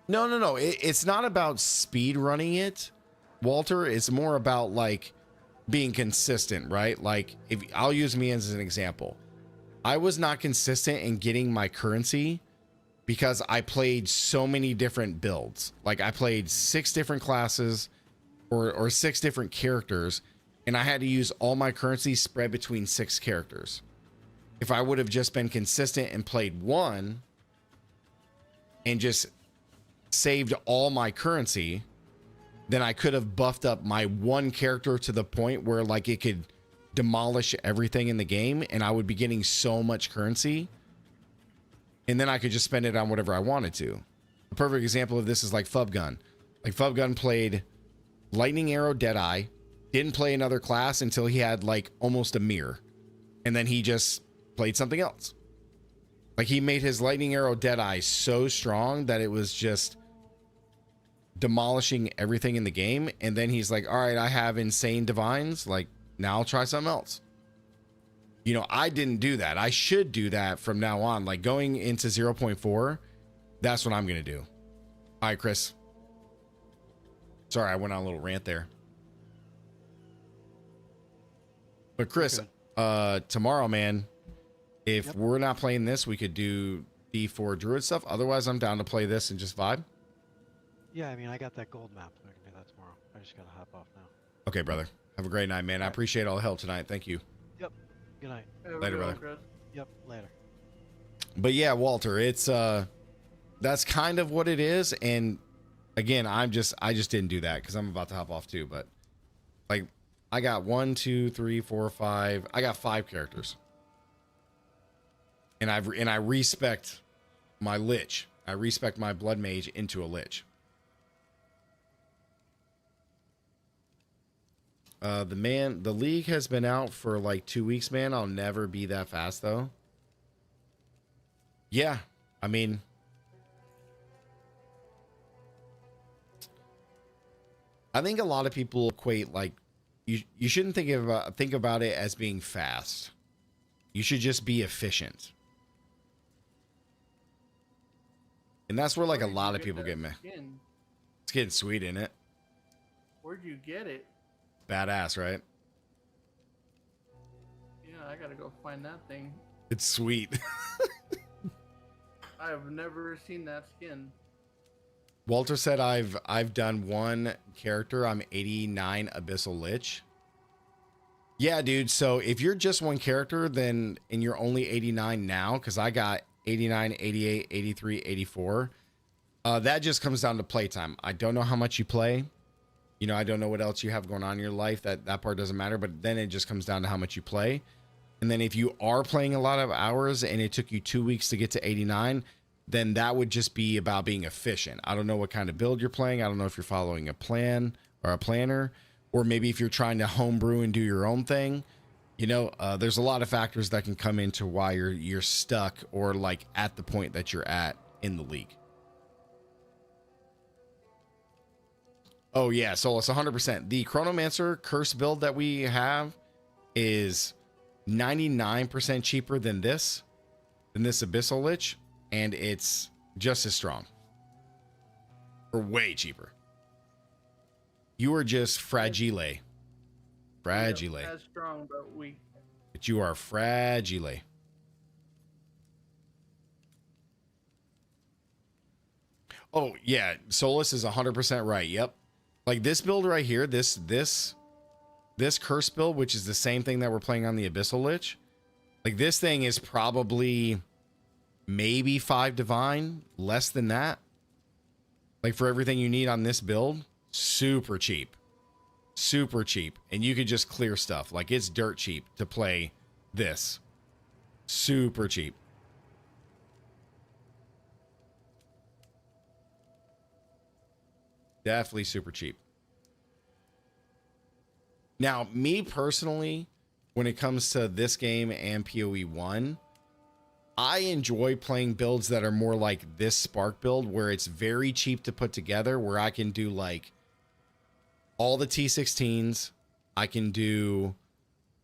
No. It's not about speed running it, Walter. It's more about like being consistent, right? Like if I'll use me as an example, I was not consistent in getting my currency because I played so many different builds. Like I played 6 different classes or 6 different characters, and I had to use all my currency spread between 6 characters. If I would have just been consistent and played one and just saved all my currency, then I could have buffed up my one character to the point where like it could demolish everything in the game, and I would be getting so much currency, and then I could just spend it on whatever I wanted to. A perfect example of this is like Fubgun. Like Fubgun played lightning arrow Deadeye, didn't play another class until he had like almost a mirror, and then he just played something else. Like he made his lightning arrow Deadeye so strong that it was just demolishing everything in the game. And then he's like, all right, I have insane divines, like now I'll try something else. You know, I didn't do that. I should do that from now on. Like going into 0.4, that's what I'm gonna do. All right, Chris, sorry I went on a little rant there. But Chris, tomorrow, man, if we're not playing this, we could do D4 Druid stuff. Otherwise, I'm down to play this and just vibe. Yeah, I mean, I got that gold map. I can do that tomorrow. I just gotta hop off now. Okay, brother. Have a great night, man. I appreciate all the help tonight. Thank you. Yep. Good night. Later, brother. Chris. Yep. Later. But yeah, Walter, it's that's kind of what it is. And again, I just didn't do that because I'm about to hop off too. But like, I got 1, 2, 3, 4, 5. I got 5 characters, and I respect my lich. I respect my blood mage into a lich. The league has been out for like 2 weeks, man. I'll never be that fast though. Yeah, I mean, I think a lot of people equate like you shouldn't think about it as being fast. You should just be efficient. And that's where like a lot of people get mad. It's getting sweet, isn't it? Where'd you get it? Badass, right? Yeah, I gotta go find that thing. It's sweet. I have never seen that skin. Walter said I've done one character. I'm 89 Abyssal Lich. Yeah, dude. So if you're just one character, then and you're only 89 now, because I got 89, 88, 83, 84. That just comes down to playtime. I don't know how much you play. You know, I don't know what else you have going on in your life. That part doesn't matter. But then it just comes down to how much you play. And then if you are playing a lot of hours and it took you 2 weeks to get to 89, then that would just be about being efficient. I don't know what kind of build you're playing. I don't know if you're following a plan or a planner, or maybe if you're trying to homebrew and do your own thing. You know, there's a lot of factors that can come into why you're stuck or like at the point that you're at in the league. Oh yeah, so it's 100%. The Chronomancer curse build that we have is 99% cheaper than this Abyssal Lich, and it's just as strong. Or way cheaper. You are just fragile. Fragile. As strong, but weak. But you are fragile. Oh yeah, Solus is 100% right. Yep. Like this build right here, this curse build, which is the same thing that we're playing on the Abyssal Lich. Like this thing is probably maybe 5 divine, less than that. Like for everything you need on this build, super cheap. Super cheap. And you could just clear stuff. Like it's dirt cheap to play this. Super cheap. Definitely super cheap. Now, me personally, when it comes to this game and PoE 1, I enjoy playing builds that are more like this Spark build, where it's very cheap to put together, where I can do like all the T16s, I can do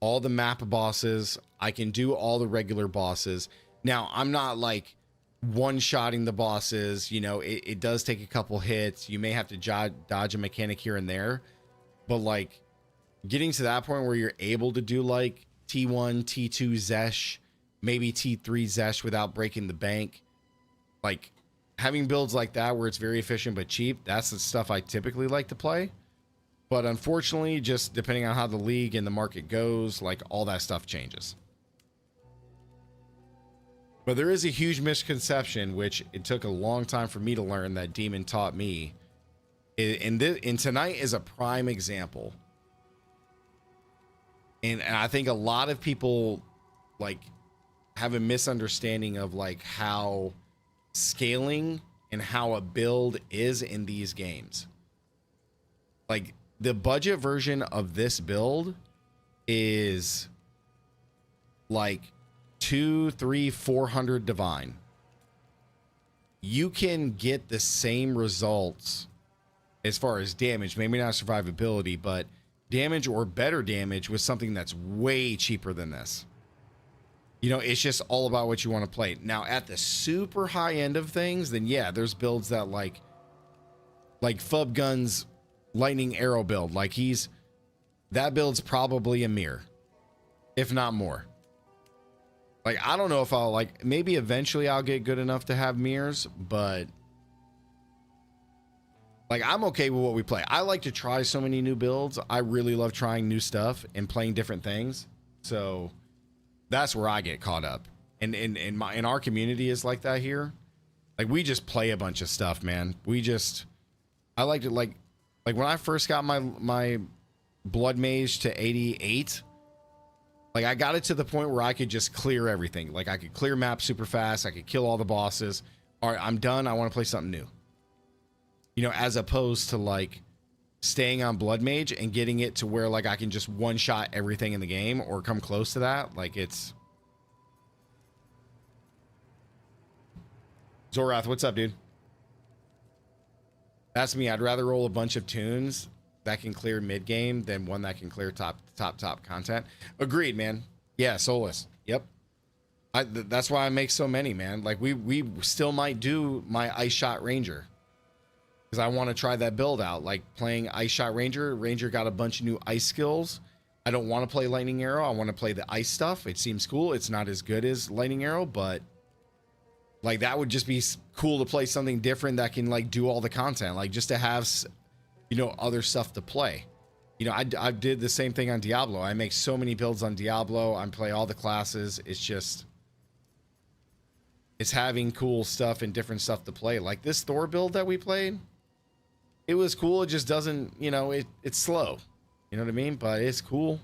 all the map bosses, I can do all the regular bosses. Now, I'm not like one-shotting the bosses, you know, it does take a couple hits. You may have to dodge a mechanic here and there, but like getting to that point where you're able to do like T1, T2 Zesh, maybe T3 Zesh without breaking the bank, like having builds like that where it's very efficient but cheap, that's the stuff I typically like to play. But unfortunately, just depending on how the league and the market goes, like all that stuff changes. But there is a huge misconception, which it took a long time for me to learn, that Demon taught me. And tonight is a prime example. And I think a lot of people like have a misunderstanding of like how scaling and how a build is in these games. Like the budget version of this build is like 200, 300, 400 divine. You can get the same results as far as damage, maybe not survivability, but damage or better damage with something that's way cheaper than this. You know, it's just all about what you want to play. Now, at the super high end of things, then yeah, there's builds that like Fub Gun's lightning arrow build. Like that build's probably a mirror, if not more. Like, I don't know if I'll like, maybe eventually I'll get good enough to have mirrors, but like, I'm okay with what we play. I like to try so many new builds. I really love trying new stuff and playing different things. So that's where I get caught up. And in our community is like that here. Like, we just play a bunch of stuff, man. I like to like when I first got my blood mage to 88, like I got it to the point where I could just clear everything. Like I could clear maps super fast. I could kill all the bosses. All right, I'm done. I want to play something new. You know, as opposed to like staying on blood mage and getting it to where like I can just one shot everything in the game or come close to that. Like it's Zorath, what's up, dude? That's me. I'd rather roll a bunch of tunes that can clear mid game than one that can clear top content. Agreed, man. Yeah, Solus. Yep. That's why I make so many, man. Like we still might do my Ice Shot Ranger because I want to try that build out. Like playing Ice Shot Ranger. Ranger got a bunch of new ice skills. I don't want to play Lightning Arrow. I want to play the ice stuff. It seems cool. It's not as good as Lightning Arrow, but like that would just be cool to play something different that can like do all the content, like just to have, you know, other stuff to play. You know, I did the same thing on Diablo. I make so many builds on Diablo. I play all the classes. It's having cool stuff and different stuff to play. Like this Thor build that we played, it was cool. It just doesn't, you know, it's slow. You know what I mean? But it's cool.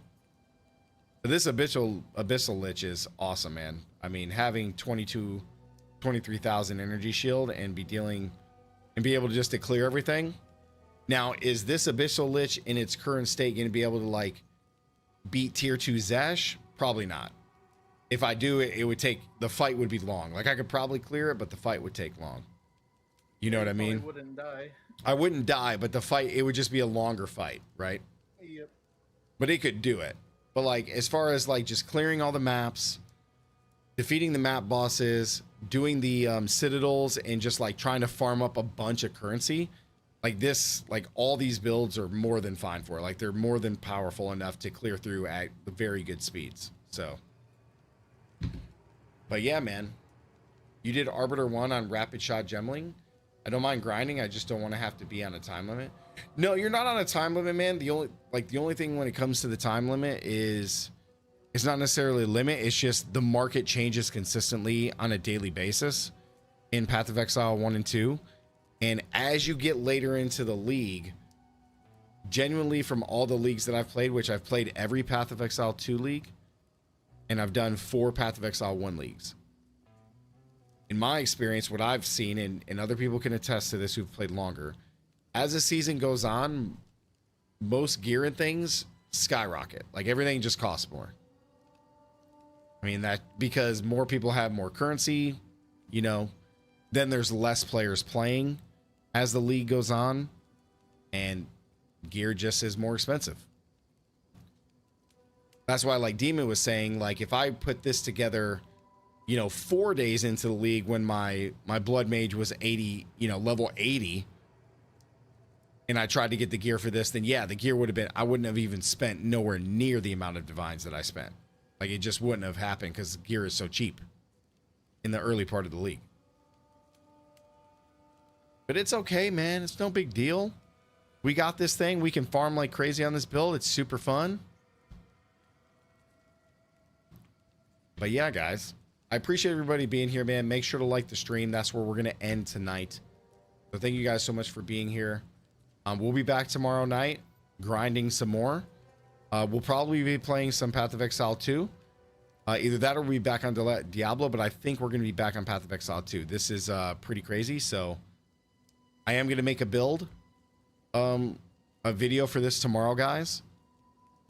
But this Abyssal Lich is awesome, man. I mean, having 23,000 energy shield and be able to just to clear everything. Now, is this Abyssal Lich in its current state going to be able to like beat tier 2 Zesh? Probably not. If I do it, the fight would be long. Like I could probably clear it, but the fight would take long. You know what I mean? I wouldn't die. I wouldn't die, but the fight, it would just be a longer fight, right? Yep. But it could do it. But like, as far as like just clearing all the maps, defeating the map bosses, doing the citadels, and just like trying to farm up a bunch of currency, like this, like all these builds are more than fine for it. Like they're more than powerful enough to clear through at very good speeds. So, but yeah, man, you did Arbiter 1 on Rapid Shot Gemling. I don't mind grinding. I just don't want to have to be on a time limit. No, you're not on a time limit, man. The only thing when it comes to the time limit is it's not necessarily a limit. It's just the market changes consistently on a daily basis in Path of Exile 1 and 2. And as you get later into the league, genuinely from all the leagues that I've played, which I've played every Path of Exile 2 league, and I've done 4 Path of Exile 1 leagues. In my experience, what I've seen, and other people can attest to this who've played longer, as the season goes on, most gear and things skyrocket. Like everything just costs more. I mean, that because more people have more currency, you know, then there's less players playing as the league goes on, and gear just is more expensive. That's why, like Demon was saying, like if I put this together, you know, 4 days into the league when my blood mage was 80, you know, level 80, and I tried to get the gear for this, then yeah, the gear would have been, I wouldn't have even spent nowhere near the amount of divines that I spent. Like it just wouldn't have happened because gear is so cheap in the early part of the league. But it's okay, man. It's no big deal. We got this thing. We can farm like crazy on this build. It's super fun. But yeah, guys, I appreciate everybody being here, man. Make sure to like the stream. That's where we're going to end tonight. So thank you guys so much for being here. We'll be back tomorrow night grinding some more. We'll probably be playing some Path of Exile 2. Either that or we'll be back on Diablo, but I think we're going to be back on Path of Exile 2. This is pretty crazy, so I am going to make a build. I a video for this tomorrow, guys,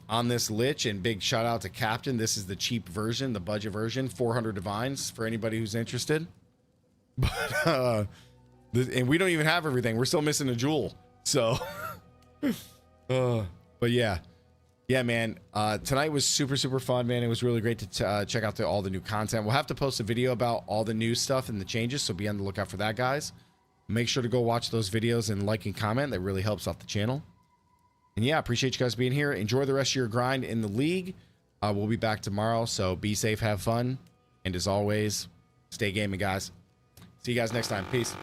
on this Lich, and big shout out to Captain. This is the cheap version, the budget version, 400 divines for anybody who's interested. But and we don't even have everything. We're still missing a jewel. So but yeah, man, tonight was super fun, man. It was really great to check out all the new content. We'll have to post a video about all the new stuff and the changes, so be on the lookout for that, guys. Make sure to go watch those videos and like and comment. That really helps out the channel. And yeah, appreciate you guys being here. Enjoy the rest of your grind in the league. We'll be back tomorrow, so be safe, have fun, and as always, stay gaming, guys. See you guys next time. Peace.